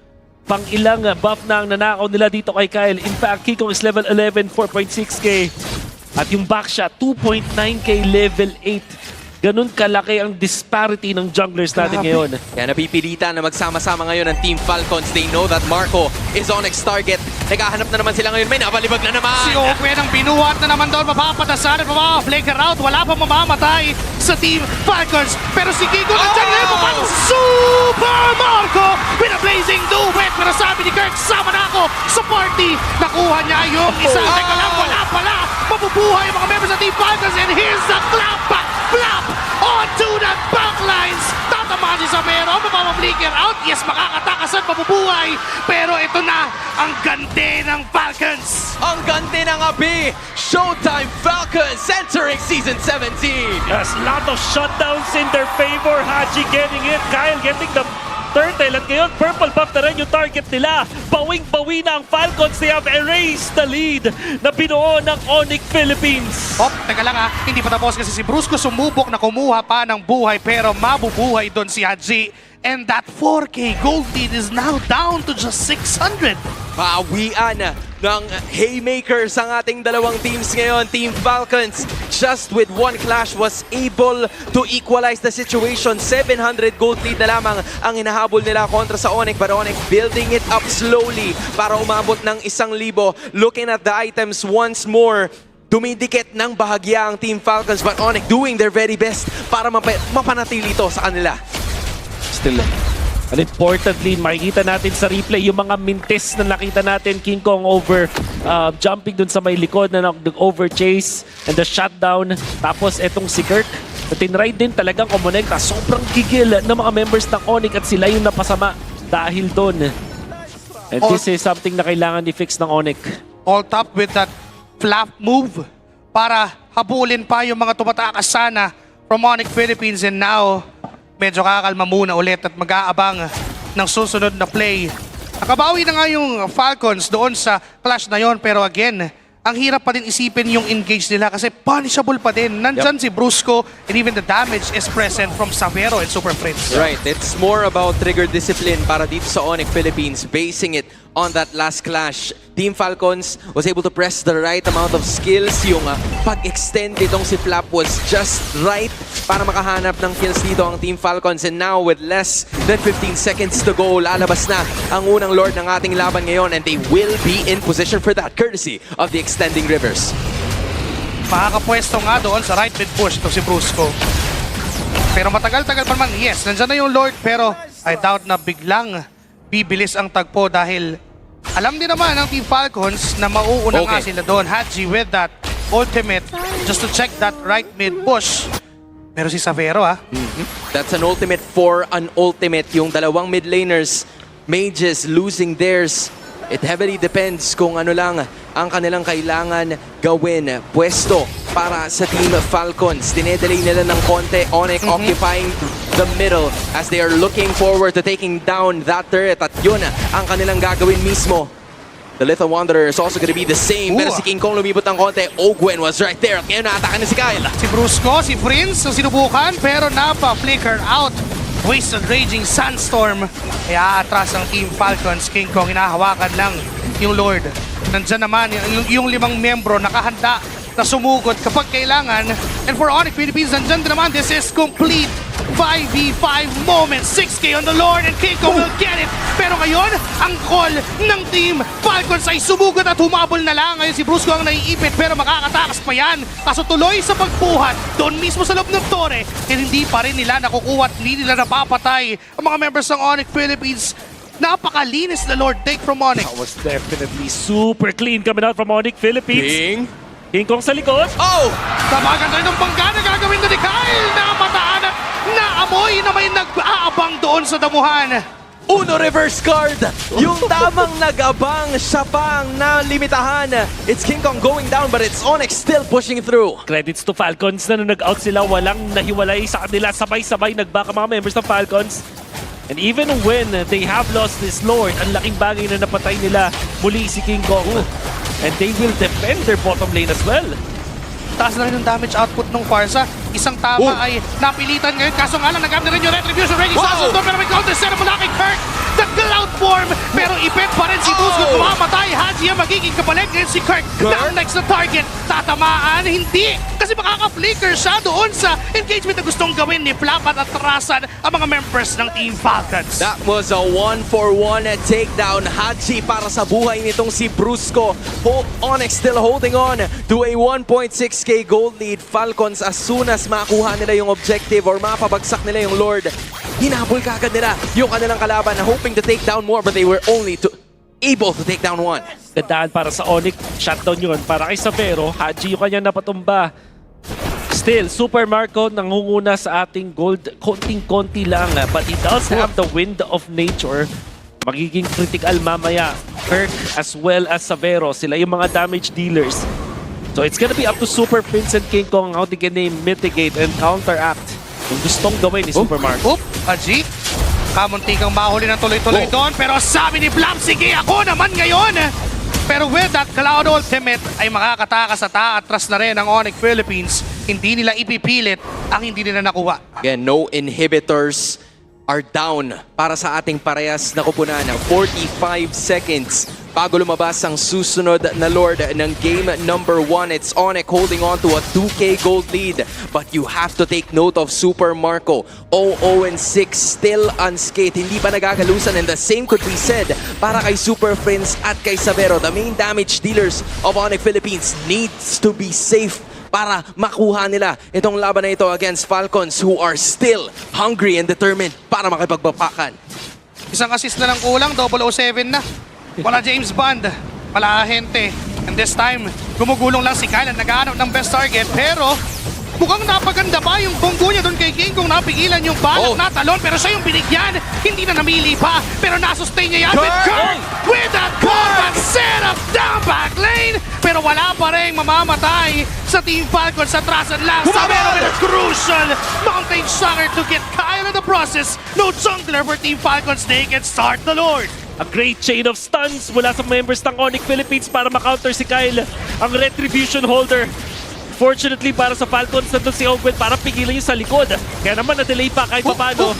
Pang ilang buff na ang nanakaw nila dito kay Kyle. In fact, King Kong is level 11, 4.6k. At yung backshot, 2.9k level 8. ganun kalaki ang disparity ng junglers natin ngayon. Kaya napipilitan na magsama-sama ngayon ang Team Falcons. They know that Marco is on next target. Naghahanap na naman sila ngayon. May nabalibag na naman. Si Ogwen ang binuhat na naman doon. Mapapadasan at mapapaflaker out. Wala pa mamamatay sa Team Falcons. Pero si Gigo nandiyan ngayon. Papasok si Super Marco with a blazing duet. Pero sabi ni Kirk, sama na ako sa party. Nakuha niya yung isa. Teka lang, wala pala. Mabubuhay ang mga members ng Team Falcons. And here's the clap back. Flap onto the backlines. Tatamaan si Savero. Mapapaflaker out. Yes, makakatakas at mabubuhay. Pero ito na ang gante ng Falcons. Ang gante ng Abi. Showtime Falcons entering Season 17. Yes, lot of shutdowns in their favor. Haji getting it. Kyle getting the turtle. At ngayon, purple buff na rin yung target nila. Bawing-bawi na ang Falcons. They have erased the lead na binuo ng Onyx Philippines. Teka lang hindi pa tapos kasi si Brusco sumubok na kumuha pa ng buhay pero mabubuhay doon si Haji. And that 4K gold lead is now down to just 600. Pawian ng haymakers ang ating dalawang teams ngayon. Team Falcons, just with one clash, was able to equalize the situation. 700 gold lead na lamang ang hinahabol nila kontra sa Onyx. But Onyx building it up slowly para umabot ng 1,000. Looking at the items once more, dumidikit ng bahagya ang Team Falcons. But Onyx doing their very best para mapanatili ito sa kanila. Still, and importantly, makikita natin sa replay yung mga mintes na nakita natin. King Kong over jumping dun sa may likod na over chase and the shutdown. Tapos etong si Kirk na tinry din talagang kumonekta. Sobrang gigil ng mga members ng Onyx at sila yung napasama dahil dun. And this is something na kailangan i-fix ng Onyx. All top with that flap move para habulin pa yung mga tumatakas sana from Onyx Philippines. And now, medyo kakalma muna ulit at mag-aabang ng susunod na play. Nakabawi na nga yung Falcons doon sa clash na yon, pero again, ang hirap pa din isipin yung engage nila kasi punishable pa din. Nandyan si Brusco and even the damage is present from Savero and Super Prince. Right, it's more about trigger discipline para dito sa Onyx Philippines, basing it on that last clash. Team Falcons was able to press the right amount of skills. Yung pag-extend itong si Flap was just right para makahanap ng kills dito ang Team Falcons. And now with less than 15 seconds to go, lalabas na ang unang Lord ng ating laban ngayon. And they will be in position for that, courtesy of the extending rivers. Makakapwesto nga doon sa right mid push to si Brusco. Pero matagal-tagal pa naman. Yes, nandyan na yung Lord, pero I doubt na biglang bibilis ang tagpo dahil alam din naman ng Team Falcons na mauuna nga sila doon. Haji with that ultimate just to check that right mid push. Pero si Savero That's an ultimate for an ultimate. Yung dalawang mid laners, mages losing theirs. It heavily depends kung ano lang ang kanilang kailangan gawin. Pwesto para sa Team Falcons. Dinedelay nila ng konti. Onyx occupying the middle as they are looking forward to taking down that turret. At yun ang kanilang gagawin mismo. The Lethal Wanderer is also going to be the same. Pero si King Kong lumibot ng konti. Ogwen was right there. At ngayon naatake na si Kyle. Si Brusco, si Prince, ang sinubukan pero napa-flicker out. Wasted Raging Sandstorm. Kaya atras ang Team Falcons. King Kong hinahawakan lang yung Lord. Nandyan naman yung 5 miyembro nakahanda na sumugod kapag kailangan. And for Onyx Philippines, nandyan din naman. This is complete 5v5 moment. 6K on the Lord and King Kong will get it. Pero ngayon, ang call ng Team Falcons ay sumugod at humabol na lang. Ngayon si Brusco ang naiipit pero makakatakas pa yan. Kaso tuloy sa pagbuhat doon mismo sa loob ng Torre. And hindi pa rin nila nakukuha at hindi nila napapatay ang mga members ng Onyx Philippines. Napakalinis na Lord take from Onyx. That was definitely super clean coming out from Onyx Philippines. King Kong sa likod. Tamagan rin ng bangga na gagawin na ni Kyle. Napataan at naamoy na may nag-aabang doon sa damuhan. Uno reverse card. Yung tamang nag-abang, siya pang nalimitahan. It's King Kong going down but it's Onyx still pushing through. Credits to Falcons na nung nag-out sila, walang nahiwalay sa kanila. Sabay-sabay nag-back ang mga members ng Falcons. And even when they have lost this Lord, ang laking bagay na napatay nila muli si King Kong. And they will defend their bottom lane as well. Taas na rin yung damage output ng Farsa. Isang tama ay napilitan ngayon. Kaso nga lang, nagamit na rin yung Retribution. Ready sa pero may counter set mula kay Kirk. The cloud form. Pero ipet pa rin si Brusco. Kumamatay. Haji ang magiging kapalit. Ngayon si Kirk. Down next na target. tatamaan? Hindi! Kasi makaka-flicker siya doon sa engagement na gustong gawin ni Flap at atrasan ang mga members ng Team Falcons. That was a 1-for-1 takedown. Haji para sa buhay nitong si Brusco. Onyx still holding on to a 1.6k gold lead. Falcons, as soon as makuha nila yung objective or mapabagsak nila yung Lord, hinabol kagad nila yung kanilang kalaban na hoping to take down more, but they were only able to take down one. Gandaan para sa Onyx. Shutdown yun. Para kay Savero, Haji yung kanyang napatumba. Still, Super Marco nangunguna sa ating gold. Konting-konti lang. But he does have the wind of nature. Magiging critical mamaya. Kirk as well as Savero. Sila yung mga damage dealers. So it's gonna be up to Super Prince and King Kong how they can mitigate and counteract yung gustong gawin ni Super Marco. Haji, kamuntikang mahuli ng tuloy-tuloy doon. Pero sabi ni Blam, sige ako naman ngayon. Pero with that Cloud Ultimate ay makakatakas at aatras na rin ang Onyx Philippines. Hindi nila ipipilit ang hindi nila nakuha. Again, no inhibitors are down para sa ating parehas na kupunan. 45 seconds bago lumabas ang susunod na Lord ng game number 1. It's Onyx holding on to a 2k gold lead. But you have to take note of Super Marco. 0-6 still unscathed. Hindi pa nagagalusan, and the same could be said para kay Super Prince at kay Savero. The main damage dealers of Onyx Philippines needs to be safe para makuha nila itong laban na ito against Falcons, who are still hungry and determined para makipagbapakan. Isang assist na lang kulang, 007 na. Wala James Bond, wala ahente. And this time, gumugulong lang si Kyle at naghahanap ng best target. Pero mukhang napaganda pa yung bonggo niya doon kay King kung napigilan yung balak na talon. Pero siya yung binigyan, hindi na namili pa. Pero nasustain niya yan with Kirk with that combat setup down back lane. Pero wala pa rin mamamatay sa Team Falcons. Sa trasan lang, Savero with a crucial mountain shocker to get Kyle in the process. No jungler for Team Falcons, they can start the Lord. A great chain of stuns mula sa members ng Onyx Philippines para makounter si Kyle, ang Retribution holder. Fortunately para sa Falcons, nandun si Ogwen para pigilan yung sa likod. Kaya naman na-delay pa kahit paano.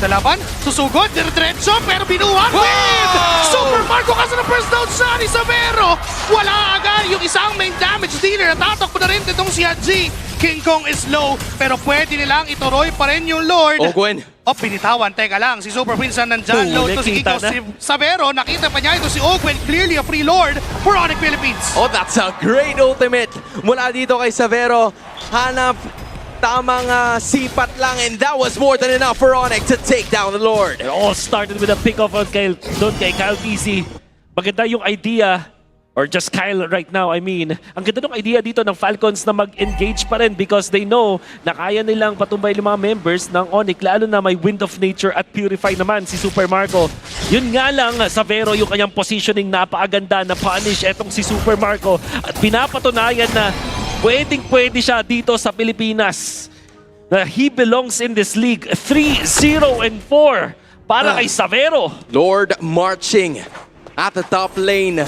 Sa laban, susugod, diretso, pero binuhan with Super Marco kasi na first down siya ni Savero. Wala agad yung isang main damage dealer. Tatakbo na rin itong si Haji. King Kong is low, pero pwede nilang ituroy pa rin yung Lord. Ogwen. Binitawan. Teka lang, si Super Prince na nandyan. Low to si Ikaw, si Savero. Nakita pa niya ito si Ogwen. Clearly a free Lord for Onyx Philippines. That's a great ultimate mula dito kay Savero. Hanap tamang sipat lang, and that was more than enough for Onyx to take down the Lord. It all started with a pick-off on doon kay Kyle PC. Maganda yung idea, or just Kyle right now, I mean. Ang ganda ng idea dito ng Falcons na mag-engage pa rin because they know na kaya nilang patumbay yung mga members ng Onyx, lalo na may Wind of Nature at Purify naman si Super Marco. Yun nga lang, Savero yung kanyang positioning napakaganda na punish etong si Super Marco at pinapatunayan na pwedeng-pwede siya dito sa Pilipinas. Na he belongs in this league. 3-0-4 para kay Savero. Lord marching at the top lane.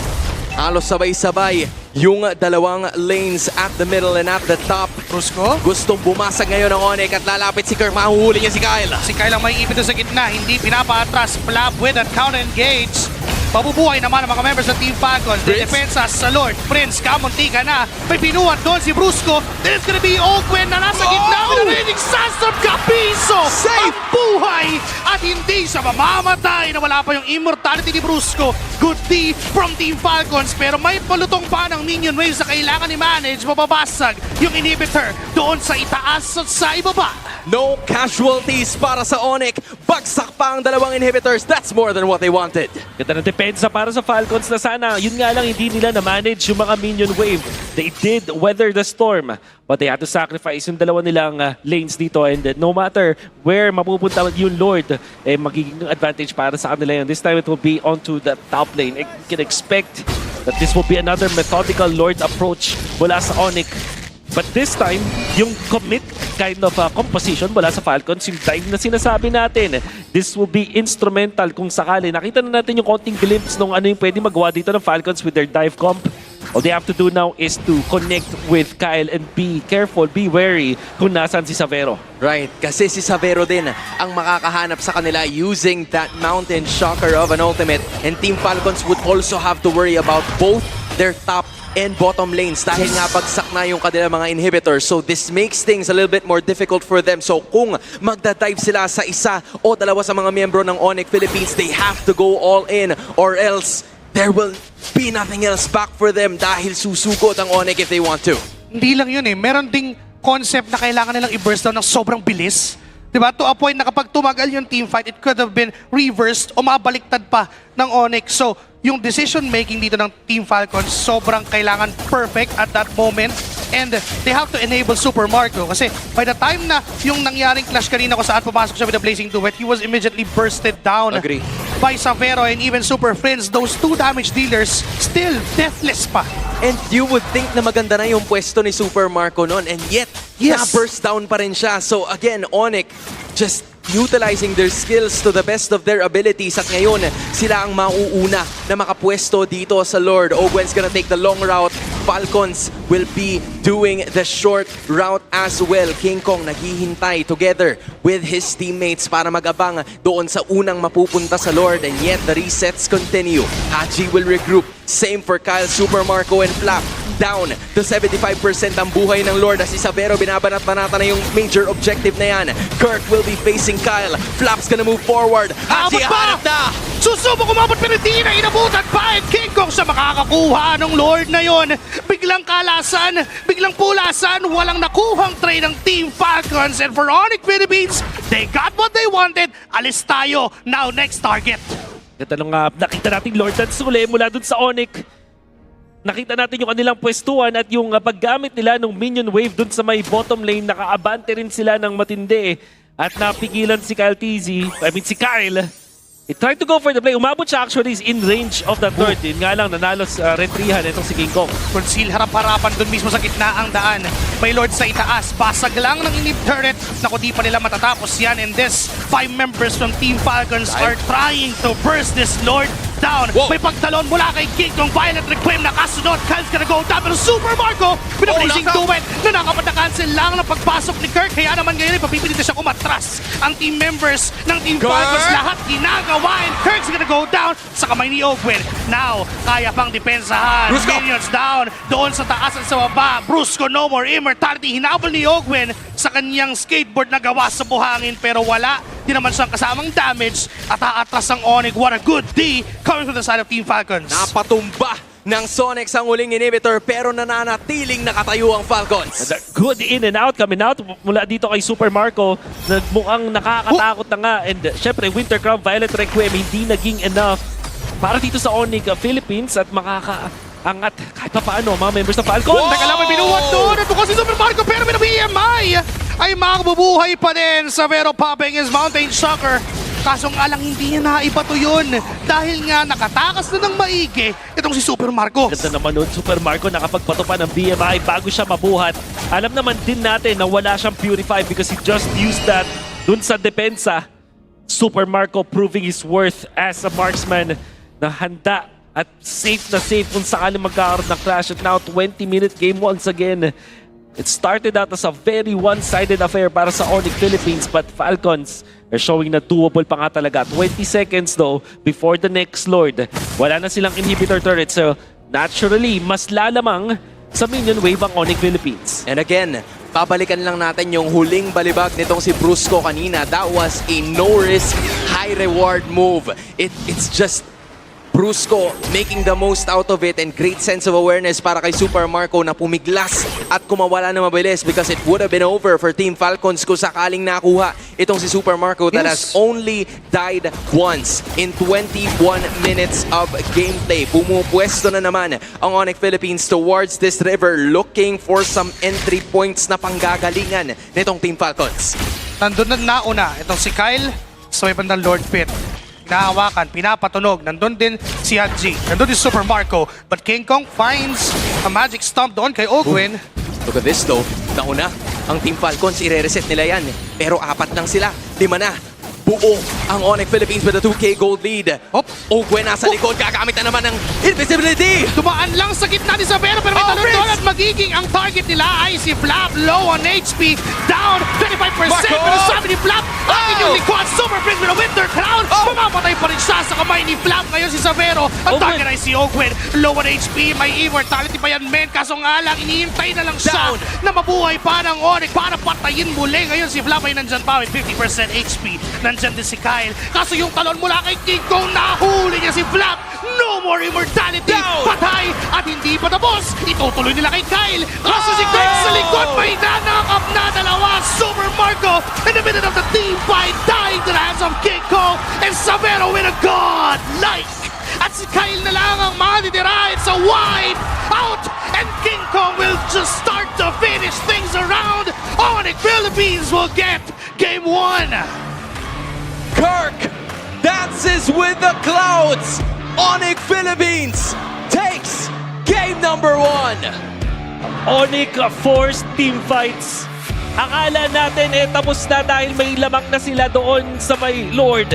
Halos sabay-sabay yung dalawang lanes at the middle and at the top. Brusco? Gustong bumasag ngayon ng Onyx at lalapit si Kirk. Mahuhuli niya si Kyle. Si Kyle ang may ipit sa gitna. Hindi pinapaatras. Flap with a counter engage. Pabubuhay naman ang mga members ng Team Falcons. The defensa sa Lord. Prince, kamuntika na. May pinuhat doon si Brusco. Then it's gonna be Ogwen na nasa gitna. Pinarinig Sandstorm Kapiso. Safe! Ang buhay! At hindi siya mamamatay na wala pa yung immortality ni Brusco. Good D from Team Falcons. Pero may palutong pa ng minion waves na kailangan i-manage. Mababasag yung inhibitor doon sa itaas at sa ibaba. No casualties para sa Onyx. Bagsak pa ang dalawang inhibitors. That's more than what they wanted. Ganda ng depensa para sa Falcons na sana. Yun nga lang, hindi nila na-manage yung mga minion wave. They did weather the storm, but they had to sacrifice yung dalawa nilang lanes dito. And no matter where mapupunta yung Lord, magiging advantage para sa kanila yun. This time it will be onto the top lane. You can expect that this will be another methodical Lord approach mula sa Onyx. But this time, yung commit kind of composition mula sa Falcons, yung dive na sinasabi natin, this will be instrumental kung sakali. Nakita na natin yung konting glimpse nung ano yung pwede magawa dito ng Falcons with their dive comp. All they have to do now is to connect with Kyle and be careful, be wary kung nasan si Savero. Right, kasi si Savero din ang makakahanap sa kanila using that mountain shocker of an ultimate. And Team Falcons would also have to worry about both their top and bottom lanes dahil nga bagsak na yung kanilang mga inhibitors. So this makes things a little bit more difficult for them. So kung magda-dive sila sa isa o dalawa sa mga miyembro ng Onyx Philippines, they have to go all in or else there will be nothing else back for them dahil susugod ang Onyx if they want to. Hindi lang yun eh. Meron ding concept na kailangan nilang i-burst down ng sobrang bilis. Diba? To a point na kapag tumagal yung teamfight, it could have been reversed o mabaliktad pa ng Onyx. So, yung decision-making dito ng Team Falcons, sobrang kailangan perfect at that moment. And they have to enable Super Marco kasi by the time na yung nangyaring clash kanina kung saan pumasok siya with the Blazing Duet, he was immediately bursted down by Savero and even Super Friends. Those two damage dealers still deathless pa. And you would think na maganda na yung pwesto ni Super Marco noon and yet, na-burst down pa rin siya. So again, Onyx just utilizing their skills to the best of their abilities at ngayon sila ang mauuna na makapwesto dito sa Lord. Ogwen's gonna take the long route. Falcons will be doing the short route as well. King Kong naghihintay together with his teammates para mag-abang doon sa unang mapupunta sa Lord and yet the resets continue. Haji will regroup. Same for Kyle, Super Marco and Flap. Down to 75% ang buhay ng Lord as si Savero binabanat-banata na yung major objective na yan. Kirk will be facing Kyle. Flap's gonna move forward. Haji hanap na! Susubok umabot pero hindi na inabutan pa and King Kong sa makakakuha ng Lord na yon. Biglang kalasan, biglang pulasan, walang nakuhang trade ng Team Falcons and for Onyx Philippines, they got what they wanted. Alis tayo. Now next target. Katanong nga, nakita natin Lord at Sule mula dun sa Onyx. Nakita natin yung kanilang pwestuhan at yung paggamit nila ng minion wave dun sa may bottom lane. Nakaabante rin sila ng matindi at napigilan si si Kyle. He tried to go for the play. Umabot siya actually is in range of the third. Yun nga lang, nanalo sa retrihan itong si King Kong. Conceal harap-harapan dun mismo sa gitna ang daan. May Lord sa itaas. Basag lang ng inib turret. Naku, di pa nila matatapos yan. And this 5 members from Team Falcons are trying to burst this Lord down. Whoa. May pagtalon mula kay King Kong. Violent Requiem na kasunod. Kyle's gonna go down. Pero Super Marco with a blazing duet na nakapag-cancel lang ng pagpasok ni Kirk. Kaya naman ngayon ipapipilita siya umatras. Ang team members ng Team Falcons lahat ginagawa. And Kirk's gonna go down sa kamay ni Ogwen. Now, kaya pang depensahan. Minions down. Doon sa taas at sa baba. Brusco, no more immortality. Hinabol ni Ogwen sa kanyang skateboard na gawa sa buhangin. Pero wala. Di naman siyang kasamang damage. At aatras ang Onyx. What a good D coming from the side of Team Falcons. Napatumba ng Sonic ang huling inhibitor pero nananatiling nakatayo ang Falcons. Good in and out, coming out mula dito kay Super Marco. Mukhang nakakatakot na nga. And syempre, Winter Crown, Violet Requiem, hindi naging enough para dito sa Onyx Philippines at makakaangat kahit pa paano mga members ng Falcons. Teka lang, may binuwat doon. Ito kasi Super Marco pero may BMI ay makabubuhay pa din. Savero popping his Mountain Shocker. Kaso nga lang hindi niya naibato yun dahil nga nakatakas na ng maigi itong si Super Marco. Ganda naman nun, Super Marco nakapagpato pa ng BMI bago siya mabuhat. Alam naman din natin na wala siyang Purify because he just used that dun sa depensa. Super Marco proving his worth as a marksman na handa at safe na safe kung sakaling magkakaroon ng clash. At now 20-minute game once again. It started out as a very one-sided affair para sa Onyx Philippines but Falcons are showing na doable pa nga talaga. 20 seconds though before the next Lord. Wala na silang inhibitor turret so naturally mas lalamang sa minion wave ang Onyx Philippines. And again, babalikan lang natin yung huling balibag nitong si Brusco kanina. That was a no-risk, high-reward move. It's just Brusco making the most out of it and great sense of awareness para kay Super Marco na pumiglas at kumawala na mabilis because it would have been over for Team Falcons kung sakaling nakuha itong si Super Marco that has only died once in 21 minutes of gameplay. Pumupwesto na naman ang Onyx Philippines towards this river looking for some entry points na panggagalingan nitong Team Falcons. Nandun na nauna itong si Kyle sa may bandang Lord Pit. Nahawakan, pinapatunog. Nandun din si Haji. Nandun din Super Marco. But King Kong finds a magic stomp doon kay Ogwen. Look at this though. Nauna, ang Team Falcons, i-reset nila yan. Pero 4 lang sila. 5 na. Buo ang Onyx Philippines with a 2K gold lead. Ogwen nasa likod. Gagamit na naman ng invisibility. Tumaan lang sa gitna ni Savero pero may talon doon at magiging ang target nila ay si Flap. Low on HP. Down 25%. Pero sabi ni Flap, akin yung likod. Super Prince with a Winter Crown. Mamamatay pa rin siya sa kamay tinitibay ni Flap ngayon si Savero. Ang target ay si Ogwin. Low on HP, may immortality pa yan men. Kaso nga lang, iniintay na lang siya na mabuhay pa ng Onyx para patayin muli. Ngayon si Flap ay nandyan pa with 50% HP. Nandyan din si Kyle. Kaso yung talon mula kay King Kong, nahuli niya si Flap. No more immortality. Patay at hindi pa tapos. Itutuloy nila kay Kyle. Kaso si Greg sa likod, may nanakap na dalawa. Super Marco in the middle of the team fight, dying to the hands of King Kong and Savero with a god-like. At si Kyle na lang ang matitira. It's a wide out and King Kong will just start to finish things around. Onyx Philippines will get game 1. Kirk dances with the clouds. Onyx Philippines takes game number 1. Onyx forced team fights. Akala natin tapos na dahil may lamang na sila doon sa may Lord.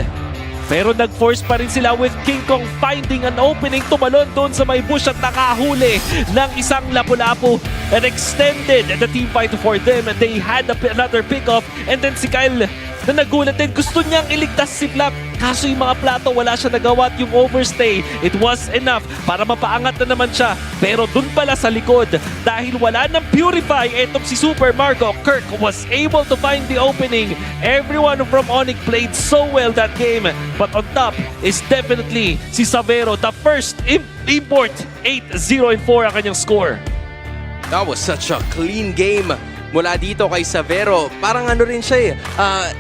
Pero nag-force pa rin sila with King Kong finding an opening, tumalon doon sa may bush at nakahuli ng isang lapu-lapu and extended the team fight for them. They had another pick-off and then si Kyle na nagulat din. Gusto niyang iligtas si Flap. Kaso yung mga plato, wala siya nagawa at yung overstay, it was enough para mapaangat na naman siya. Pero dun pala sa likod, dahil wala nang purify, etong si Super Marco, Kirk was able to find the opening. Everyone from Onyx played so well that game. But on top is definitely si Savero, the first import. 8-0-4 ang kanyang score. That was such a clean game mula dito kay Savero. Parang ano rin siya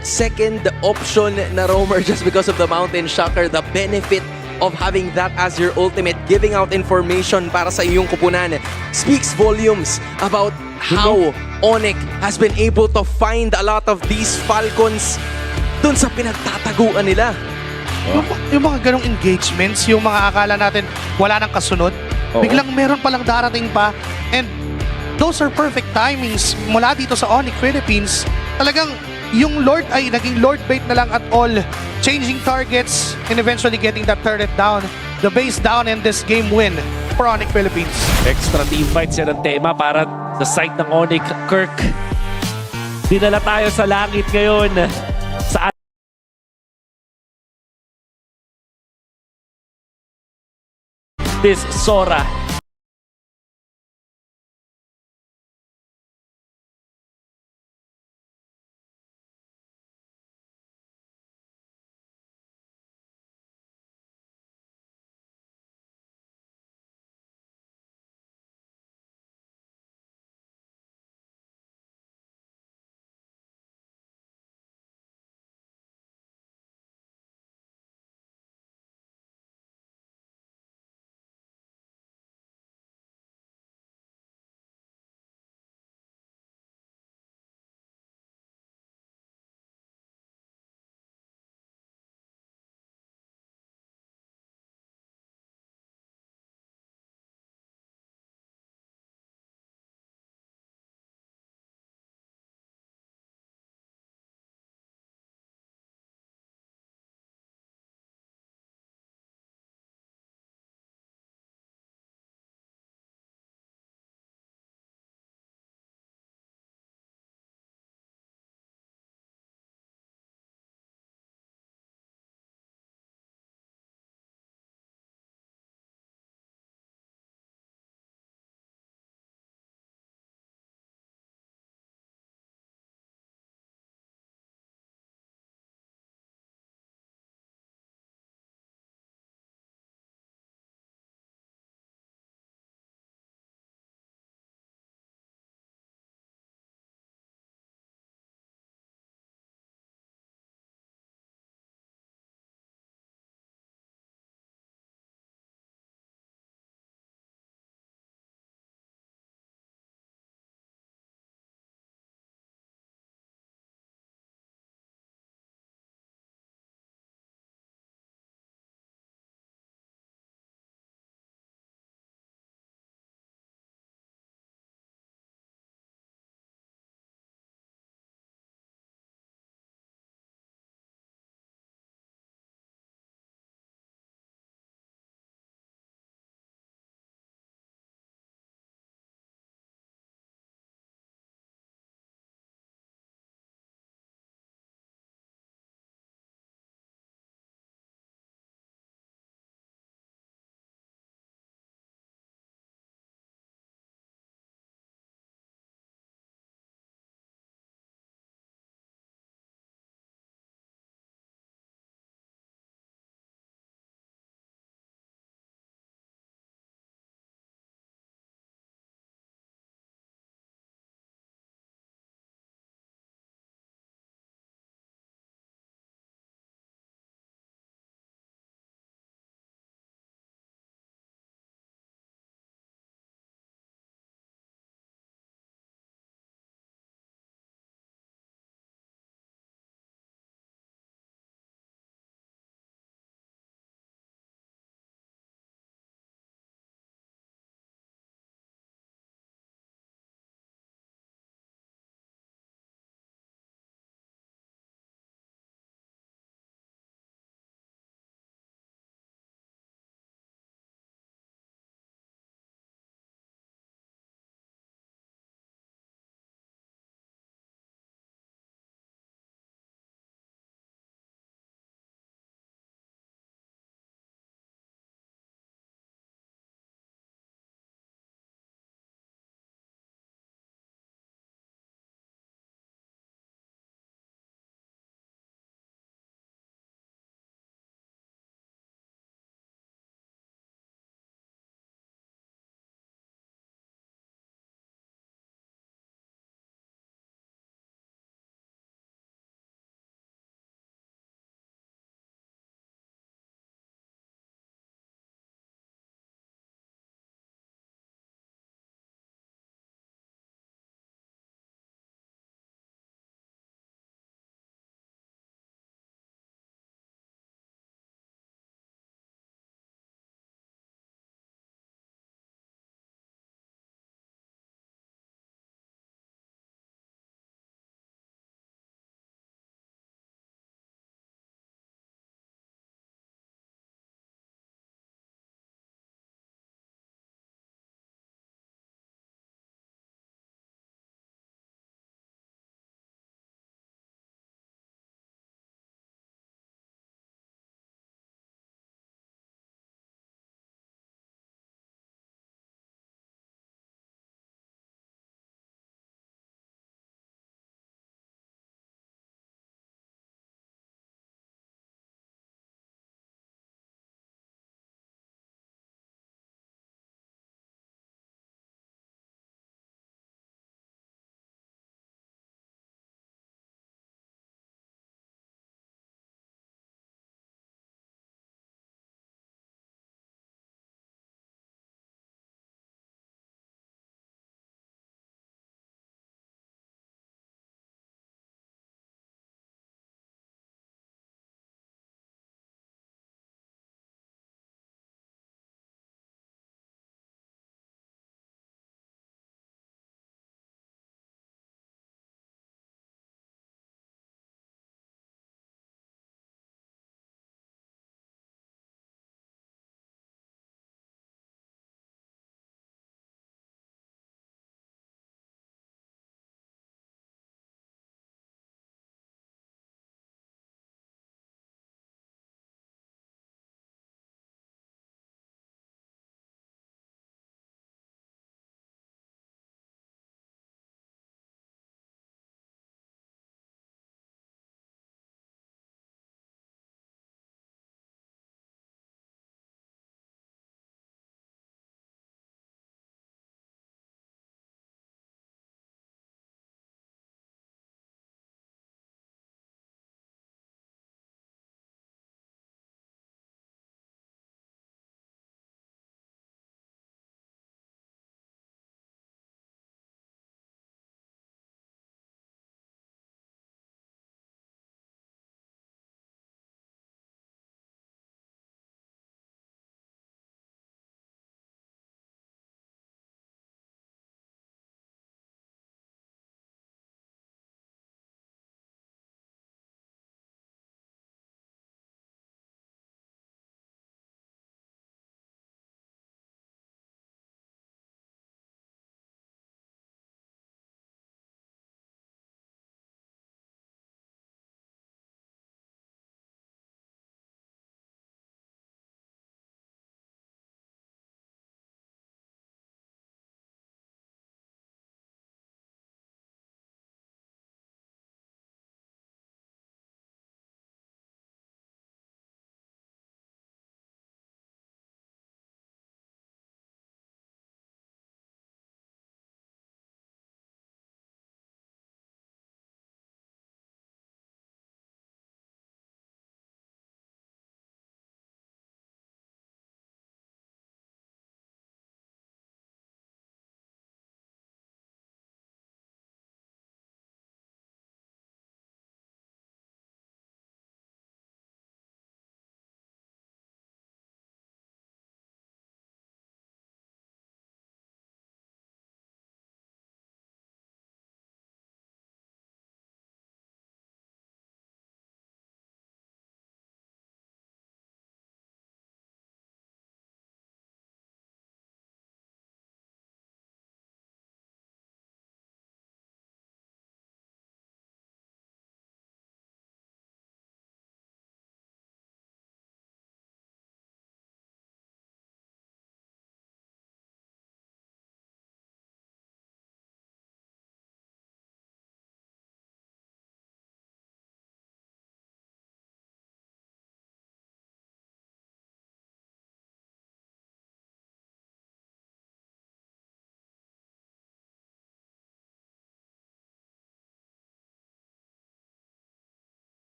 second option na roamer just because of the Mountain Shocker. The benefit of having that as your ultimate, giving out information para sa iyong kupunan, speaks volumes about how Onyx has been able to find a lot of these Falcons dun sa pinagtataguan nila. Yung mga ganong engagements, yung mga akala natin wala nang kasunod, biglang meron palang darating pa, and those are perfect timings mula dito sa Onyx Philippines. Talagang yung Lord ay naging Lord bait na lang at all, changing targets and eventually getting that turret down, the base down, and this game win for Onyx Philippines. Extra team fights yan ang tema para sa side ng Onyx. Kirk, dinala tayo sa langit ngayon sa this Sora.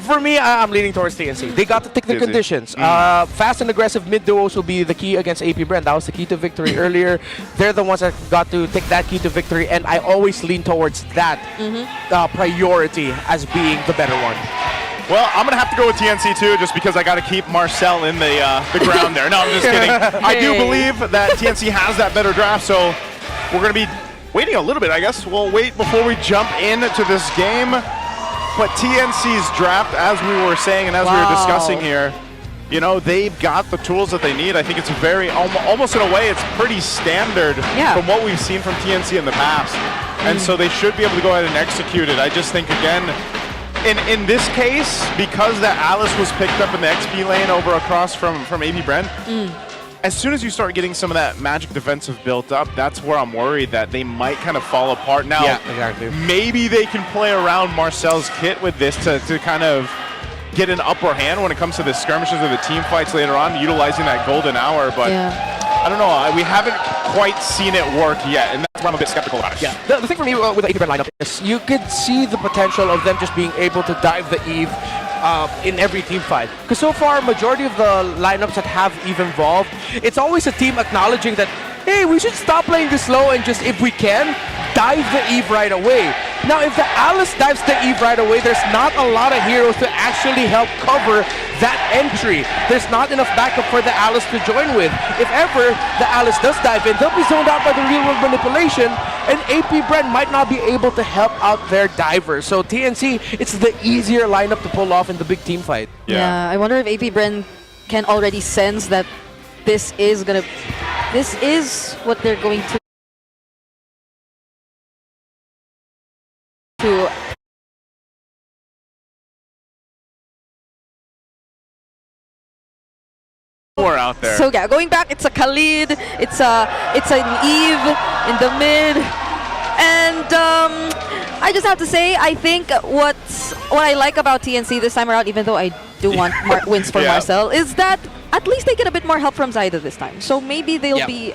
For me, I'm leaning towards TNC. They got to take the TNC. conditions. Fast and aggressive mid duos will be the key against AP Brand. That was the key to victory earlier. They're the ones that got to take that key to victory, and I always lean towards that priority as being the better one. Well, I'm going to have to go with TNC too, just because I got to keep Marcel in the ground there. No, I'm just kidding. I do believe that TNC has that better draft, so we're going to be waiting a little bit, I guess. We'll wait before we jump into this game. But TNC's draft, as we were saying and as we were discussing here, you know, they've got the tools that they need. I think it's very, almost in a way, it's pretty standard from what we've seen from TNC in the past. And so they should be able to go ahead and execute it. I just think, again, in this case, because that Alice was picked up in the XP lane over across from AP Bren, as soon as you start getting some of that magic defensive built up, that's where I'm worried that they might kind of fall apart. Now, maybe they can play around Marcel's kit with this to kind of get an upper hand when it comes to the skirmishes or the team fights later on, utilizing that golden hour, but I don't know, we haven't quite seen it work yet, and that's why I'm a bit skeptical about it. Yeah, the thing for me with the AP Brand lineup is you could see the potential of them just being able to dive the Eve in every team fight. Because so far, majority of the lineups that have Eve involved, it's always a team acknowledging that, hey, we should stop playing this slow and just, if we can, dive the Eve right away. Now, if the Alice dives the Eve right away, there's not a lot of heroes to actually help cover that entry. There's not enough backup for the Alice to join with. If ever the Alice does dive in, they'll be zoned out by the real-world manipulation, and AP Brand might not be able to help out their divers. So TNC, it's the easier lineup to pull off in the big team fight. Yeah, I wonder if AP Brand can already sense that this is what they're going to out there. So yeah, going back, it's a Khalid, it's an Eve in the mid, and I just have to say, I think what I like about TNC this time around, even though I do want wins for Marcel, is that at least they get a bit more help from Zyda this time. So maybe they'll be,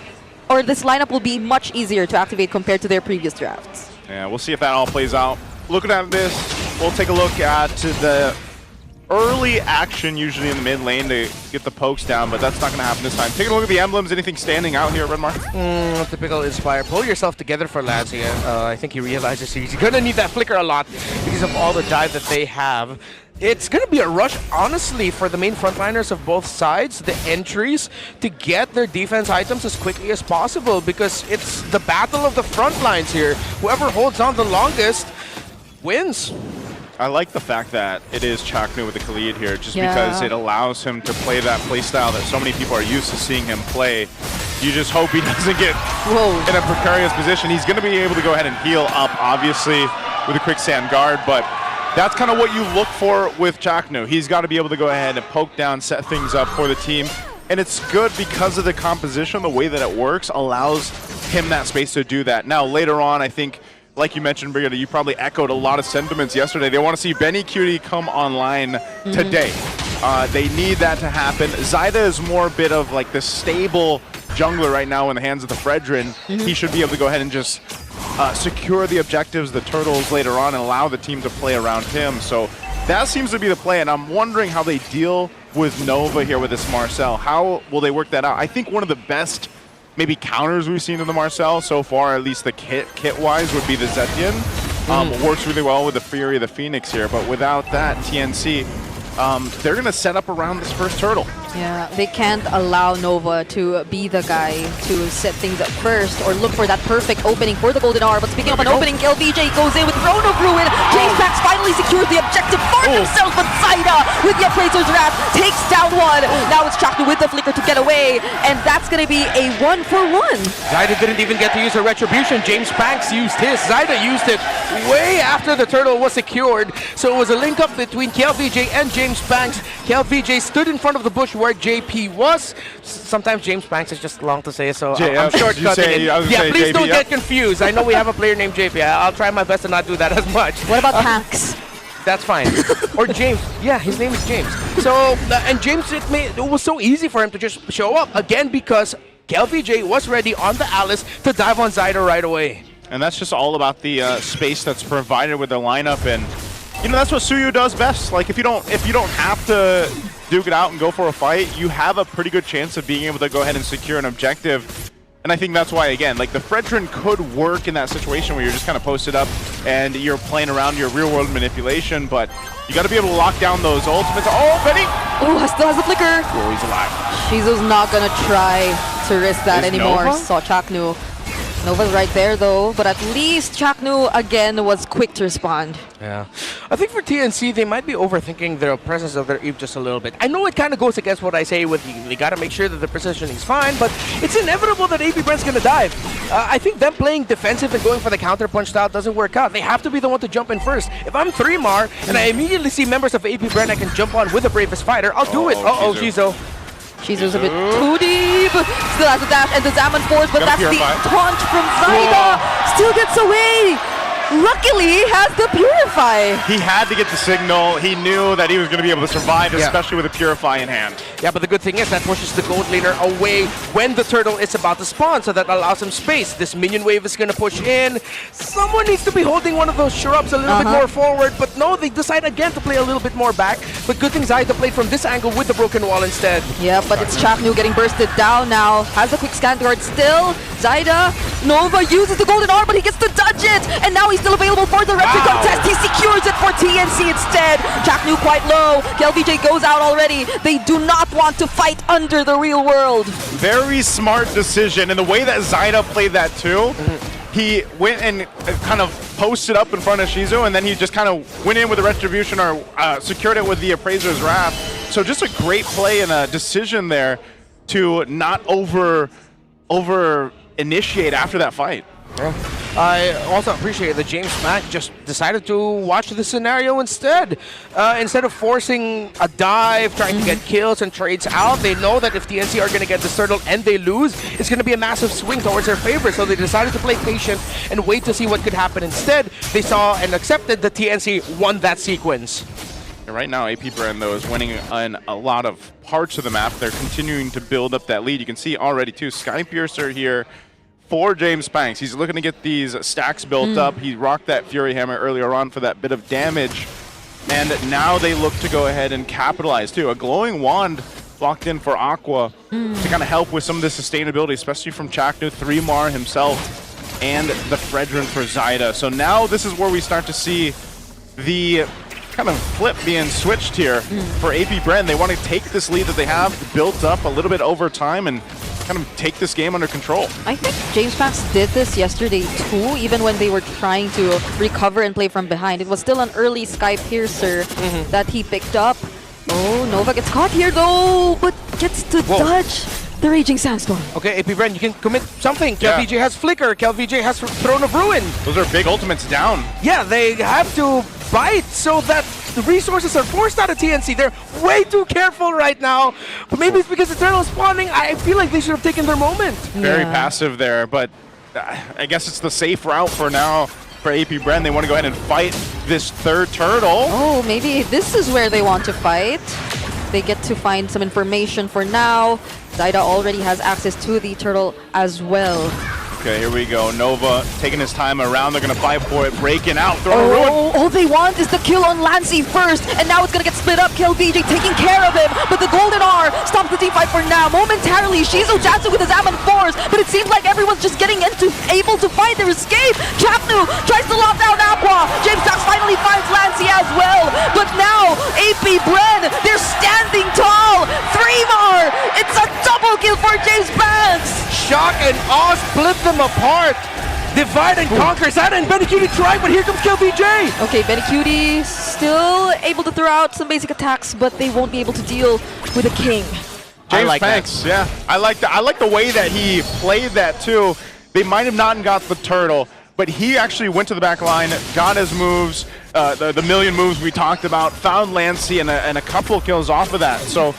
or this lineup will be much easier to activate compared to their previous drafts. Yeah, we'll see if that all plays out. Looking at this, we'll take a look at the early action usually in the mid lane to get the pokes down, but that's not going to happen this time. Taking a look at the emblems, anything standing out here, Redmar? Typical Inspire. Pull yourself together for Lazia. I think he realizes he's going to need that flicker a lot because of all the dive that they have. It's going to be a rush, honestly, for the main frontliners of both sides, the entries, to get their defense items as quickly as possible because it's the battle of the front lines here. Whoever holds on the longest wins. I like the fact that it is Chaknu with the Khalid here, just because it allows him to play that playstyle that so many people are used to seeing him play. You just hope he doesn't get in a precarious position. He's going to be able to go ahead and heal up, obviously, with a quicksand guard, but that's kind of what you look for with Chaknu. He's got to be able to go ahead and poke down, set things up for the team. And it's good because of the composition, the way that it works allows him that space to do that. Now, later on, I think, like you mentioned, Brigitte, you probably echoed a lot of sentiments yesterday. They want to see Benny Cutie come online today. They need that to happen. Zyda is more a bit of like the stable jungler right now in the hands of the Fredrin. He should be able to go ahead and just secure the objectives, the turtles later on, and allow the team to play around him. So that seems to be the play, and I'm wondering how they deal with Nova here with this Marcel. How will they work that out? I think one of the best maybe counters we've seen to the Marcel so far, at least the kit-wise, would be the Zetian. Works really well with the Fury of the Phoenix here, but without that, TNC, they're going to set up around this first turtle. Yeah, they can't allow Nova to be the guy to set things up first or look for that perfect opening for the Golden Hour. But speaking of an opening, LVJ goes in with Throne of Ruin. James Pax finally secures the objective for themselves, but Zyda with the Appraiser's Wrath takes down one. Now it's Chaknu with the flicker to get away, and that's going to be a 1-for-1. Zyda didn't even get to use her Retribution. James Pax used his. Zyda used it way after the turtle was secured. So it was a link up between KLVJ and James Pax. KLVJ stood in front of the bush where JP was. Sometimes James Banks is just long to say, so I'm shortcutting it. Yeah, please don't get confused. I know we have a player named JP. I'll try my best to not do that as much. What about Pax? That's fine. Or James. Yeah, his name is James. So, and James, it was so easy for him to just show up again because KLVJ was ready on the Alice to dive on Zyda right away. And that's just all about the space that's provided with the lineup. And you know, that's what Suyu does best. Like, if you don't have to duke it out and go for a fight, you have a pretty good chance of being able to go ahead and secure an objective. And I think that's why, again, like the Fredrin could work in that situation where you're just kind of posted up and you're playing around your real-world manipulation, but you got to be able to lock down those ultimates. Oh, Benny! Oh, still has a flicker. Oh, he's alive. Shizu's not gonna try to risk that Is anymore. Nova? Saw Chaknu. Nova's right there though, but at least Chaknu again was quick to respond. Yeah. I think for TNC, they might be overthinking the presence of their Eve just a little bit. I know it kind of goes against what I say with you got to make sure that the positioning is fine, but it's inevitable that AP Brent's going to dive. I think them playing defensive and going for the counter punch style doesn't work out. They have to be the one to jump in first. If I'm 3-Mar and I immediately see members of AP Brent I can jump on with the bravest fighter, I'll do it. Uh-oh, Shizu. Shizu's a bit too deep. Still has a dash and the Zaman force, but that's the Purify. taunt from Zaida. Still gets away. Luckily, he has the Purify. He had to get the signal. He knew that he was going to be able to survive, especially with a Purify in hand. Yeah, but the good thing is that pushes the gold laner away when the turtle is about to spawn, so that allows him space. This minion wave is going to push in. Someone needs to be holding one of those shrubs a little bit more forward, but no, they decide again to play a little bit more back. But good thing Zaida played from this angle with the broken wall instead. Yeah, but it's Chaknu getting bursted down now. Has a quick scan guard still. Zaida, Nova uses the golden arm, but he gets to dodge it. And now he's still available for the retro contest. He secures it for TNC instead. Chaknu quite low. KLVJ goes out already. They do not want to fight under the real world. Very smart decision. And the way that Zaida played that too, he went and kind of posted up in front of Shizu, and then he just kind of went in with the Retribution or secured it with the Appraiser's Wrath. So just a great play and a decision there to not over initiate after that fight. Yeah. I also appreciate that James Mack just decided to watch the scenario instead. Instead of forcing a dive, trying to get kills and trades out, they know that if TNC are going to get this turtle and they lose, it's going to be a massive swing towards their favor. So they decided to play patient and wait to see what could happen instead. They saw and accepted that TNC won that sequence. And right now, AP Brand, though, is winning in a lot of parts of the map. They're continuing to build up that lead. You can see already, too, Sky Piercer here for James Spanks. He's looking to get these stacks built up. He rocked that Fury Hammer earlier on for that bit of damage. And now they look to go ahead and capitalize, too. A Glowing Wand locked in for Aqua to kind of help with some of the sustainability, especially from Chaknu, 3-Mar himself, and the Fredrin for Zaida. So now this is where we start to see the kind of flip being switched here for AP Brand. They want to take this lead that they have built up a little bit over time and kind of take this game under control. I think James Max did this yesterday too, even when they were trying to recover and play from behind. It was still an early Sky Piercer that he picked up. Oh, Nova gets caught here though, but gets to dodge the Raging Sandstorm. Okay, AP Brand, you can commit something. KLVJ has Flicker, KLVJ has Throne of Ruin. Those are big ultimates down. Yeah, they have to bite so that the resources are forced out of TNC. They're way too careful right now. But maybe it's because Eternal is spawning. I feel like they should have taken their moment. Very passive there, but I guess it's the safe route for now for AP Brand. They want to go ahead and fight this third turtle. Oh, maybe this is where they want to fight. They get to find some information for now. Zaida already has access to the turtle as well. Okay, here we go. Nova taking his time around. They're going to fight for it. Breaking out. Throwing a ruin. All they want is the kill on Lancy first. And now it's going to get split up. KLVJ taking care of him. But the Golden R stops the team fight for now. Momentarily, Shizu Jatsu with his Zaman Force. But it seems like everyone's just getting able to find their escape. Chapnu tries to lock down Aqua. James Dax finally finds Lancy as well. But now, AP Bren, they're standing tall. 3-Mar. It's a double kill for James Banks. Shock and awe split them apart. Divide and conquer. Zaida and Benecutie try, but here comes KLVJ. Okay, Benecutie still able to throw out some basic attacks, but they won't be able to deal with a king. James Banks, yeah. I like the way that he played that too. They might have not got the turtle, but he actually went to the back line, got his moves, the million moves we talked about, found Lancy and a couple kills off of that. So,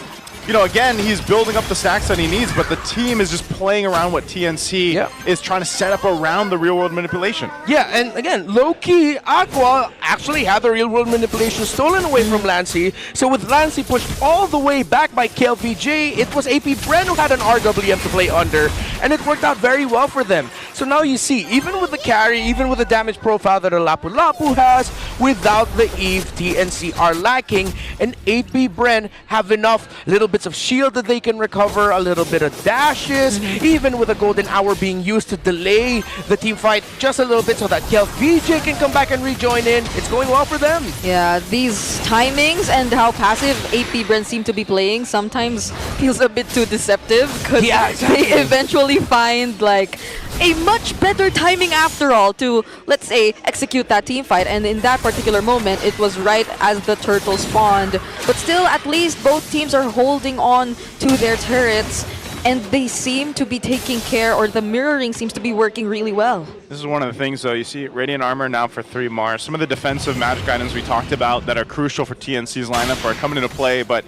you know, again, he's building up the stacks that he needs, but the team is just playing around what TNC is trying to set up around the real-world manipulation. Yeah, and again, low-key, Aqua actually had the real-world manipulation stolen away from Lancy. So with Lancy pushed all the way back by KLVJ, it was AP Bren who had an RWM to play under, and it worked out very well for them. So now you see, even with the carry, even with the damage profile that a Lapu Lapu has, without the Eve, TNC are lacking, and AP Bren have enough little bits of shield that they can recover, a little bit of dashes, even with a golden hour being used to delay the team fight just a little bit so that VJ can come back and rejoin in. It's going well for them. Yeah, these timings and how passive AP Bren seem to be playing sometimes feels a bit too deceptive, because they eventually find like a much better timing after all to, let's say, execute that team fight. And in that particular moment, it was right as the turtle spawned. But still, at least both teams are holding on to their turrets, and they seem to be taking care, or the mirroring seems to be working really well. This is one of the things, though. You see Radiant Armor now for 3 Mars. Some of the defensive magic items we talked about that are crucial for TNC's lineup are coming into play, but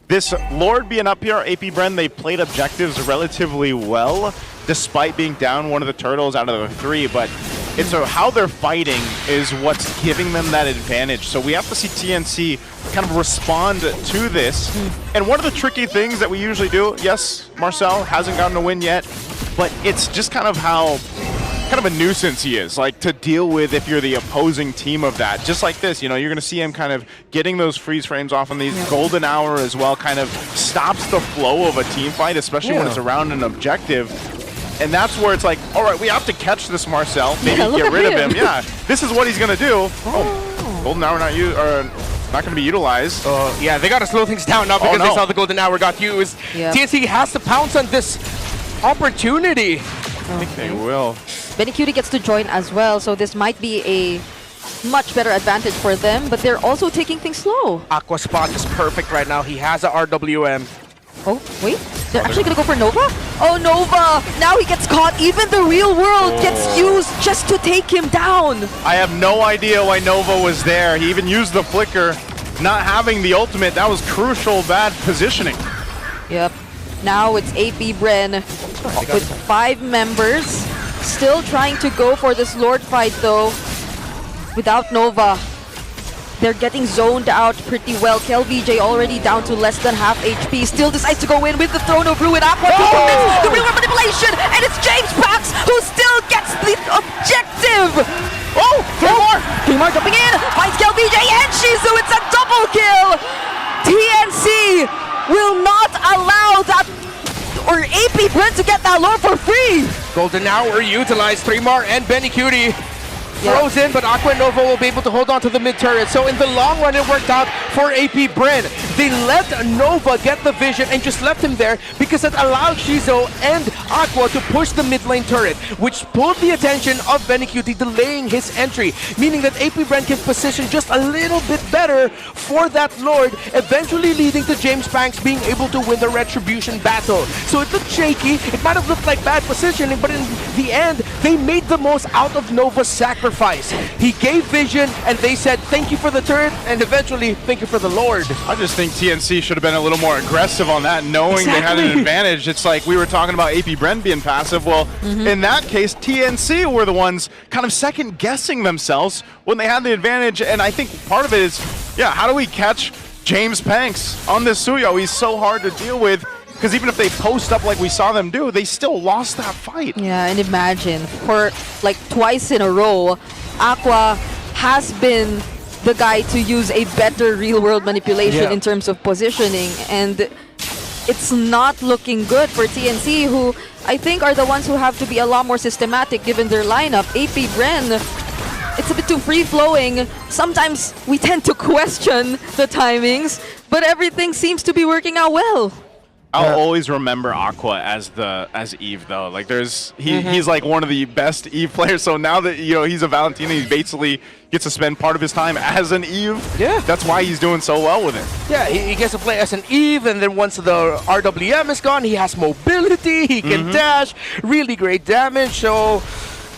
this Lord being up here, AP Bren, they played objectives relatively well, despite being down one of the turtles out of the 3, but it's how they're fighting is what's giving them that advantage. So we have to see TNC kind of respond to this. And one of the tricky things that we usually do, yes, Marcel hasn't gotten a win yet, but it's just kind of how kind of a nuisance he is, like, to deal with if you're the opposing team of that. Just like this, you know, you're going to see him kind of getting those freeze frames off on these golden hour as well, kind of stops the flow of a team fight, especially when it's around an objective. And that's where it's like, all right, we have to catch this Marcel, maybe get rid of him. Yeah, this is what he's going to do. Oh, golden hour not going to be utilized. Yeah, they got to slow things down now because they saw the golden hour got used. TNC has to pounce on this opportunity. I think they will. Benny gets to join as well, so this might be a much better advantage for them, but they're also taking things slow. Aqua spot is perfect right now. He has a RWM. Oh, wait. They're actually going to go for Nova? Oh, Nova! Now he gets caught. Even the real world gets used just to take him down. I have no idea why Nova was there. He even used the flicker. Not having the ultimate, that was crucial bad positioning. Yep. Now it's AP Bren with 5 members. Still trying to go for this Lord fight though. Without Nova. They're getting zoned out pretty well. VJ already down to less than half HP. Still decides to go in with the Throne of Ruin. Aqua commits the real manipulation, and it's James Pax who still gets the objective. Oh, 3 more jumping in. Finds VJ and Shizu. It's a double kill. TNC will not allow that, or AP Bren, to get that Lord for free. Golden Hour utilized 3 more and Benny throws in, but Aqua and Nova will be able to hold on to the mid turret. So in the long run, it worked out for AP Bren. They let Nova get the vision and just left him there because it allowed Shizo and Aqua to push the mid lane turret, which pulled the attention of Benny, delaying his entry, meaning that AP Bren can position just a little bit better for that Lord, eventually leading to James Banks being able to win the Retribution battle. So it looked shaky, it might have looked like bad positioning, but in the end, they made the most out of Nova's sacrifice. He gave vision, and they said thank you for the turret, and eventually thank you for the Lord. I just think TNC should have been a little more aggressive on that, knowing they had an advantage. It's like we were talking about AP Bren being passive. Well, in that case, TNC were the ones kind of second guessing themselves when they had the advantage. And I think part of it is, how do we catch James Banks on this Suyo? He's so hard to deal with. Because even if they post up like we saw them do, they still lost that fight. Yeah, and imagine, for like twice in a row, Aqua has been the guy to use a better real-world manipulation in terms of positioning. And it's not looking good for TNC, who I think are the ones who have to be a lot more systematic given their lineup. AP Bren, it's a bit too free-flowing. Sometimes we tend to question the timings, but everything seems to be working out well. I'll always remember Aqua as Eve though. Like he's like one of the best Eve players. So now that he's a Valentina, he basically gets to spend part of his time as an Eve. Yeah, that's why he's doing so well with it. Yeah, he gets to play as an Eve, and then once the RWM is gone, he has mobility. He can dash, really great damage. So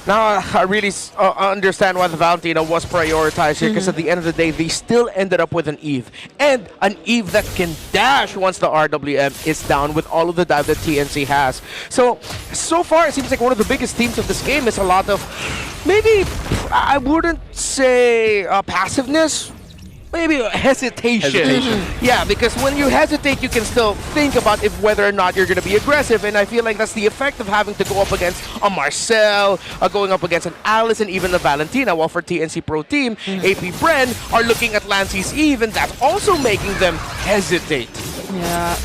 now I really understand why the Valentina was prioritized here, because at the end of the day, they still ended up with an Eve. And an Eve that can dash once the RWM is down with all of the dive that TNC has. So far, it seems like one of the biggest themes of this game is a lot of, maybe, I wouldn't say passiveness, maybe a hesitation. Yeah, because when you hesitate, you can still think about if whether or not you're going to be aggressive, and I feel like that's the effect of having to go up against a Marcel, going up against an Alice, and even a Valentina, while for TNC Pro Team, AP Bren are looking at Lancey's Eve, and that's also making them hesitate. Yeah.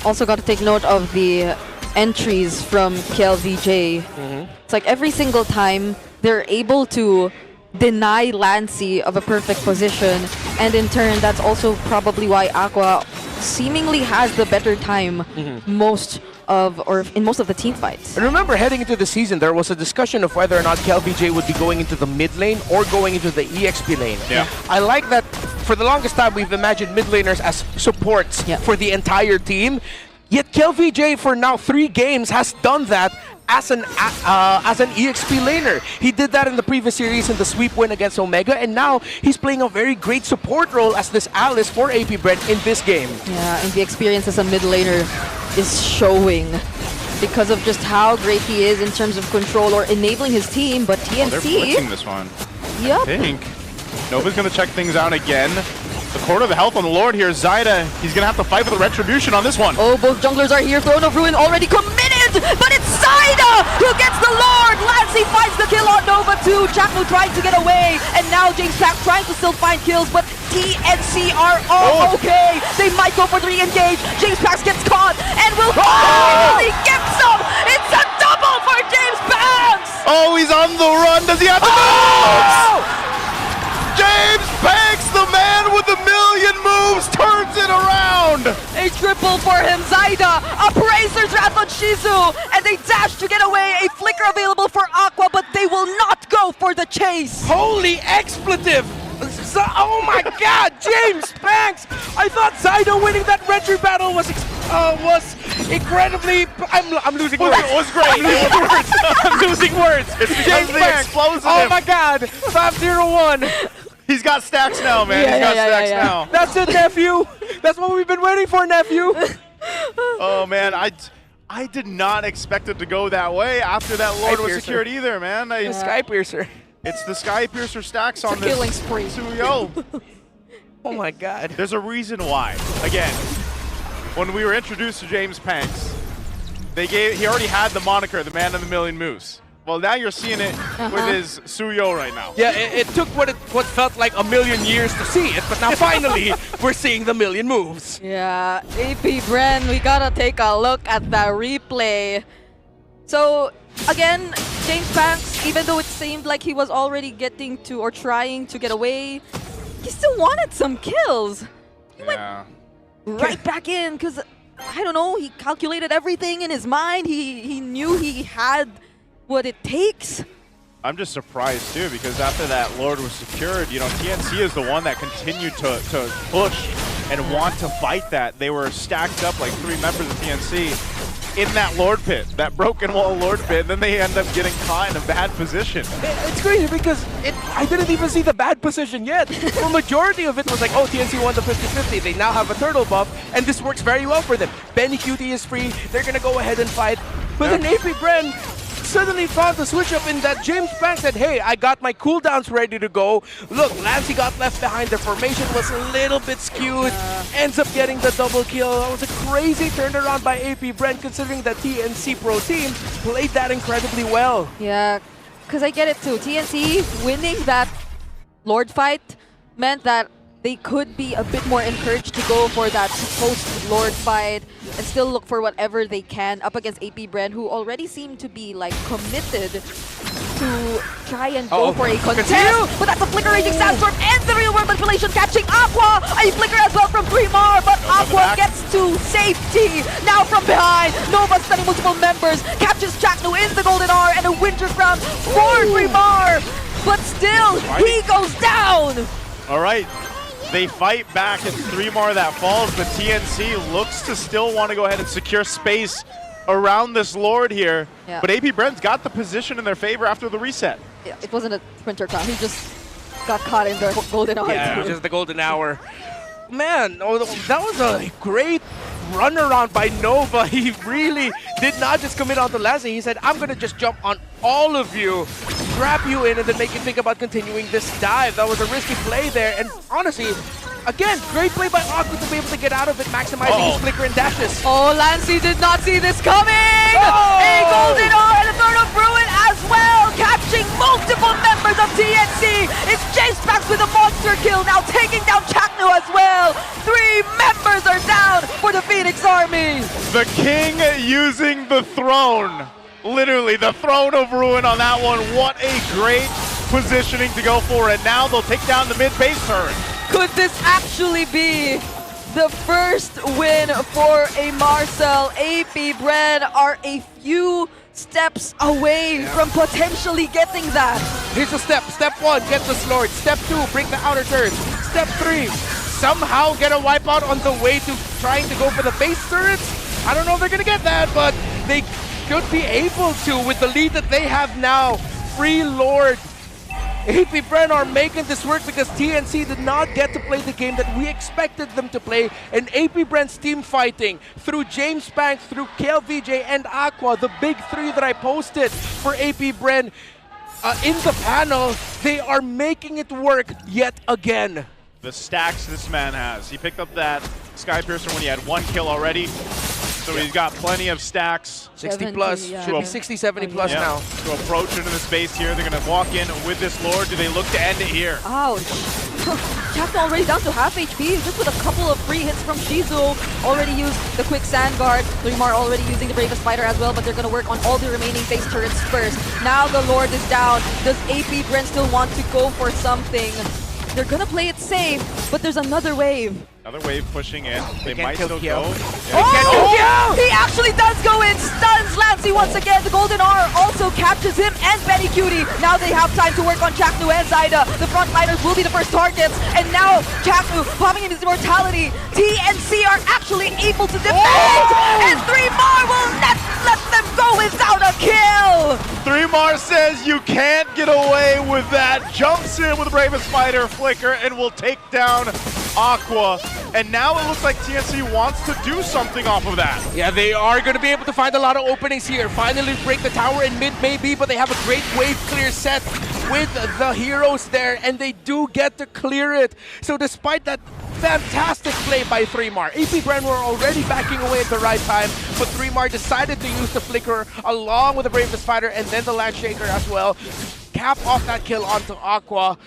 Also got to take note of the entries from KLVJ. It's like every single time they're able to deny Lancey of a perfect position, and in turn that's also probably why Aqua seemingly has the better time in most of the team fights. And remember, heading into the season, there was a discussion of whether or not KLVJ would be going into the mid lane or going into the EXP lane. Yeah. I like that. For the longest time, we've imagined mid laners as supports for the entire team. Yet KLVJ, for now 3 games, has done that as an EXP laner. He did that in the previous series in the sweep win against Omega, and now he's playing a very great support role as this Alice for AP Bren in this game. Yeah, and the experience as a mid laner is showing because of just how great he is in terms of control or enabling his team, but TNC... Oh, they're blitzing this one. Yep. I think. Nova's going to check things out again. The quarter of the health on the Lord here. Zyda, he's going to have to fight for the Retribution on this one. Oh, both junglers are here. Throne of Ruin already committed, but it's Zyda who gets the Lord. Lancey finds the kill on Nova too. Jackno trying to get away, and now James Pack trying to still find kills, but TNC are all okay. They might go for the re-engage. James Pax gets caught and will finally get some. It's a double for James Pax. Oh, he's on the run. Does he have to move? James Banks, the man with a million moves, turns it around! A triple for him, Zyda, Appraiser's Wrath on Shizu, and they dash to get away. A flicker available for Aqua, but they will not go for the chase. Holy expletive! Oh my god, James Banks! I thought Zyda winning that retro battle was incredibly... I'm losing words. It was great. I'm losing words. It's because of the explosive. Oh my god, 5-0-1. He's got stacks now, man. He's got stacks now. That's it, nephew. That's what we've been waiting for, nephew. Oh man, I did not expect it to go that way after that Lord was secured either, man. The Sky Piercer. It's the Sky Piercer stacks on this killing spree. Suyo. Oh my god. There's a reason why. Again, when we were introduced to James Panks, he already had the moniker, the man of the million moves. Well, now you're seeing it with his Suyo right now. Yeah, it took what felt like a million years to see it, but now finally we're seeing the million moves. Yeah, AP Bren, we gotta take a look at the replay. So, again, James Banks, even though it seemed like he was already getting to or trying to get away, he still wanted some kills. He went right back in because, I don't know, he calculated everything in his mind. He knew he had what it takes. I'm just surprised too, because after that Lord was secured, you know, TNC is the one that continued to push and want to fight that. They were stacked up like 3 members of TNC in that Lord pit, that broken wall Lord pit, and then they end up getting caught in a bad position. It's crazy because I didn't even see the bad position yet. The majority of it was like, oh, TNC won the 50-50. They now have a turtle buff, and this works very well for them. Benny Cutie is free. They're going to go ahead and fight. But then AP Bren suddenly found the switch up in that James Banks said, hey, I got my cooldowns ready to go. Look, Lancey got left behind. The formation was a little bit skewed. Ends up getting the double kill. That was a crazy turnaround by AP Bren, considering that TNC Pro Team played that incredibly well. Yeah, because I get it too. TNC winning that Lord fight meant that they could be a bit more encouraged to go for that post-Lord fight and still look for whatever they can up against AP Bren, who already seem to be like committed to try and go for a contest. But that's a Flicker Raging Sandstorm and the real world manipulation catching Aqua. A Flicker as well from 3mar, but Aqua gets to safety. Now from behind, Nova stunning multiple members, captures Jackno in the Golden R and a Winter Crown for 3mar. But still, he goes down. All right. They fight back. It's 3mar that falls, but TNC looks to still want to go ahead and secure space around this Lord here. Yeah. But AP Bren's got the position in their favor after the reset. Yeah, it wasn't a Winter Crown. He just got caught in the Golden Hour. Yeah, just the Golden Hour. Man, that was a great run around by Nova. He really did not just commit on the Lancey. He said, I'm going to just jump on all of you, trap you in, and then make you think about continuing this dive. That was a risky play there. And honestly, Again, great play by Aqua to be able to get out of it, maximizing his flicker and dashes. Oh, Lancey did not see this coming! Oh! A golden R and a Throne of Ruin as well, catching multiple members of TNC. It's Jace Pax with a monster kill, now taking down Chaknu as well. 3 members are down for the Phoenix Army. The king using the throne. Literally, the Throne of Ruin on that one. What a great positioning to go for. And now they'll take down the mid-base turret. Could this actually be the first win for a Marcel? AP Bren are a few steps away from potentially getting that. Here's the step. Step 1, get the Lord. Step 2, break the outer turret. Step 3, somehow get a wipeout on the way to trying to go for the base turrets. I don't know if they're going to get that, but they should be able to with the lead that they have now. Free Lord. AP Bren are making this work because TNC did not get to play the game that we expected them to play. And AP Bren's team fighting through James Bank, through KLVJ and Aqua, the big 3 that I posted for AP Bren in the panel, they are making it work yet again. The stacks this man has. He picked up that Sky Piercer when he had 1 kill already. So he's got plenty of stacks. 60 plus, yeah. should be 60, 70 plus now. To approach into the space here, they're going to walk in with this Lord. Do they look to end it here? Ouch. Chaknu already down to half HP, just with a couple of free hits from Shizu. Already used the quick sand guard. Three-Mar already using the Bravest Fighter as well, but they're going to work on all the remaining base turrets first. Now the Lord is down. Does AP Bren still want to go for something? They're going to play it safe, but there's another wave. Another wave pushing in. They might kill still Kyo. go. Oh! He actually does go in! Stuns Lancey once again. The Golden R also captures him and Benny Cutie. Now they have time to work on Chaknu and Zyda. The frontliners will be the first targets. And now Chaknu popping in his immortality. TNC are actually able to defend! And 3-Mar will not let them go without a kill! 3-Mar says you can't get away with that. Jumps in with the Bravest Fighter flicker and will take down Aqua. And now it looks like TNC wants to do something off of that. Yeah, they are going to be able to find a lot of openings here. Finally break the tower in mid maybe, but they have a great wave clear set with the heroes there, and they do get to clear it. So despite that fantastic play by 3-Mar, AP Bren were already backing away at the right time, but 3-Mar decided to use the flicker along with the Bravest Fighter and then the Land Shaker as well to cap off that kill onto Aqua.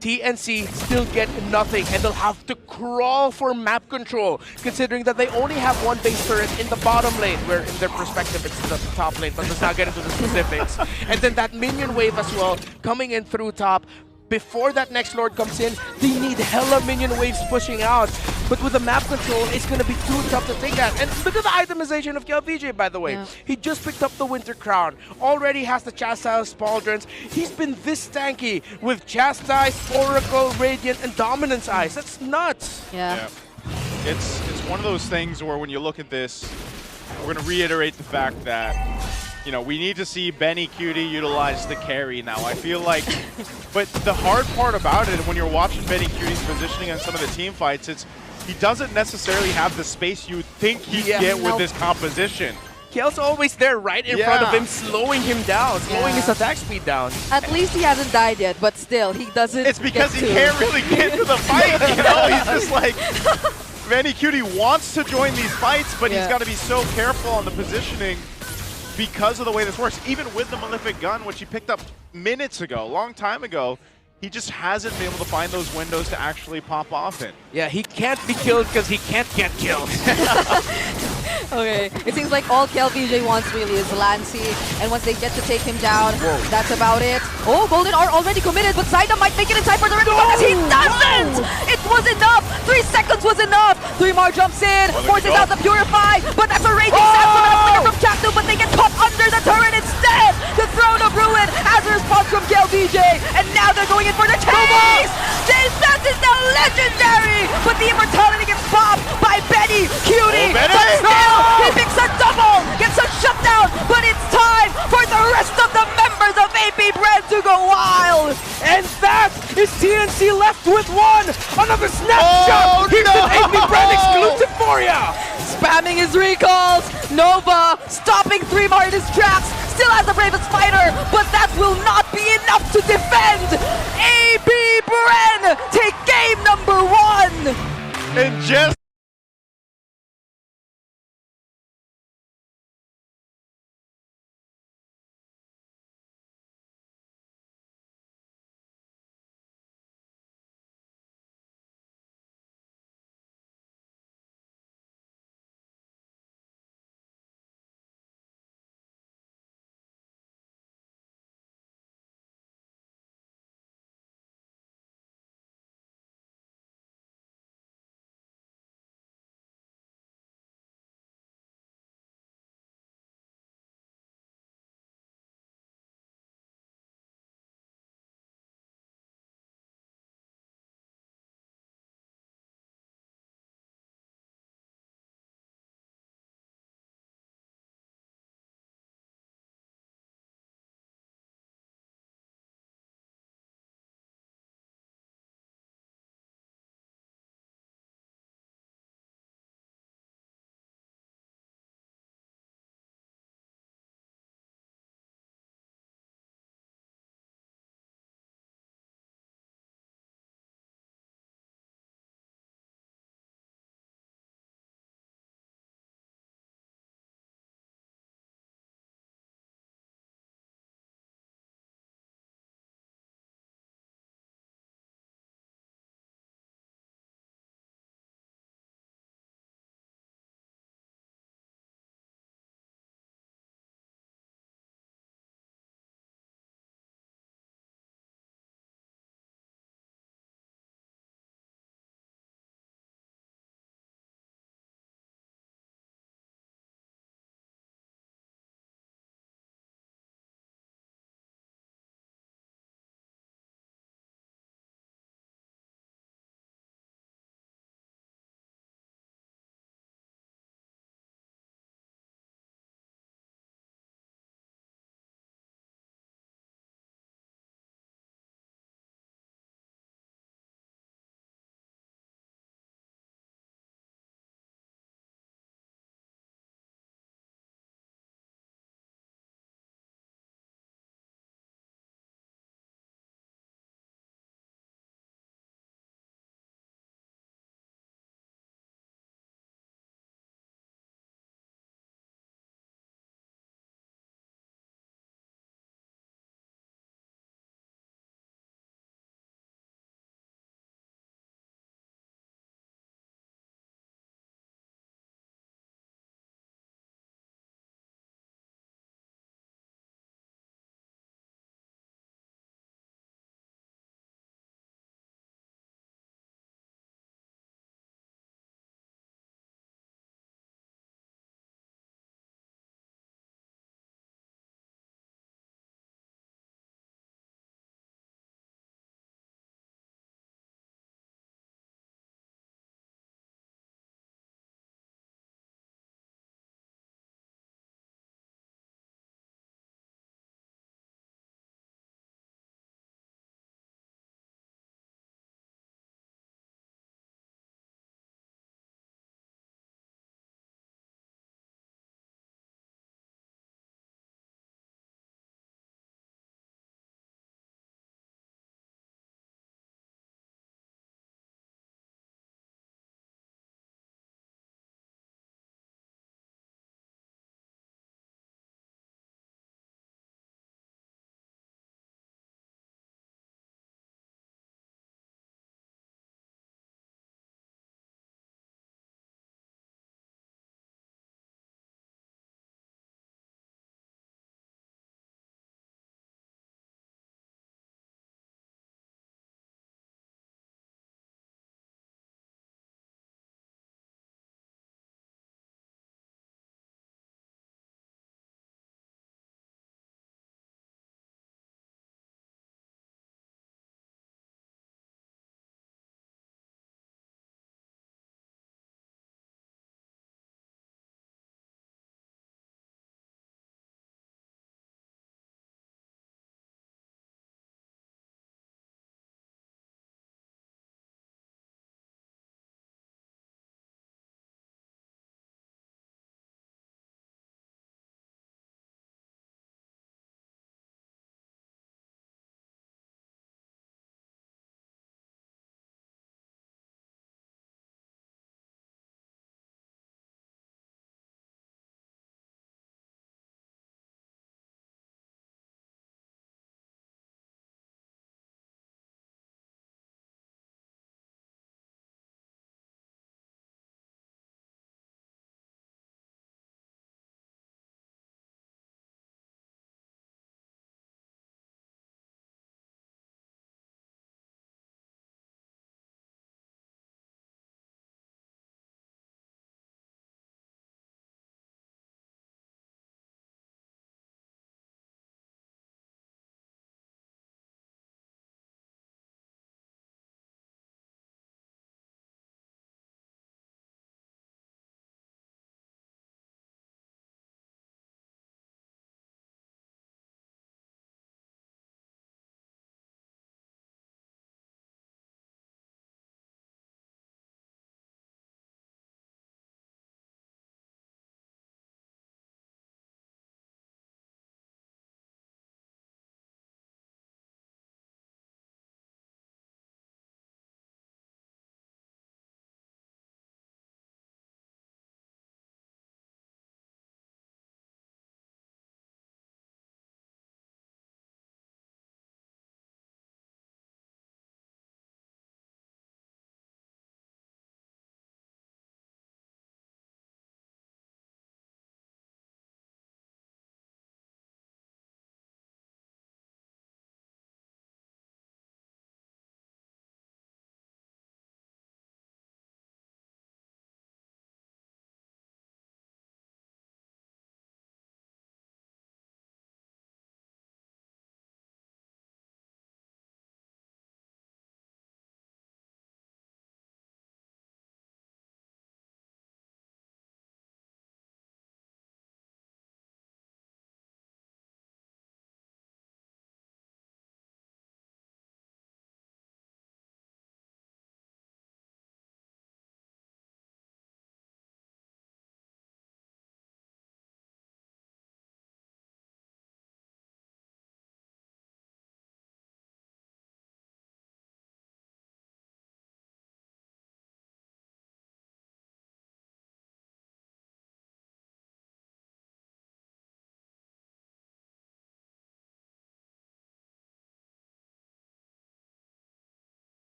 TNC still get nothing, and they'll have to crawl for map control, considering that they only have 1 base turret in the bottom lane, where in their perspective it's the top lane, but let's not get into the specifics. And then that minion wave as well, coming in through top. Before that next Lord comes in, they need hella minion waves pushing out. But with the map control, it's going to be too tough to take that. And look at the itemization of KLVJ, by the way. Yeah. He just picked up the Winter Crown. Already has the Chastise, Pauldrons. He's been this tanky with Chastise, Oracle, Radiant, and Dominance Eyes. That's nuts. Yeah. It's one of those things where when you look at this, we're going to reiterate the fact that you know, we need to see Benny Cutie utilize the carry now. I feel like, but the hard part about it, when you're watching Benny Cutie's positioning on some of the team fights, it's he doesn't necessarily have the space you think he'd get with this composition. Kale's always there right in front of him, slowing him down, slowing his attack speed down. At least he hasn't died yet, but still, he doesn't. It's because he can't really get to the fight, you know? He's just like, Benny Cutie wants to join these fights, but he's got to be so careful on the positioning because of the way this works. Even with the Malefic Gun, which he picked up minutes ago, a long time ago, he just hasn't been able to find those windows to actually pop off in. Yeah, he can't be killed because he can't get killed. Okay, it seems like all KLVJ wants really is Lancey, and once they get to take him down, that's about it. Oh, Golden are already committed, but Zyda might make it in time for the rest because he doesn't! It was enough! 3 seconds was enough! 3-Mar jumps in, forces out the Purify, but that's a Raging Sandstorm and a flicker from Chaknu, but they get caught under the turret instead! The Throne of Ruin has a response from KLVJ, and now they're going in for the chase! James Banks is now legendary, but the immortality gets popped by Benny Cutie! But still, he picks a double, gets a shutdown, but it's time for the rest of the members of AP Bren to go wild! And that is TNC left with one! Another snapshot! Here's an AP Bren exclusive for ya! Spamming his recalls, Nova stopping 3-Mar in his tracks, still has the Bravest Fighter,